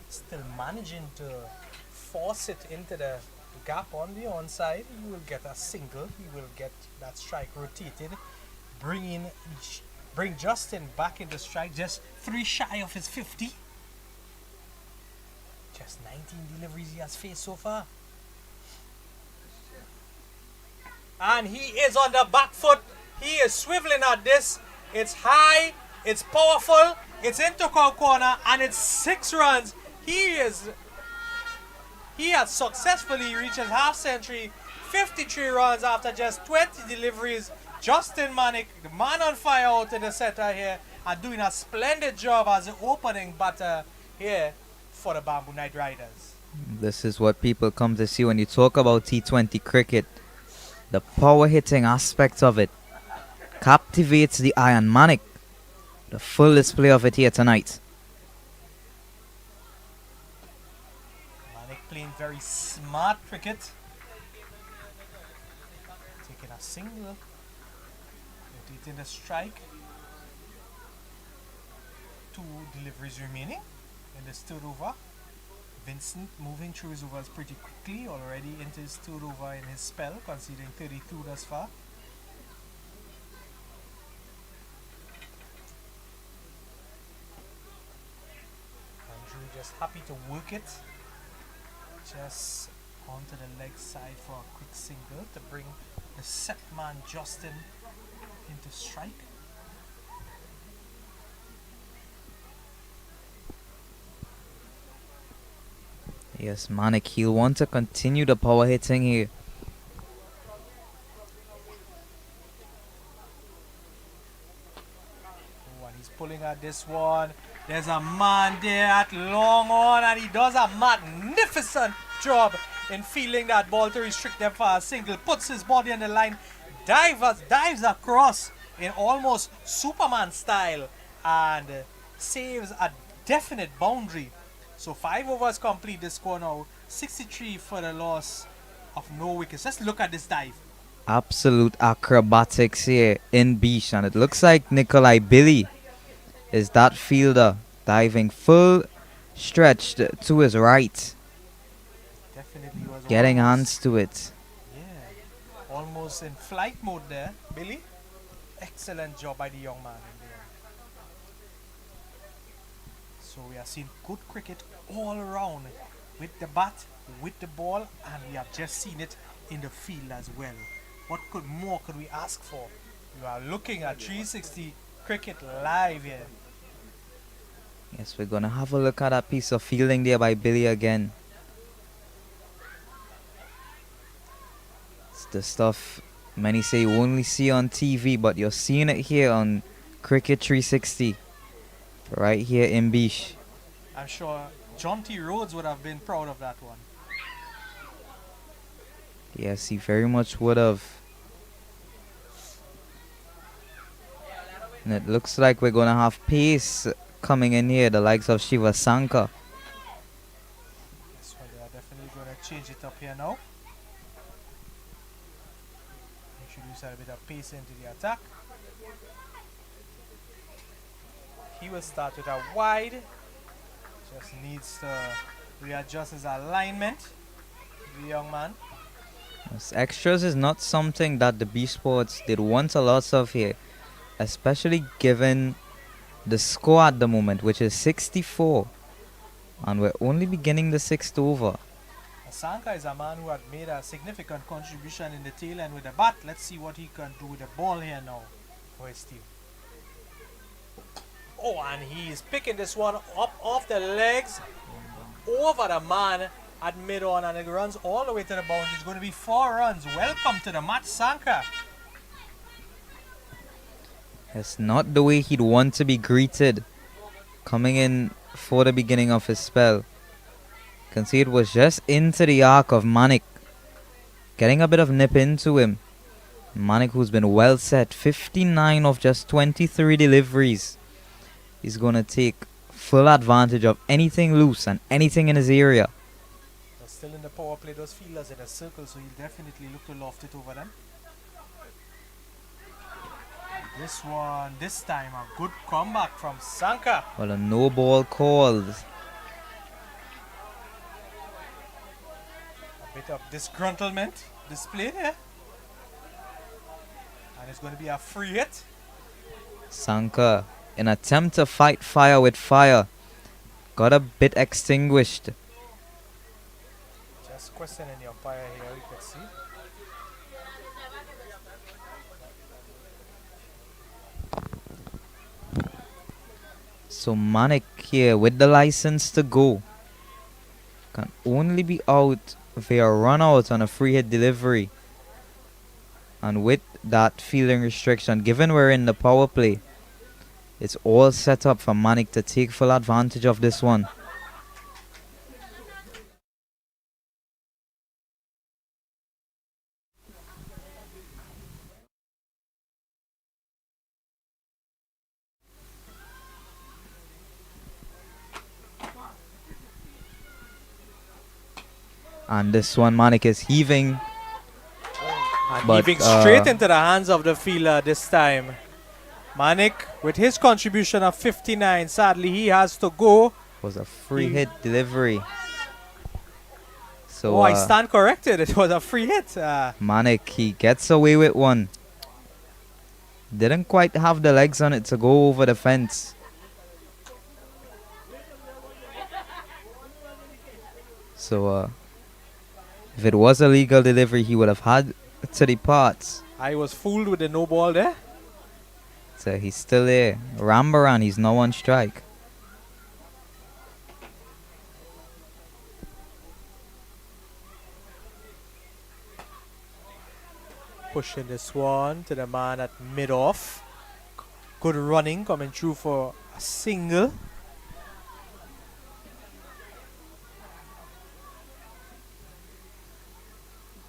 Still managing to force it into the gap on the onside. He will get a single. He will get that strike rotated. Bring Justin back into strike. Just 3 shy of his 50. Just 19 deliveries he has faced so far. And he is on the back foot. He is swiveling at this. It's high. It's powerful. It's into corner. And it's 6 runs. He has successfully reached his half century. 53 runs after just 20 deliveries. Justin Manik, the man on fire out in the center here, and doing a splendid job as the opening batter here for the Bamboo Knight Riders. This is what people come to see when you talk about T20 cricket. The power hitting aspect of it captivates the eye, and Manik, the full display of it here tonight. Manik playing very smart cricket. Taking a single. Rotating the strike. 2 deliveries remaining in this third over. Vincent moving through his overs pretty quickly, already into his third over in his spell, conceding 32 thus far. Andrew just happy to work it. Just onto the leg side for a quick single to bring the set man Justin into strike. Yes, Manik, he'll want to continue the power hitting here. Oh, and he's pulling at this one. There's a man there at long on, and he does a magnificent job in fielding that ball to restrict them for a single. Puts his body on the line, dives across in almost Superman style, and saves a definite boundary. So 5 overs complete. The score now 63 for the loss of no wickets. Let's look at this dive. Absolute acrobatics here in Biche, and it looks like Nikolai Billy is that fielder diving full stretched to his right, Definitely was getting almost, hands to it. yeah, almost in flight mode there, Billy. Excellent job by the young man in there. So we are seeing good cricket all around with the bat, with the ball, and we have just seen it in the field as well. What more could we ask for? You are looking at 360 cricket live here. Yes, we're gonna have a look at that piece of fielding there by Billy again. It's the stuff many say you only see on TV, but you're seeing it here on Cricket 360, right here in Biche. I'm sure John T. Rhodes would have been proud of that one. Yes, he very much would have. And it looks like we're gonna have pace coming in here, the likes of Shiva Sankar. So they are definitely going to change it up here now. Introduce a bit of pace into the attack. He will start with a wide. Just needs to readjust his alignment. The young man. Yes, extras is not something that the B Sports did want a lot of here, especially given the score at the moment, which is 64, and we're only beginning the sixth over. Sanka is a man who had made a significant contribution in the tail end with the bat. Let's see what he can do with the ball here now for his team. Oh, and he's picking this one up off the legs over the man at mid-on, and it runs all the way to the boundary. It's going to be 4 runs. Welcome to the match, Sanka. It's not the way he'd want to be greeted coming in for the beginning of his spell. Can see it was just into the arc of Manik, getting a bit of nip into him. Manik, who's been well set, 59 of just 23 deliveries. He's going to take full advantage of anything loose and anything in his area. They're still in the power play, those fielders in a circle, so he'll definitely look to loft it over them. This one, this time, a good comeback from Sanka. Well, a no ball called. A bit of disgruntlement displayed here. And it's going to be a free hit. Sanka, in attempt to fight fire with fire, got a bit extinguished. Just questioning the umpire here, you can see. So Manik here with the license to go can only be out via run out on a free hit delivery. And with that fielding restriction, given we're in the power play, it's all set up for Manik to take full advantage of this one. And this one, Manik is heaving. And But, heaving straight into the hands of the fielder this time. Manik, with his contribution of 59, sadly he has to go. Was a free hit delivery. So Oh, I stand corrected. It was a free hit. Manik, he gets away with one. Didn't quite have the legs on it to go over the fence. So if it was a legal delivery, he would have had to depart. I was fooled with the no ball there. So he's still there. Rambaran, he's now on strike. Pushing this one to the man at mid-off. Good running coming through for a single.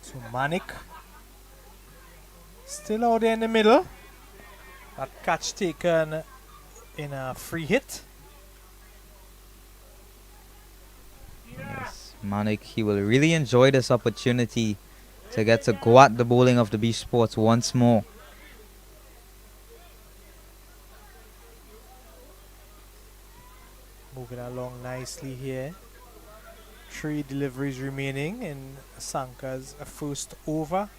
To Manik. Still out there in the middle. That catch taken in a free hit. Yes, Manik, he will really enjoy this opportunity to get to go at the bowling of the Biche Sports once more. Moving along nicely here. 3 deliveries remaining in Sanka's first over.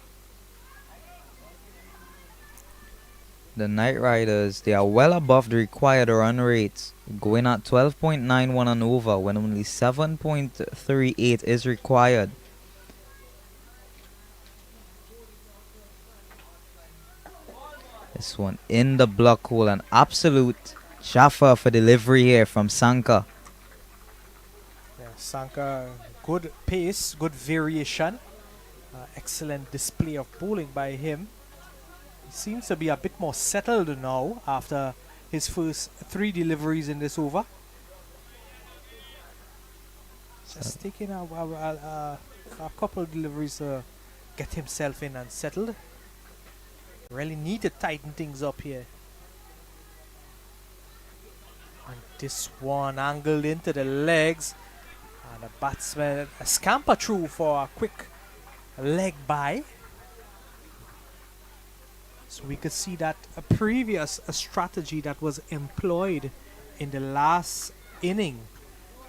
The Knight Riders, they are well above the required run rates, going at 12.91 and over when only 7.38 is required. This one in the block hole, an absolute chaffer for delivery here from Sanka. Yeah, Sanka, good pace, good variation. Excellent display of bowling by him. He seems to be a bit more settled now after his first 3 deliveries in this over. Just taking a couple of deliveries to get himself in and settled. Really need to tighten things up here. And this one angled into the legs. And the batsman a scamper through for a quick leg by. So we could see that a previous strategy that was employed in the last inning.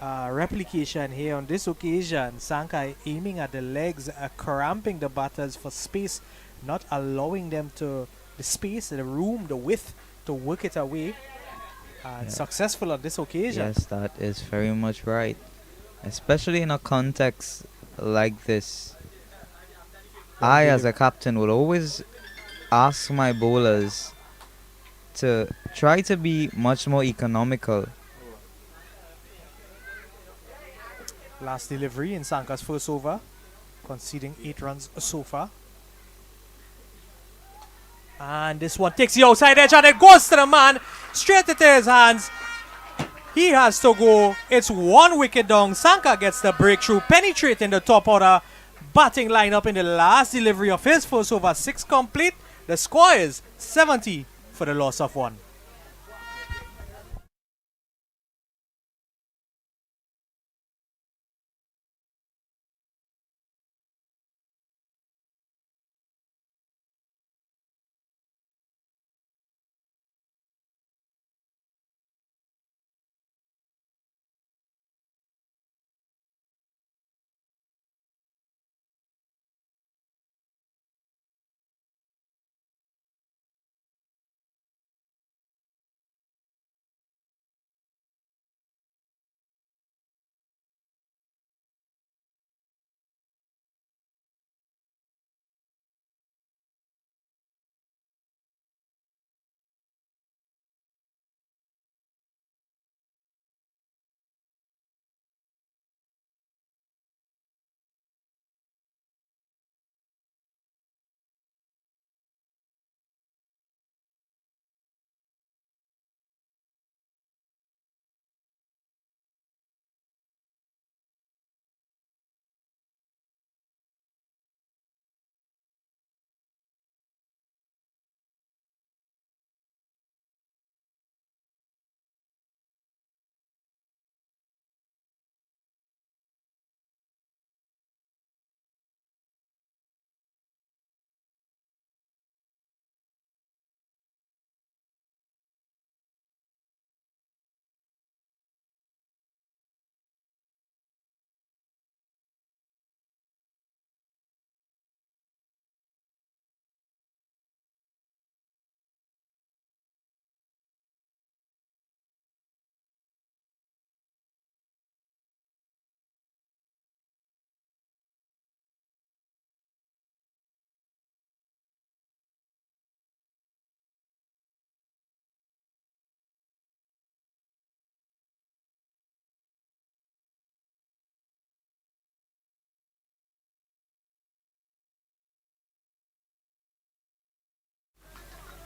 Replication here on this occasion. Sanka aiming at the legs, cramping the batters for space, not allowing them to the space, the room, the width to work it away. And successful on this occasion. Yes, that is very much right. Especially in a context like this. I, as a captain, would always ask my bowlers to try to be much more economical. Last delivery in Sanka's first over, conceding 8 runs so far. And this one takes the outside edge and it goes to the man, straight into his hands. He has to go. It's 1 wicket down. Sanka gets the breakthrough, penetrating the top order batting lineup in the last delivery of his first over. 6 complete. The score is 70 for the loss of 1.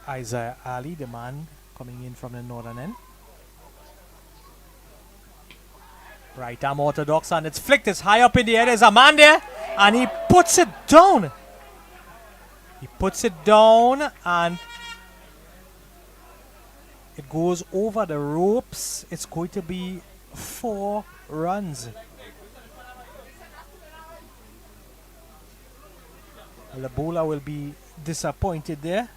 Isaiah Ali, the man coming in from the northern end. Right arm orthodox and it's flicked. It's high up in the air. There's a man there and he puts it down. He puts it down and it goes over the ropes. It's going to be 4 runs. The bowler will be disappointed there.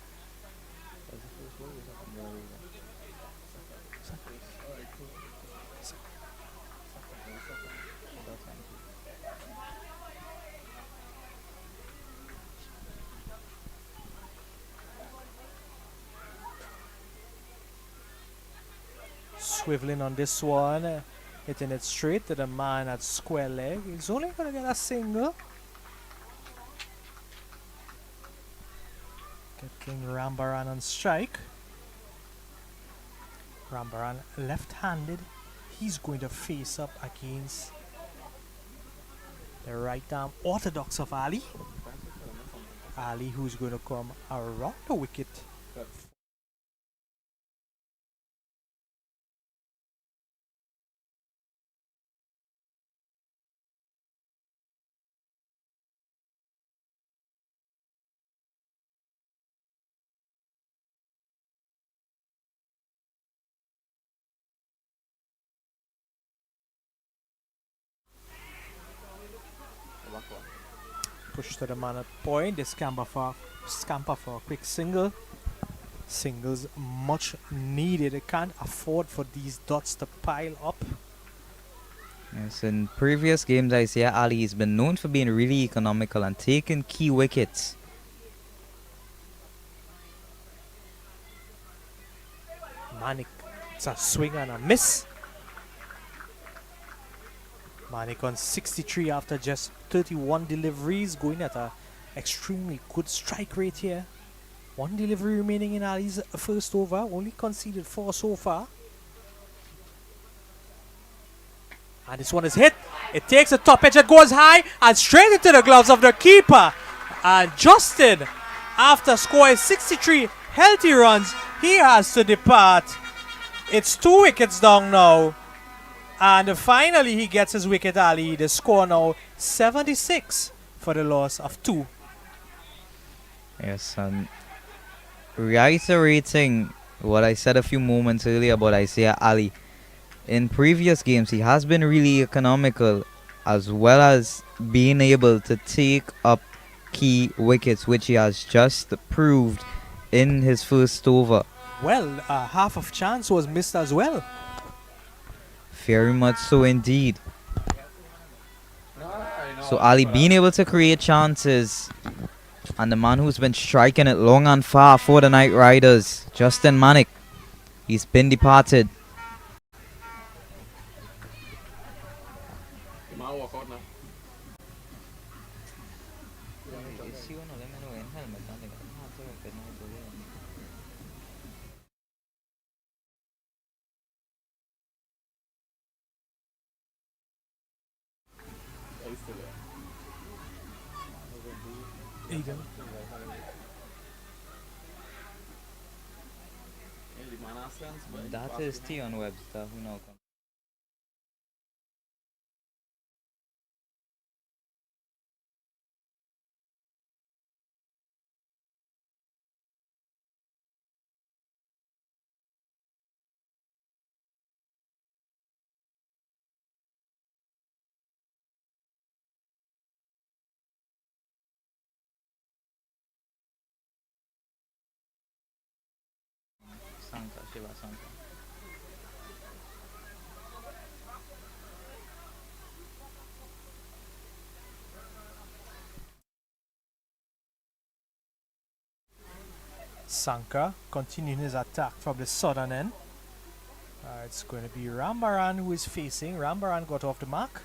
Swiveling on this one, hitting it straight to the man at square leg. He's only going to get a single. Get King Rambaran on strike. Rambaran left-handed. He's going to face up against the right arm orthodox of Ali. Ali, who's going to come around the wicket. Push to the man at point. They scamper for a quick single. Singles much needed. They can't afford for these dots to pile up. Yes, in previous games, Isaiah Ali has been known for being really economical and taking key wickets. Manik, it's a swing and a miss. Manik on 63 after just 31 deliveries, going at a extremely good strike rate here. One delivery remaining in Ali's first over, only conceded 4 so far. And this one is hit. It takes a top edge, it goes high and straight into the gloves of the keeper. And Justin, after scoring 63 healthy runs, he has to depart. It's 2 wickets down now. And finally he gets his wicket, Ali. The score now 76 for the loss of 2. Yes, and reiterating what I said a few moments earlier about Isaiah Ali. In previous games, he has been really economical as well as being able to take up key wickets, which he has just proved in his first over. Well, half of chance was missed as well. Very much so indeed. So Ali being able to create chances, and the man who's been striking it long and far for the Knight Riders, Justin Manik, he's been departed. Aiden. That is Tion Webster who now comes. Shiva Sanka. Sanka continuing his attack from the southern end. It's going to be Rambaran who is facing. Rambaran got off the mark.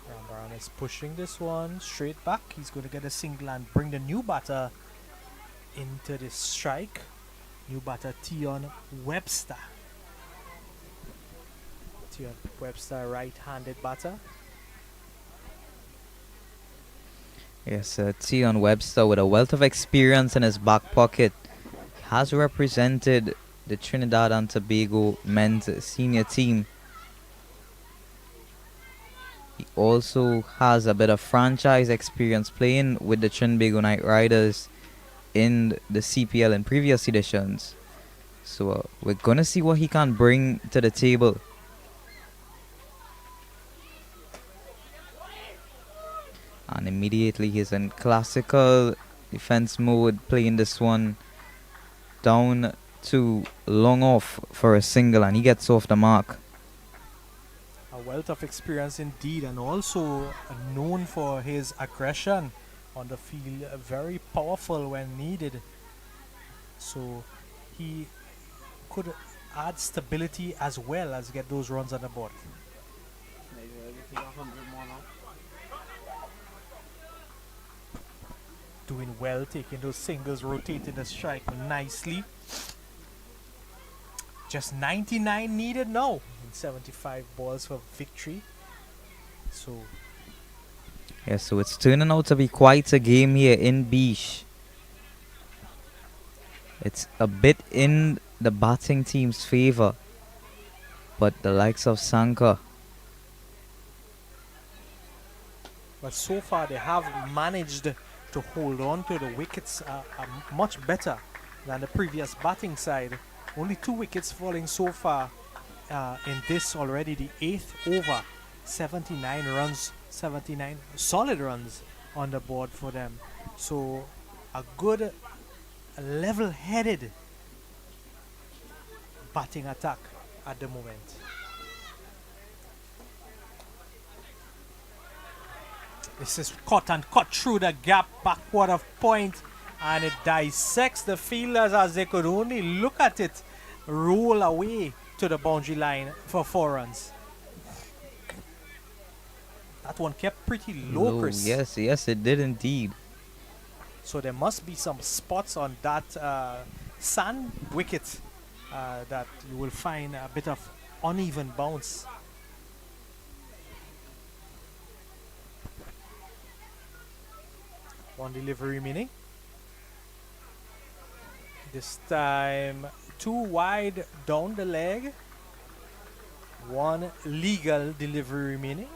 Rambaran is pushing this one straight back. He's going to get a single and bring the new batter into the strike. New batter Tion Webster. Tion Webster, right-handed batter. Yes, Tion Webster with a wealth of experience in his back pocket has represented the Trinidad and Tobago men's senior team. He also has a bit of franchise experience playing with the Trinbago Knight Riders in the CPL in previous editions. So we're going to see what he can bring to the table. And immediately he's in classical defense mode, playing this one down to long off for a single, and he gets off the mark. A wealth of experience indeed, and also known for his aggression on the field. Very powerful when needed. So he could add stability as well as get those runs on the board. Doing well, taking those singles, rotating the strike nicely. Just 99 needed now in 75 balls for victory. So yeah, so it's turning out to be quite a game here in Biche. It's a bit in the batting team's favor, but the likes of Sanka, but so far they have managed to hold on to the wickets much better than the previous batting side. Only 2 wickets falling so far in this already, the 8th over. 79 runs, 79 solid runs on the board for them. So a good level-headed batting attack at the moment. This is cut and cut through the gap backward of point, and it dissects the fielders as they could only look at it roll away to the boundary line for 4 runs. That one kept pretty low, Chris. Yes, yes, it did indeed. So there must be some spots on that sand wicket that you will find a bit of uneven bounce. One delivery meaning. This time 2 wide down the leg. One legal delivery remaining.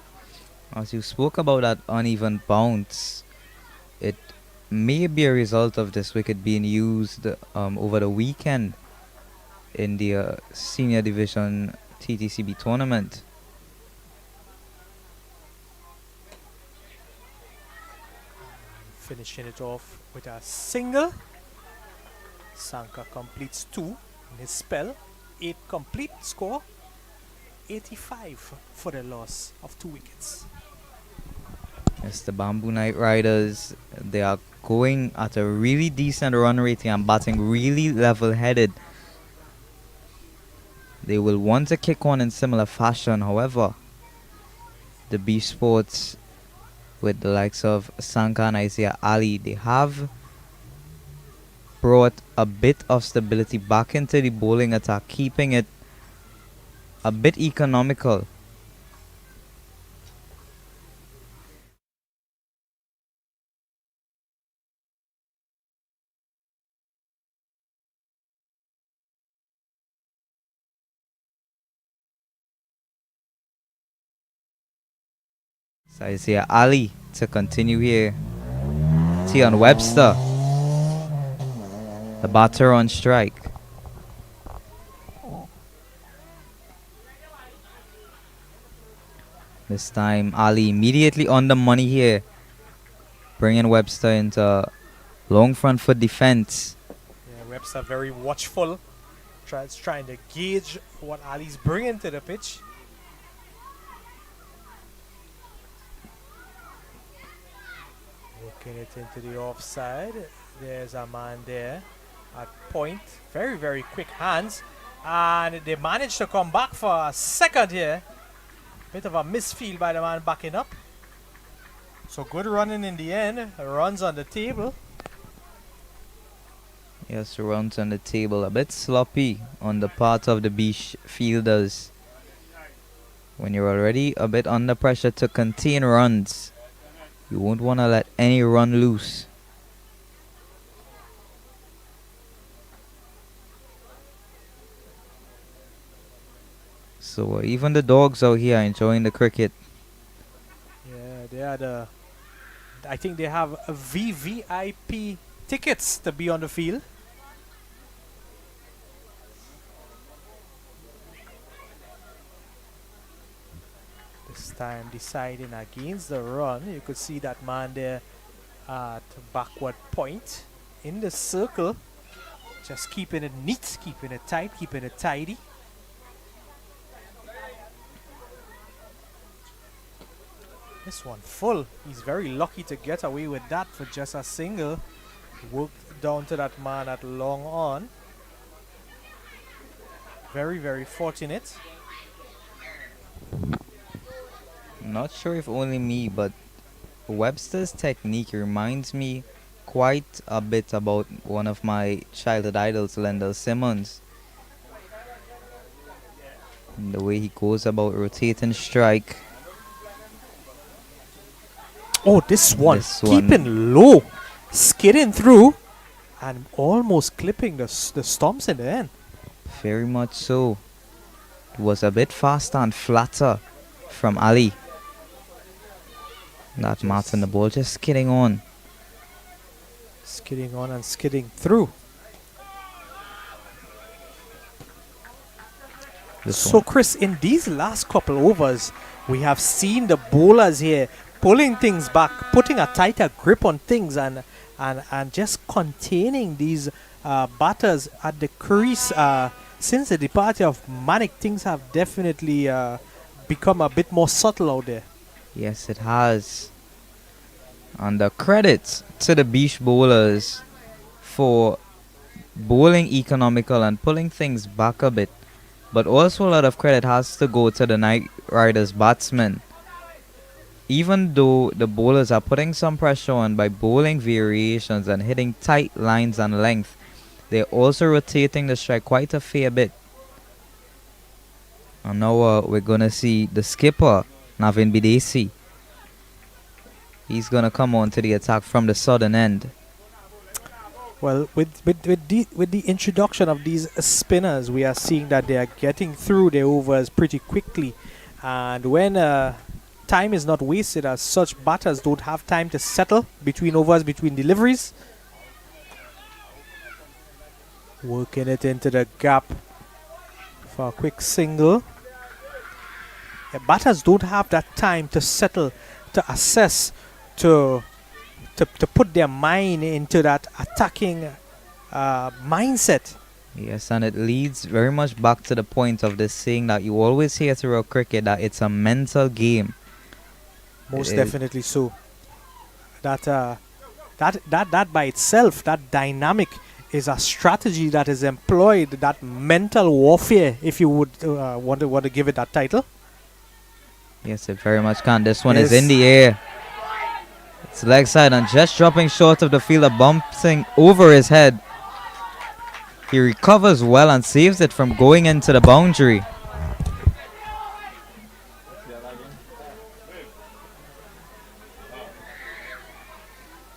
As you spoke about that uneven bounce, it may be a result of this wicket being used over the weekend in the senior division TTCB tournament. Finishing it off with a single. Sanka completes 2 in his spell. 8 complete score. 85 for the loss of 2 wickets. Yes, the Bamboo Knight Riders, they are going at a really decent run rating and batting really level-headed. They will want to kick on in similar fashion. However, the Biche Sports, with the likes of Sanka and Isaiah Ali, they have brought a bit of stability back into the bowling attack, keeping it a bit economical. So Isaiah Ali to continue here. Tion Webster, the batter on strike. This time Ali immediately on the money here, bringing Webster into long front foot defense. Yeah, Webster very watchful. Trying to gauge what Ali's bringing to the pitch. Working it into the offside. There's a man there at point. Very, very quick hands. And they managed to come back for a second here. Bit of a misfield by the man backing up. So good running in the end. Runs on the table. Yes, runs on the table. A bit sloppy on the part of the Biche fielders. When you're already a bit under pressure to contain runs, you won't want to let any run loose. So even the dogs out here enjoying the cricket. Yeah, they are I think they have a VVIP tickets to be on the field. This time deciding against the run. You could see that man there at backward point in the circle. Just keeping it neat, keeping it tight, keeping it tidy. This one full. He's very lucky to get away with that for just a single. Worked down to that man at long on. Very, very fortunate. Not sure if only me, but Webster's technique reminds me quite a bit about one of my childhood idols, Lendl Simmons. And the way he goes about rotating strike. Oh, this one This one. keeping low, skidding through, and almost clipping the stumps in the end. Very much so. It was a bit faster and flatter from Ali. That Martin, the ball just skidding on. Skidding on and skidding through. This So one. Chris, in these last couple overs, we have seen the bowlers here pulling things back, putting a tighter grip on things, and just containing these batters at the crease. Since the departure of Manik, things have definitely become a bit more subtle out there. Yes, it has. And the credits to the Biche bowlers for bowling economical and pulling things back a bit. But also a lot of credit has to go to the Knight Riders batsmen. Even though the bowlers are putting some pressure on by bowling variations and hitting tight lines and length, they're also rotating the strike quite a fair bit. And now we're going to see the skipper, Navin Bidesi. He's going to come on to the attack from the southern end. Well, with the introduction of these spinners, we are seeing that they are getting through their overs pretty quickly. And when time is not wasted, as such, batters don't have time to settle between overs, between deliveries. Working it into the gap for a quick single. Yeah, batters don't have that time to settle, to assess, to put their mind into that attacking mindset. Yes, and it leads very much back to the point of this saying that you always hear throughout cricket, that it's a mental game. Most definitely so. That by itself, that dynamic is a strategy that is employed, that mental warfare, if you would want to give it that title. Yes, it very much can. This one is in the air. It's leg side and just dropping short of the fielder, bumping over his head. He recovers well and saves it from going into the boundary.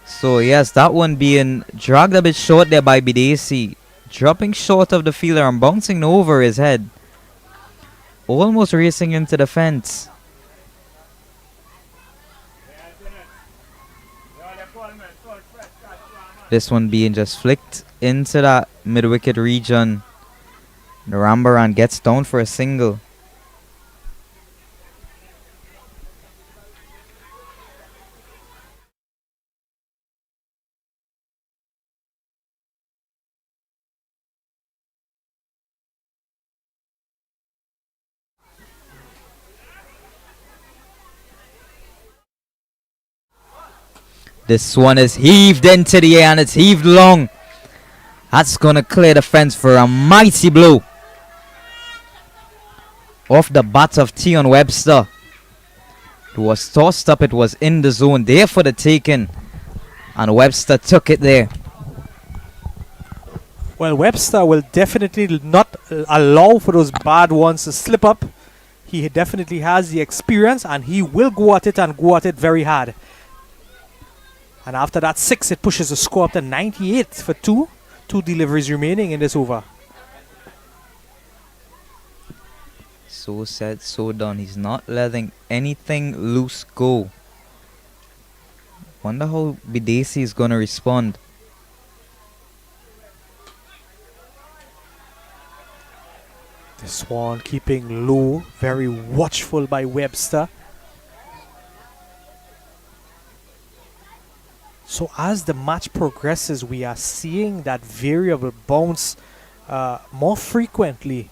So yes, that one being dragged a bit short there by Bidesi. Dropping short of the fielder and bouncing over his head. Almost racing into the fence. This one being just flicked into that mid-wicket region. The Rambaran gets down for a single. This one is heaved into the air and it's heaved long. That's going to clear the fence for a mighty blow. Off the bat of Tion Webster. It was tossed up, it was in the zone, there for the taking. And Webster took it there. Well, Webster will definitely not allow for those bad ones to slip up. He definitely has the experience and he will go at it and go at it very hard. And after that 6, it pushes the score up to 98 for 2. 2 deliveries remaining in this over. So said, so done. He's not letting anything loose go. Wonder how Bidesi is going to respond. This one keeping low, very watchful by Webster. So as the match progresses, we are seeing that variable bounce more frequently.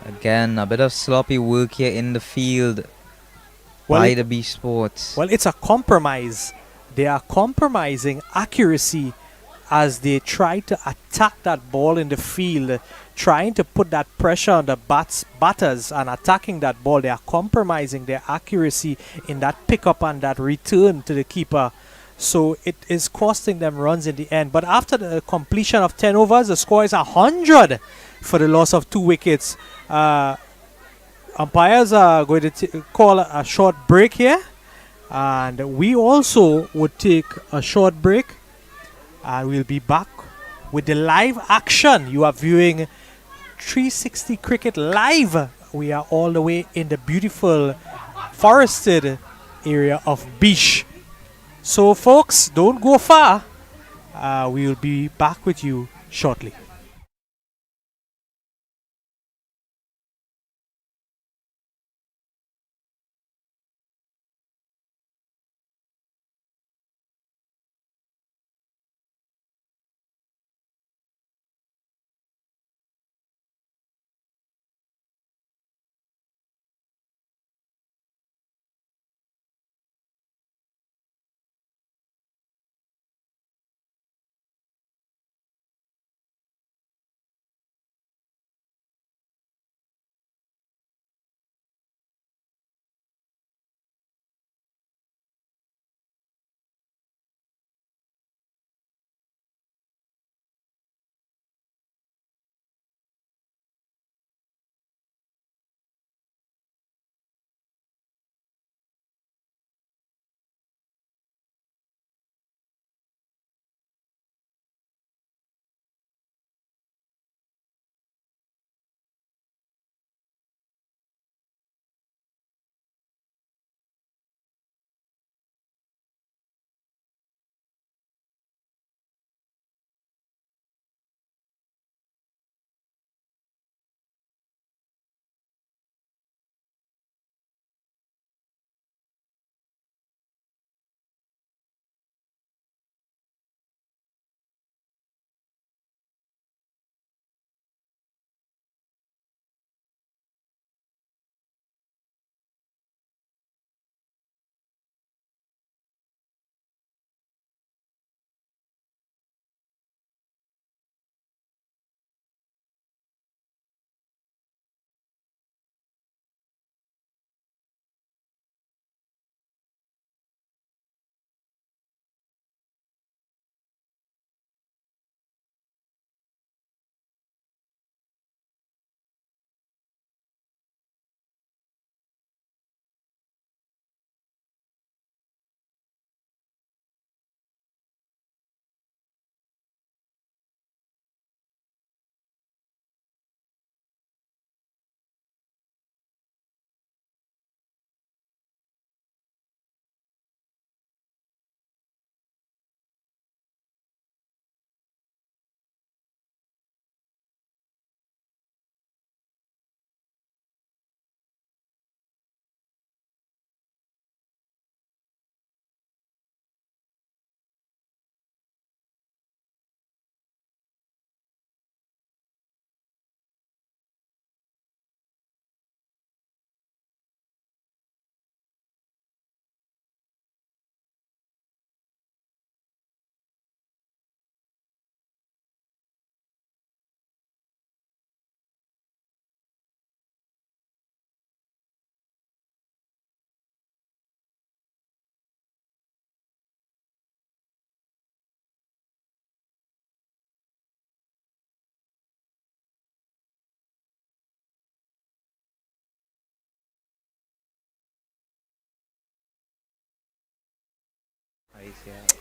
Again, a bit of sloppy work here in the field by the Biche Sports. Well, it's a compromise. They are compromising accuracy as they try to attack that ball in the field, trying to put that pressure on the batters and attacking that ball. They are compromising their accuracy in that pickup and that return to the keeper. So it is costing them runs in the end. But after the completion of 10 overs, the score is 100 for the loss of 2 wickets. Umpires are going to call a short break here. And we also would take a short break. And we'll be back with the live action. You are viewing 360 Cricket live. We are all the way in the beautiful forested area of Biche. So folks, don't go far. We'll be back with you shortly.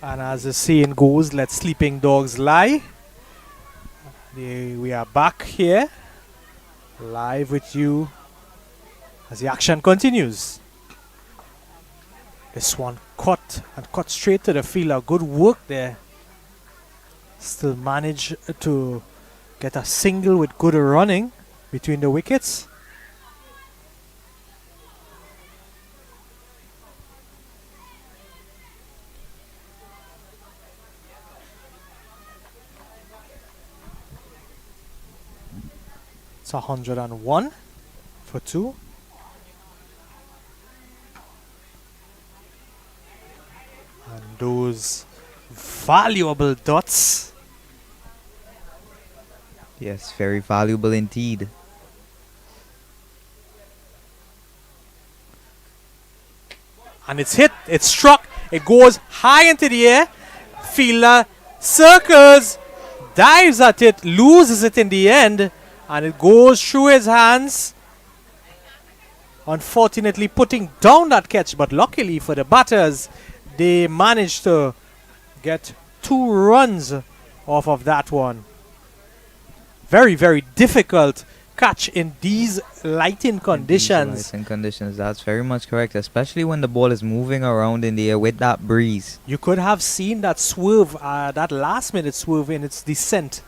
And as the saying goes, let sleeping dogs lie. We are back here, live with you as the action continues. This one cut straight to the fielder. Good work there. Still managed to get a single with good running between the wickets. It's 101 for 2. And those valuable dots. Yes, very valuable indeed. And it's hit, it's struck, it goes high into the air. Fielder circles, dives at it, loses it in the end, and it goes through his hands. Unfortunately putting down that catch, but luckily for the batters, they managed to get 2 runs off of that one. Very, very difficult catch in these lighting conditions. Lighting conditions, that's very much correct, especially when the ball is moving around in the air with that breeze. You could have seen that swerve, that last minute swerve in its descent.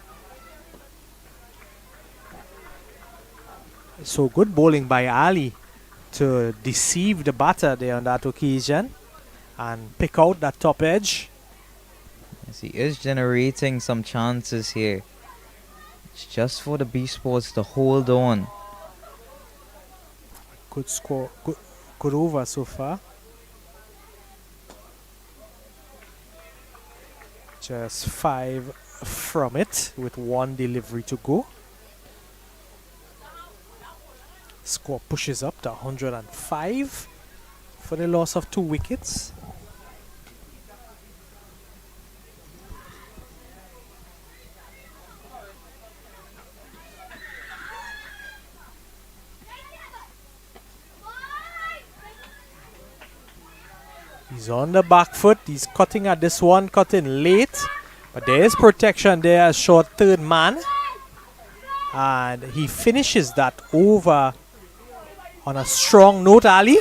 So good bowling by Ali to deceive the batter there on that occasion and pick out that top edge. Yes, he is generating some chances here. It's just for the B Sports to hold on. Good score, good over so far. Just 5 from it with 1 delivery to go. Score pushes up to 105 for the loss of 2 wickets. He's on the back foot. He's cutting at this one, cutting late. But there is protection there, a short third man. And he finishes that over on a strong note, Ali.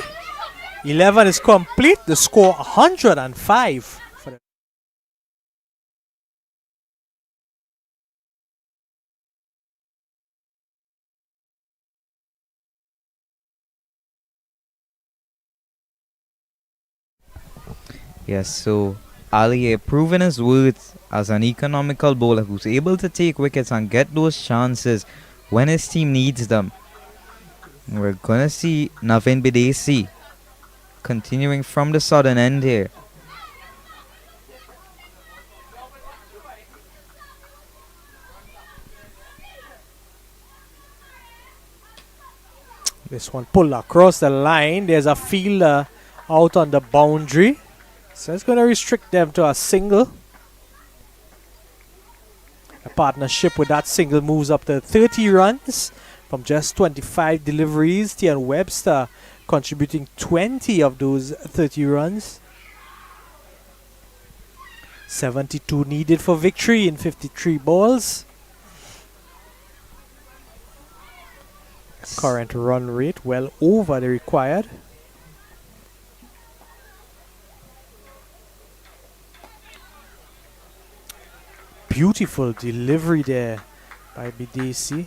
11 is complete. The score 105. For the Yes, so Ali proven his worth as an economical bowler who's able to take wickets and get those chances when his team needs them. We're gonna see Navin Bidesi continuing from the southern end here. This one pulled across the line. There's a fielder out on the boundary. So it's going to restrict them to a single. A partnership with that single moves up to 30 runs from just 25 deliveries. Tian Webster contributing 20 of those 30 runs. 72 needed for victory in 53 balls. Current run rate well over the required. Beautiful delivery there by Bidesi.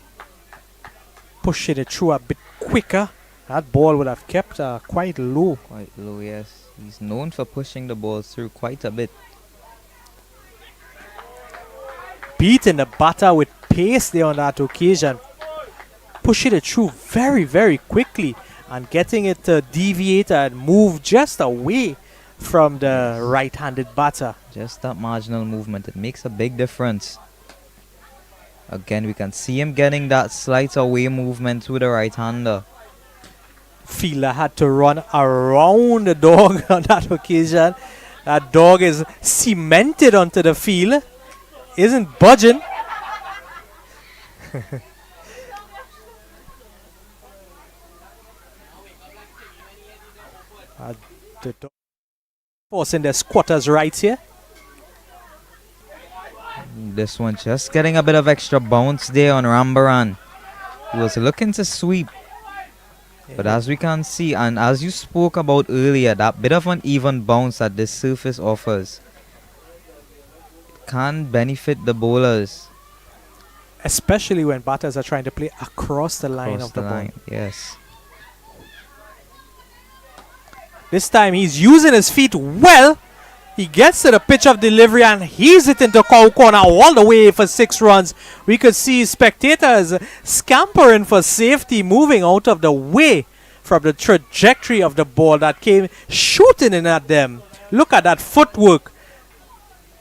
Pushing it through a bit quicker. That ball would have kept quite low. Quite low, yes. He's known for pushing the ball through quite a bit. Beating the batter with pace there on that occasion. Pushing it through very, very quickly and getting it to deviate and move just away from the right-handed batter. Just that marginal movement, it makes a big difference. Again, we can see him getting that slight away movement with the right-hander. Fielder had to run around the dog on that occasion. That dog is cemented onto the field. Isn't budging. The dog forcing the squatters right here. This one just getting a bit of extra bounce there on Rambaran. He was looking to sweep. But as we can see, and as you spoke about earlier, that bit of uneven bounce that this surface offers can benefit the bowlers. Especially when batters are trying to play across the line Across of the ball. line, yes. This time he's using his feet well. He gets to the pitch of delivery and he's it into cow corner all the way for 6 runs. We could see spectators scampering for safety, moving out of the way from the trajectory of the ball that came shooting in at them. Look at that footwork.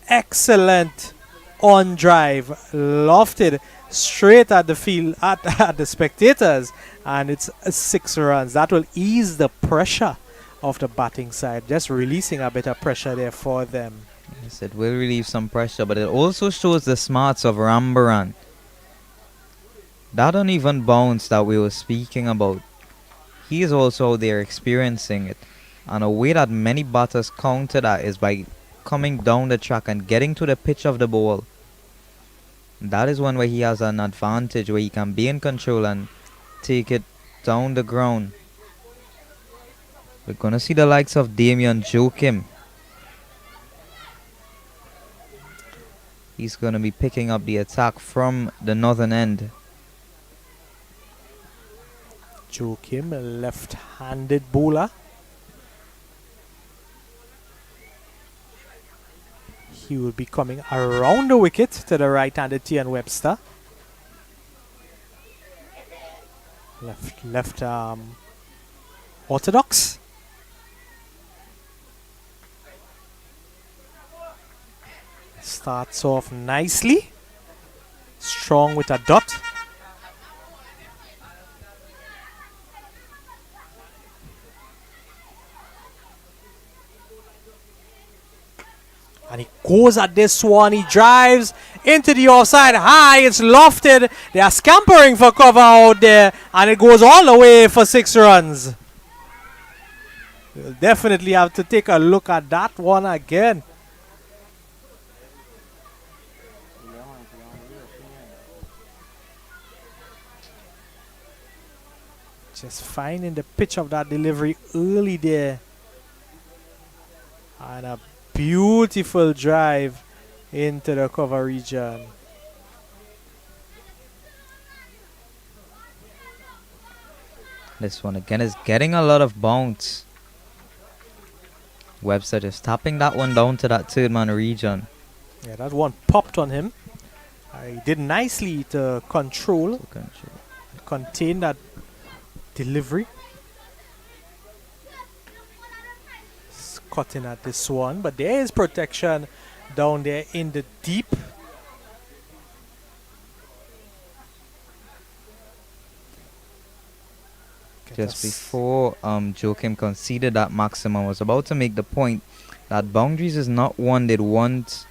Excellent on drive, lofted straight at the field, at the spectators, and it's 6 runs. That will ease the pressure of the batting side, just releasing a bit of pressure there for them. Yes, it will relieve some pressure, but it also shows the smarts of Rambaran. That uneven bounce that we were speaking about, he is also out there experiencing it. And a way that many batters counter that is by coming down the track and getting to the pitch of the ball. That is one where he has an advantage, where he can be in control and take it down the ground. We're gonna see the likes of Damian Joachim. He's gonna be picking up the attack from the northern end. Joachim, a left-handed bowler. He will be coming around the wicket to the right-handed T and Webster. Left orthodox. Starts off nicely. Strong with a dot. And he goes at this one. He drives into the offside high. It's lofted. They are scampering for cover out there. And it goes all the way for 6 runs. We'll definitely have to take a look at that one again. Just finding the pitch of that delivery early there. And a beautiful drive into the cover region. This one again is getting a lot of bounce. Webster just tapping that one down to that third man region. Yeah, that one popped on him. He did nicely to control, contain that delivery. Cutting at this one, but there is protection down there in the deep. Just before Joachim conceded that maximum, I was about to make the point that boundaries is not one they'd want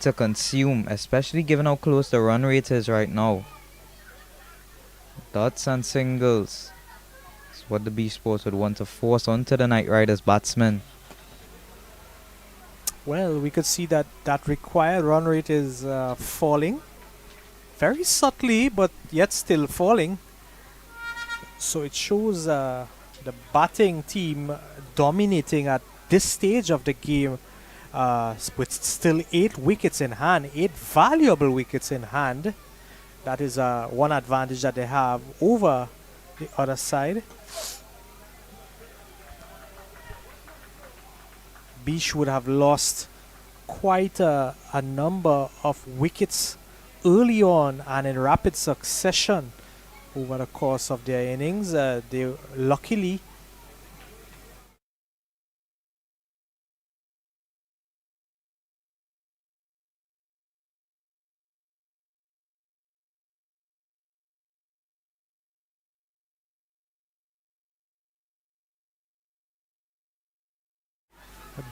to consume, especially given how close the run rate is right now. Dots and singles is what the Biche Sports would want to force onto the Knight Riders batsmen. Well, we could see that that required run rate is falling very subtly, but yet still falling. So it shows the batting team dominating at this stage of the game with still 8 wickets in hand, 8 valuable wickets in hand. That is one advantage that they have over the other side. Biche would have lost quite a number of wickets early on and in rapid succession over the course of their innings. They luckily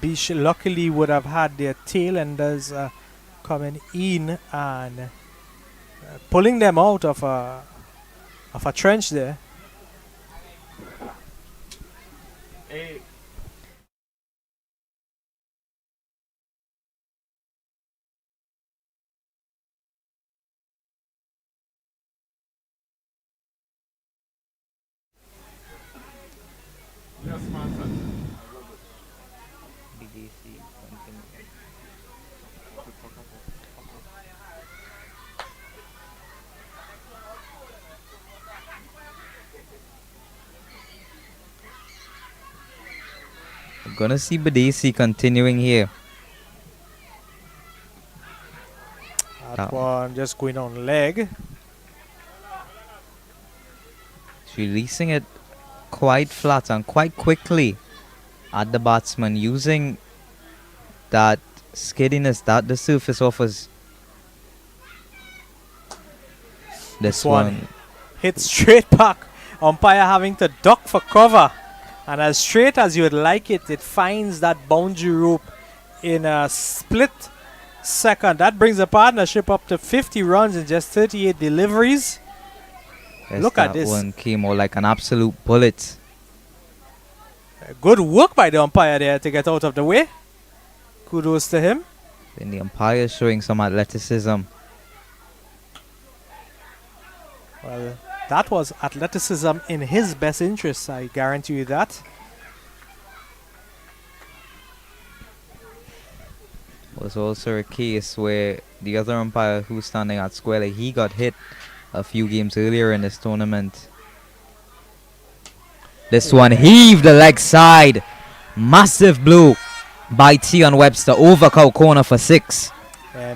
Biche luckily would have had their tail enders coming in and pulling them out of a trench there. Hey. Yes, man, son. We're gonna see Biche continuing here. That one just going on leg. He's releasing it quite flat and quite quickly at the batsman, using that skiddiness that the surface offers. This one hit straight back. Umpire having to duck for cover. And as straight as you would like it, it finds that boundary rope in a split second. That brings the partnership up to 50 runs in just 38 deliveries. Look at this. That one came out like an absolute bullet. Good work by the umpire there to get out of the way. Kudos to him. Then the umpire showing some athleticism. Well, that was athleticism in his best interest, I guarantee you that. Was also a case where the other umpire who's standing at square leg, he got hit a few games earlier in this tournament. This one heaved the leg side. Massive blow by T on Webster over cow corner for 6.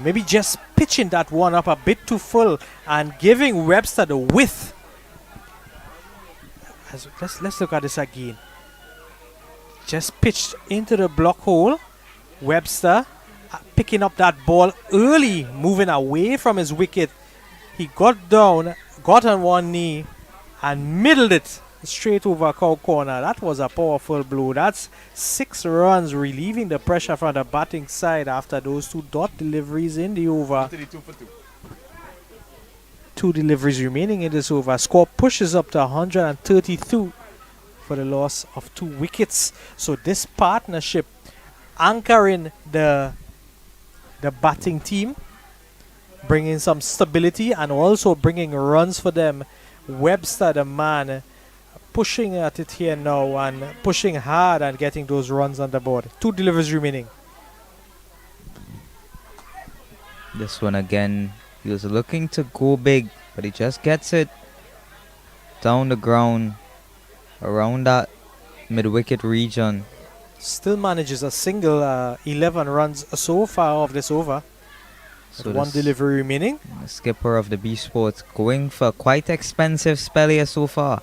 Maybe just pitching that one up a bit too full and giving Webster the width. Let's look at this again. Just pitched into the block hole. Webster picking up that ball early, moving away from his wicket. He got down, got on one knee, and middled it straight over cow corner. That was a powerful blow. That's 6 runs, relieving the pressure from the batting side after those 2 dot deliveries in the over. 2 deliveries remaining in this over. Score pushes up to 132 for the loss of 2 wickets. So this partnership anchoring the batting team, bringing some stability and also bringing runs for them. Webster, the man, pushing at it here now and pushing hard and getting those runs on the board. 2 deliveries remaining. This one again, he was looking to go big, but he just gets it down the ground around that mid-wicket region. Still manages a single, 11 runs so far of this over. So With 1 delivery remaining. The skipper of the Biche Sports going for quite expensive spell here so far.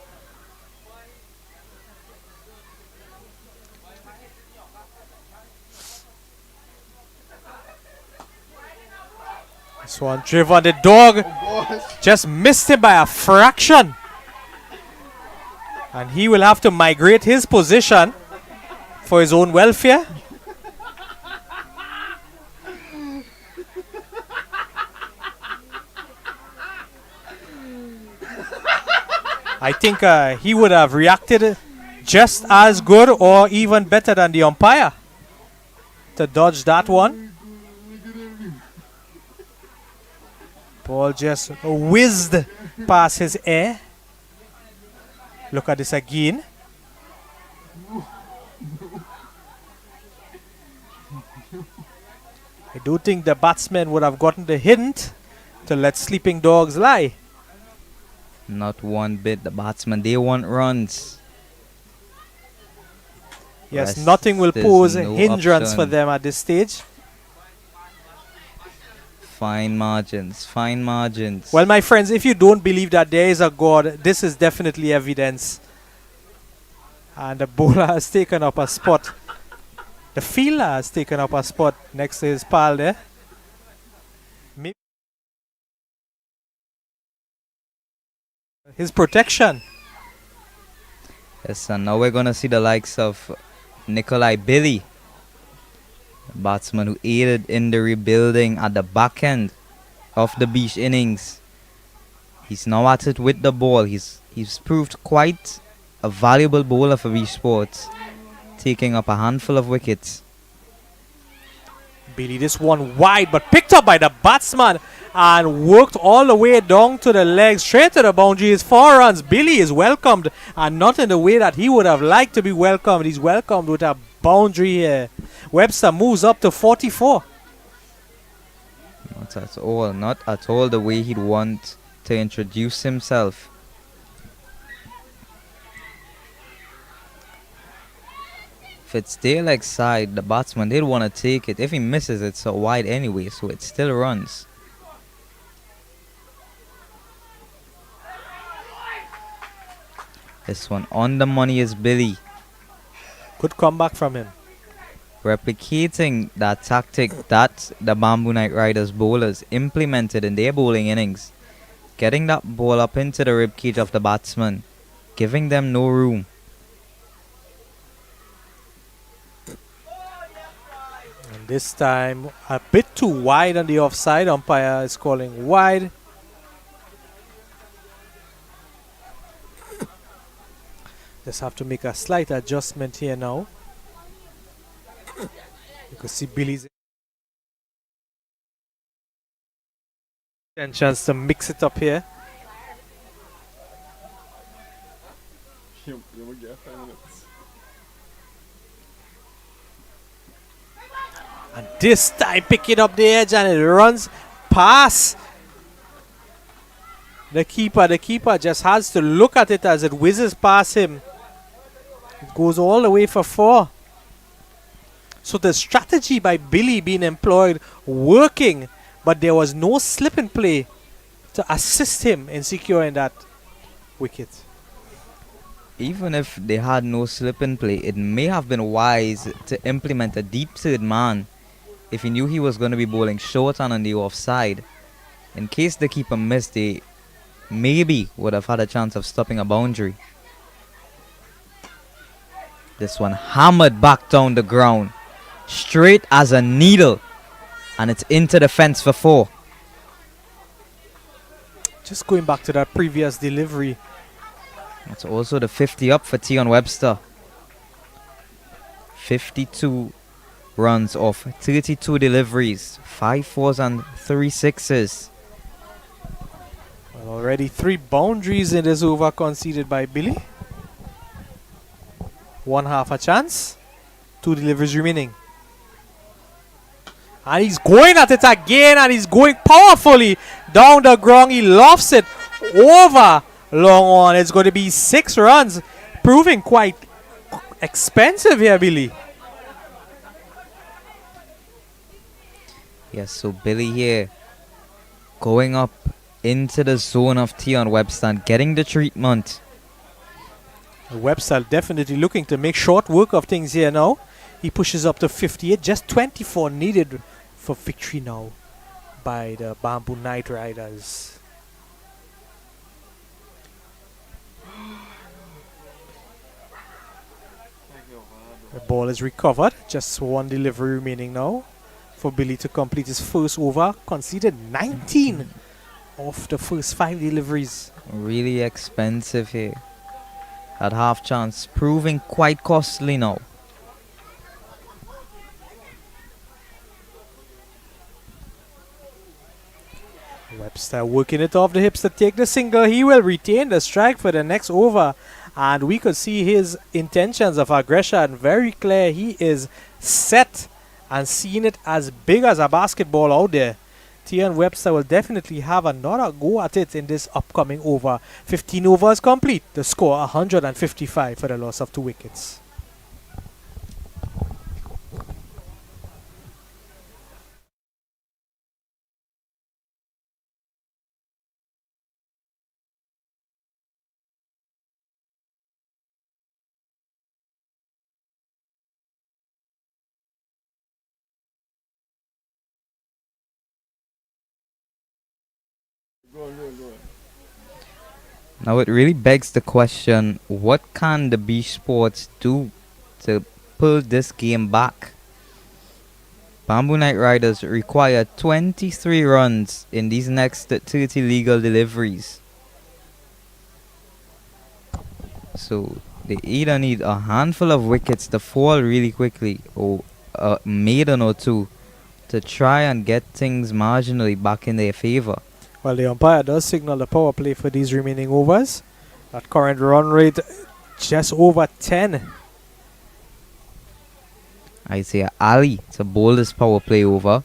This one driven, the dog just missed him by a fraction. And he will have to migrate his position for his own welfare. I think he would have reacted just as good or even better than the umpire to dodge that one. Ball just whizzed past his ear. Look at this again. I do think the batsman would have gotten the hint to let sleeping dogs lie. Not one bit. The batsman, they want runs. Yes, Rest, nothing will there's pose a no hindrance for option. them at this stage. Fine margins, fine margins. Well, my friends, if you don't believe that there is a God, this is definitely evidence. And the bowler has taken up a spot. The fielder has taken up a spot next to his pal there. Maybe his protection. Yes, and now we're going to see the likes of Nikolai Billy, the batsman who aided in the rebuilding at the back end of the Biche innings. He's now at it with the ball. He's proved quite a valuable bowler for Biche Sports, taking up a handful of wickets. Billy, this one wide, but picked up by the batsman and worked all the way down to the leg, straight to the boundary. His 4 runs. Billy is welcomed, and not in the way that he would have liked to be welcomed. He's welcomed with a boundary here. Webster moves up to 44. Not at all the way he'd want to introduce himself. If it's their leg side, the batsman did want to take it. If he misses, it's so wide anyway, so it still runs. This one on the money is Billy, Good comeback from him. replicating that tactic that the Bamboo Night Riders bowlers implemented in their bowling innings, getting that ball up into the ribcage of the batsman, giving them no room. And this time, a bit too wide on the offside. Umpire is calling wide. Just have to make a slight adjustment here now. You can see Billy's intentions to mix it up here. And this time picking up the edge, and it runs past the keeper. The keeper just has to look at it as it whizzes past him. Goes all the way for 4. So the strategy by Billy being employed working, but there was no slip in play to assist him in securing that wicket. Even if they had no slip in play, it may have been wise to implement a deep third man if he knew he was going to be bowling short and on the offside. In case the keeper missed, they maybe would have had a chance of stopping a boundary. This one hammered back down the ground, straight as a needle, and it's into the fence for 4. Just going back to that previous delivery. That's also the 50 up for Tion Webster. 52 runs off 32 deliveries, 5 fours and 3 sixes. Well, already 3 boundaries in this over conceded by Billy. 1 half a chance. 2 deliveries remaining. And he's going at it again, and he's going powerfully down the ground. He lofts it over long on. It's going to be 6 runs, proving quite expensive here, Billy. Yes, so Billy here going up into the zone of Tion Webster and getting the treatment. Webster definitely looking to make short work of things here now. He pushes up to 58, just 24 needed for victory now by the Bamboo Knight Riders. The ball is recovered, just 1 delivery remaining now for Billy to complete his first over. Conceded 19 of the first 5 deliveries. Really expensive here. At half chance, proving quite costly now. Webster working it off the hips to take the single. He will retain the strike for the next over. And we could see his intentions of aggression very clear. He is set and seeing it as big as a basketball out there. Tion Webster will definitely have another go at it in this upcoming over. 15 overs complete. The score 155 for the loss of 2 wickets. Now it really begs the question, what can the Biche Sports do to pull this game back? Bamboo Knight Riders require 23 runs in these next 30 legal deliveries. So they either need a handful of wickets to fall really quickly or a maiden or 2 to try and get things marginally back in their favor. Well, the umpire does signal the power play for these remaining overs. That current run rate just over 10. Isaiah Ali to bowl this power play over.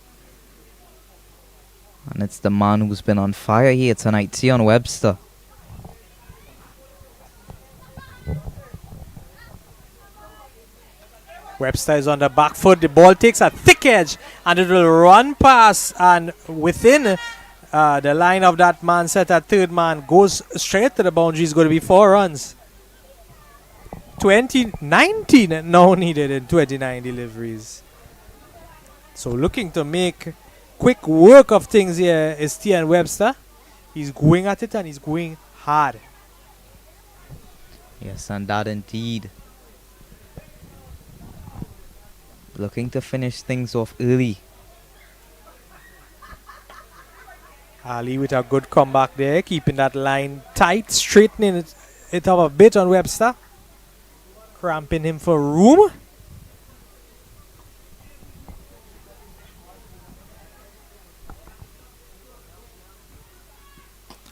And it's the man who's been on fire here tonight, Tion Webster. Webster is on the back foot. The ball takes a thick edge and it will run past and within the line of that man set at third man, goes straight to the boundary. Is going to be 4 runs. 19 now needed in 29 deliveries. So looking to make quick work of things here is Tion Webster. He's going at it and he's going hard. Yes, and that indeed. Looking to finish things off early. Ali with a good comeback there, keeping that line tight, straightening it up a bit on Webster. Cramping him for room.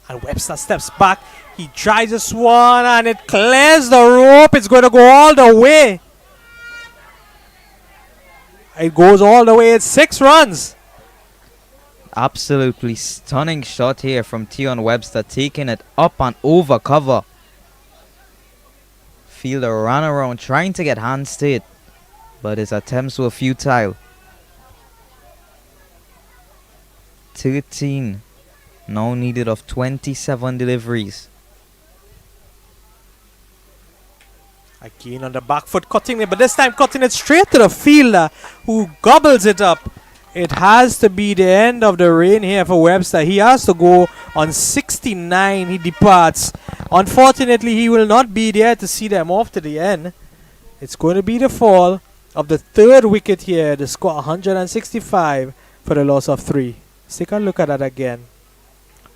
And Webster steps back. He tries this one and it clears the rope. It's going to go all the way. It goes all the way. It's 6 runs. Absolutely stunning shot here from Tion Webster, taking it up and over cover. Fielder ran around trying to get hands to it, but his attempts were futile. 13 now needed of 27 deliveries. Again on the back foot, cutting it, but this time cutting it straight to the fielder who gobbles it up. It has to be the end of the rain here for Webster. He has to go on 69. He departs. Unfortunately, he will not be there to see them off to the end. It's going to be the fall of the third wicket here. The score 165 for the loss of 3. Let's take a look at that again.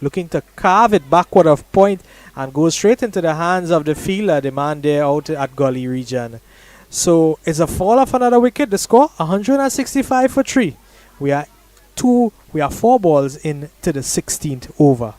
Looking to carve it backward of point and go straight into the hands of the fielder, the man there out at Gully region. So it's a fall of another wicket. The score 165 for 3. We are 4 balls into the 16th over.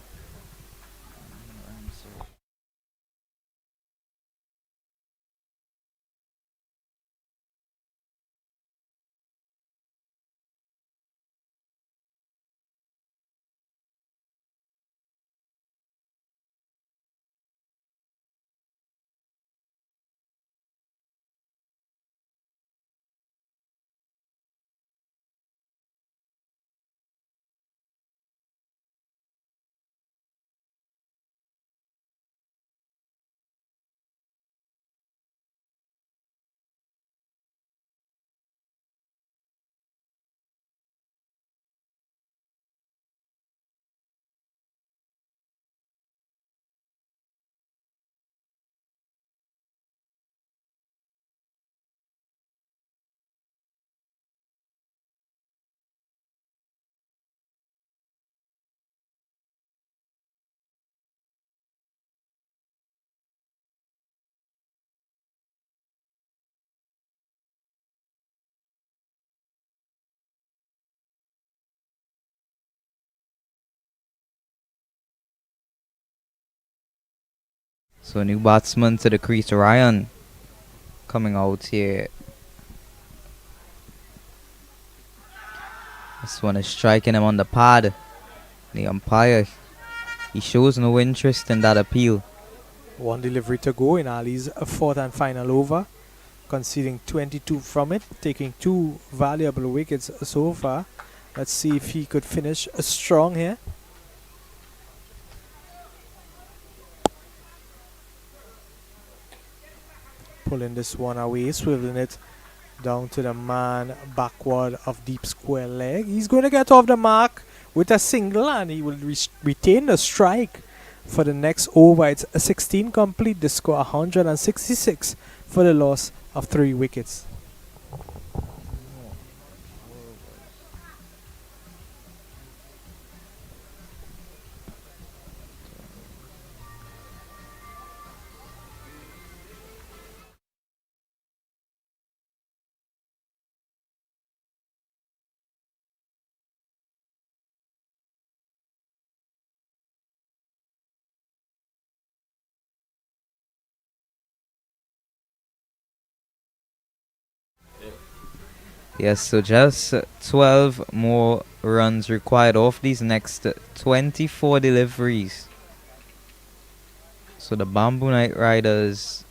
So new batsman to the crease, Ryan, coming out here. This one is striking him on the pad. The umpire, he shows no interest in that appeal. One delivery to go in Ali's fourth and final over, conceding 22 from it, taking 2 valuable wickets so far. Let's see if he could finish strong here. Pulling this one away, swiveling it down to the man backward of deep square leg. He's going to get off the mark with a single and he will retain the strike for the next over. It's a 16 complete. The score 166 for the loss of 3 wickets. Yes, so just 12 more runs required off these next 24 deliveries. So the Bamboo Night Riders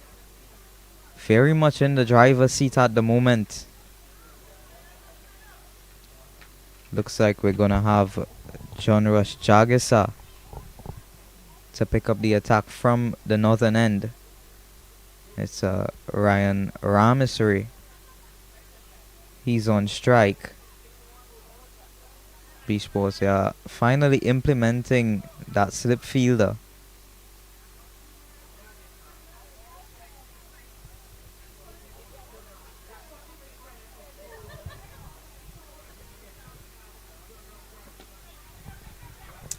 very much in the driver's seat at the moment. Looks like we're gonna have John Rush Jagisa to pick up the attack from the northern end. It's Ryan Ramessery. He's on strike. Biche Sports are finally implementing that slip fielder.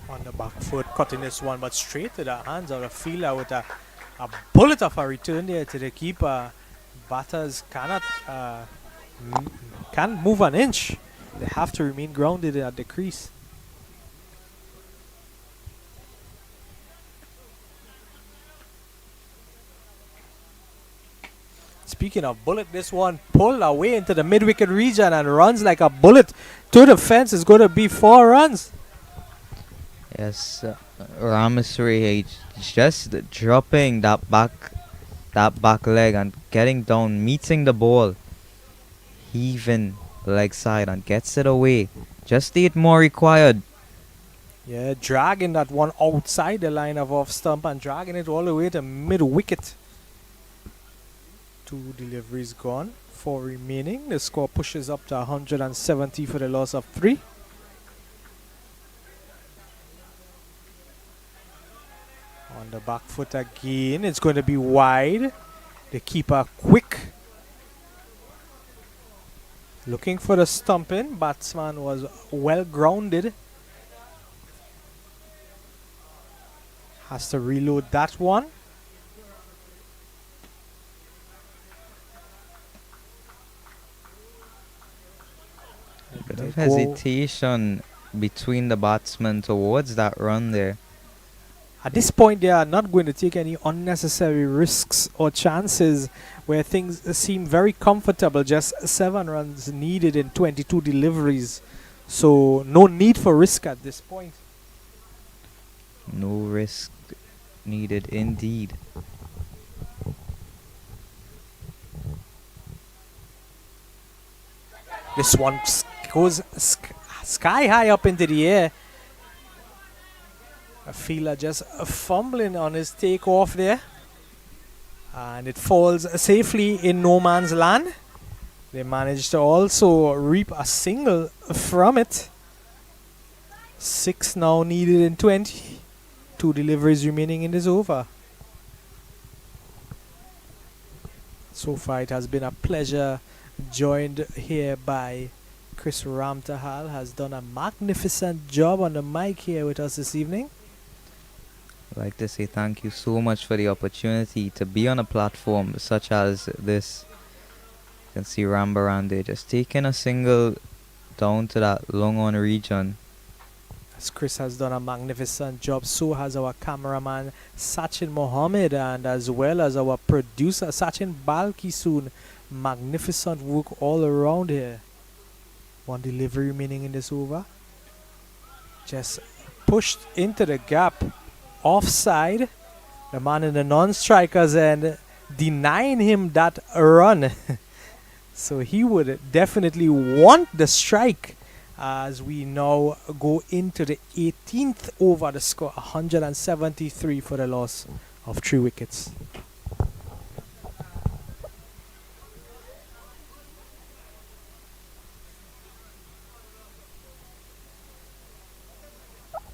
On the back foot, cutting this one, but straight to the hands of the fielder with a bullet of a return there to the keeper. Batters can't move an inch. They have to remain grounded at the crease. Speaking of bullet, this one pulled away into the mid-wicket region and runs like a bullet to the fence. It's going to be 4 runs. Yes, Ramessery just dropping that back that back leg and getting down, meeting the ball, heaving leg side and gets it away. Just 8 more required. Yeah, dragging that one outside the line of off stump and dragging it all the way to mid wicket. 2 deliveries gone, 4 remaining. The score pushes up to 170 for the loss of 3. On the back foot again, it's going to be wide. The keeper quick. Looking for the stumping. Batsman was well grounded. Has to reload that one. A bit of hesitation between the batsmen towards that run there. At this point, they are not going to take any unnecessary risks or chances where things seem very comfortable. Just 7 runs needed in 22 deliveries. So, no need for risk at this point. No risk needed indeed. This one goes sky high up into the air. A fielder just fumbling on his takeoff there. And it falls safely in no man's land. They managed to also reap a single from it. 6 now needed in 20. 2 deliveries remaining in this over. So far it has been a pleasure, joined here by Chris Ramtahal. Has done a magnificent job on the mic here with us this evening. I'd like to say thank you so much for the opportunity to be on a platform such as this. You can see Rambaran there just taking a single down to that long on region. As Chris has done a magnificent job, so has our cameraman Sachin Mohammed, and as well as our producer Sachin Balkisoon. Magnificent work all around here. 1 delivery remaining in this over. Just pushed into the gap. Offside. The man in the non-strikers end denying him that run. So he would definitely want the strike. As we now go into the 18th over, the score 173 for the loss of 3 wickets.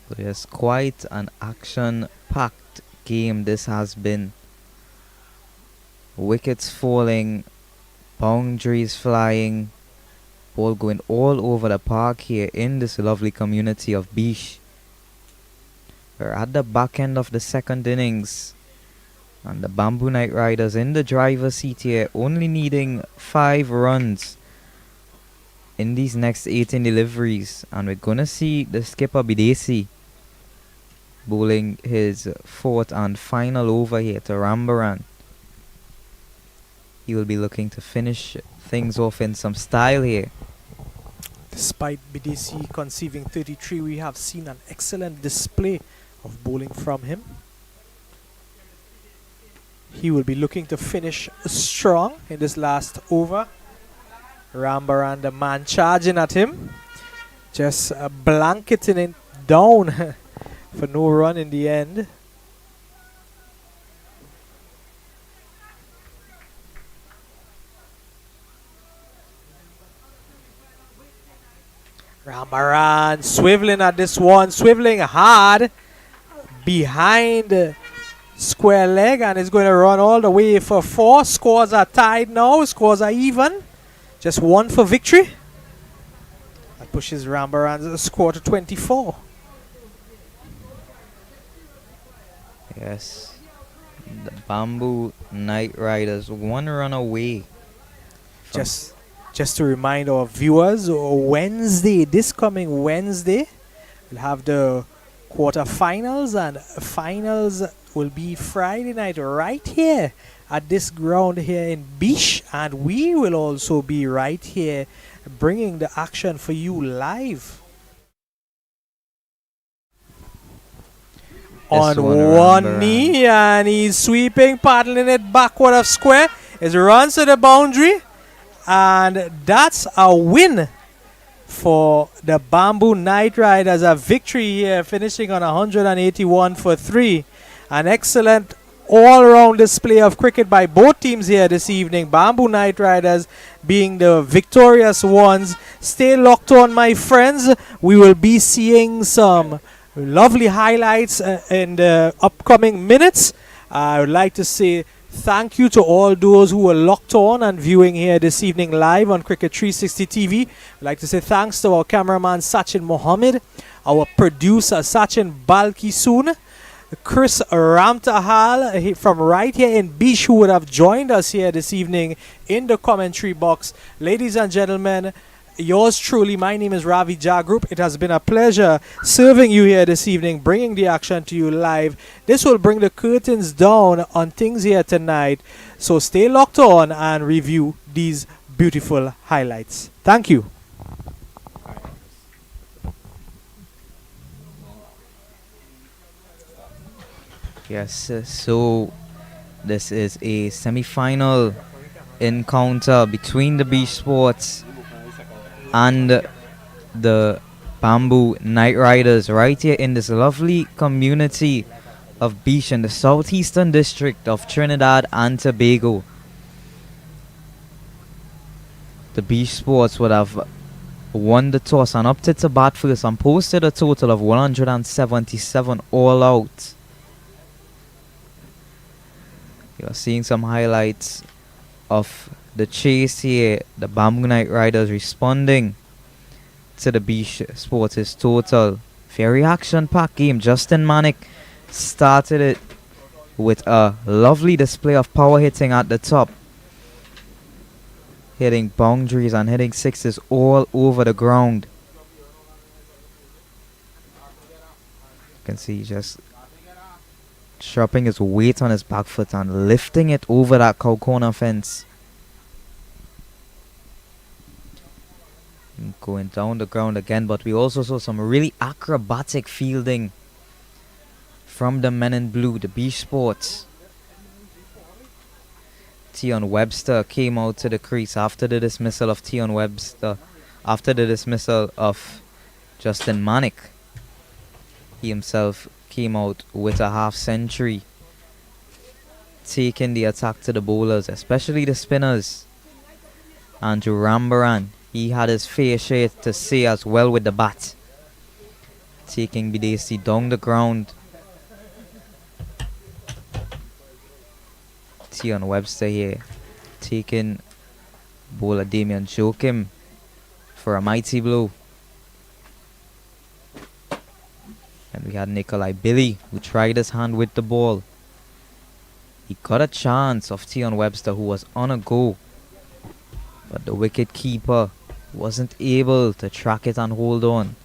So yes, quite an action-packed game this has been. Wickets falling, boundaries flying, ball going all over the park here in this lovely community of Biche. We're at the back end of the 2nd innings, and the Bamboo Knight Riders in the driver's seat here, only needing 5 runs in these next 18 deliveries. And we're gonna see the skipper Bidesi bowling his 4th and final over here to Rambaran. He will be looking to finish things off in some style here. Despite BDC conceiving 33, we have seen an excellent display of bowling from him. He will be looking to finish strong in this last over. Rambaran, the man charging at him, just blanketing it down for no run in the end. Rambaran swiveling at this one, swiveling hard behind square leg, and is going to run all the way for 4. Scores are tied now, scores are even. Just 1 for victory. That pushes Rambaran's score to 24. Yes, the Bamboo Knight Riders 1 run away. Just to remind our viewers, this coming Wednesday, we'll have the quarterfinals, and finals will be Friday night right here at this ground here in Biche, and we will also be right here bringing the action for you live. on S1 one knee, and he's sweeping, paddling it backward of square. It runs to the boundary, and that's a win for the Bamboo Night Riders. A victory here, finishing on 181 for 3. An excellent all-round display of cricket by both teams here this evening. Bamboo Night Riders being the victorious ones. Stay locked on, my friends. We will be seeing some lovely highlights in the upcoming minutes. I would like to say thank you to all those who were locked on and viewing here this evening live on Cricket 360 TV. I'd like to say thanks to our cameraman Sachin Mohammed, our producer Sachin Balkisoon, Chris Ramtahal from right here in Biche, who would have joined us here this evening in the commentary box. Ladies and gentlemen, yours truly, my name is Ravi Jagrup. It has been a pleasure serving you here this evening, bringing the action to you live. This will bring the curtains down on things here tonight. So stay locked on and review these beautiful highlights. Thank you. Yes, so this is a semi-final encounter between the Biche Sports and the Bamboo Night Riders right here in this lovely community of Biche in the southeastern district of Trinidad and Tobago. The Biche Sports would have won the toss and opted to bat first and posted a total of 177 all out. You are seeing some highlights of the chase here. The Bamboo Night Riders responding to the Biche Sports' total. Very action-packed game. Justin Manick started it with a lovely display of power hitting at the top, hitting boundaries and hitting sixes all over the ground. You can see just dropping his weight on his back foot and lifting it over that cow corner fence. And going down the ground again, but we also saw some really acrobatic fielding from the men in blue, the Biche Sports. Tion Webster came out to the crease after the dismissal of Tion Webster, after the dismissal of Justin Manick. He himself came out with a half century, taking the attack to the bowlers, especially the spinners. Andrew Rambaran, he had his fair share to say as well with the bat, taking Bidesi down the ground. Tion Webster here taking bowler Damian Joachim for a mighty blow. And we had Nikolai Billy, who tried his hand with the ball. He got a chance of Tion Webster, who was on a go, but the wicket keeper wasn't able to track it and hold on.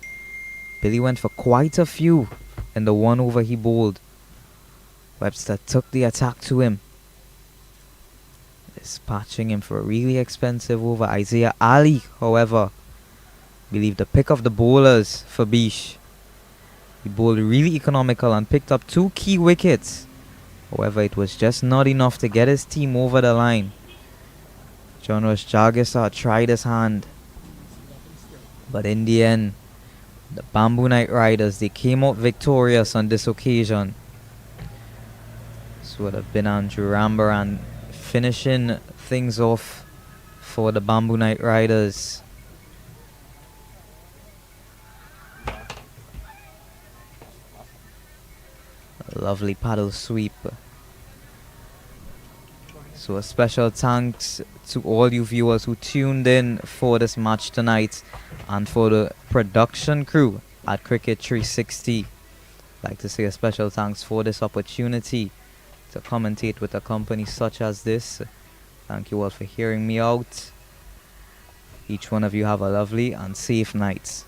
Billy went for quite a few in the one over he bowled. Webster took the attack to him, dispatching him for a really expensive over. Isaiah Ali, however, believed the pick of the bowlers for Biche. He bowled really economical and picked up 2 key wickets. However, it was just not enough to get his team over the line. John Rush Jagisar tried his hand, but in the end, the Bamboo Night Riders, they came out victorious on this occasion. This would have been Andrew Rambaran finishing things off for the Bamboo Night Riders. A lovely paddle sweep. So a special thanks to all you viewers who tuned in for this match tonight, and for the production crew at Cricket 360. I'd like to say a special thanks for this opportunity to commentate with a company such as this. Thank you all for hearing me out. Each one of you have a lovely and safe night.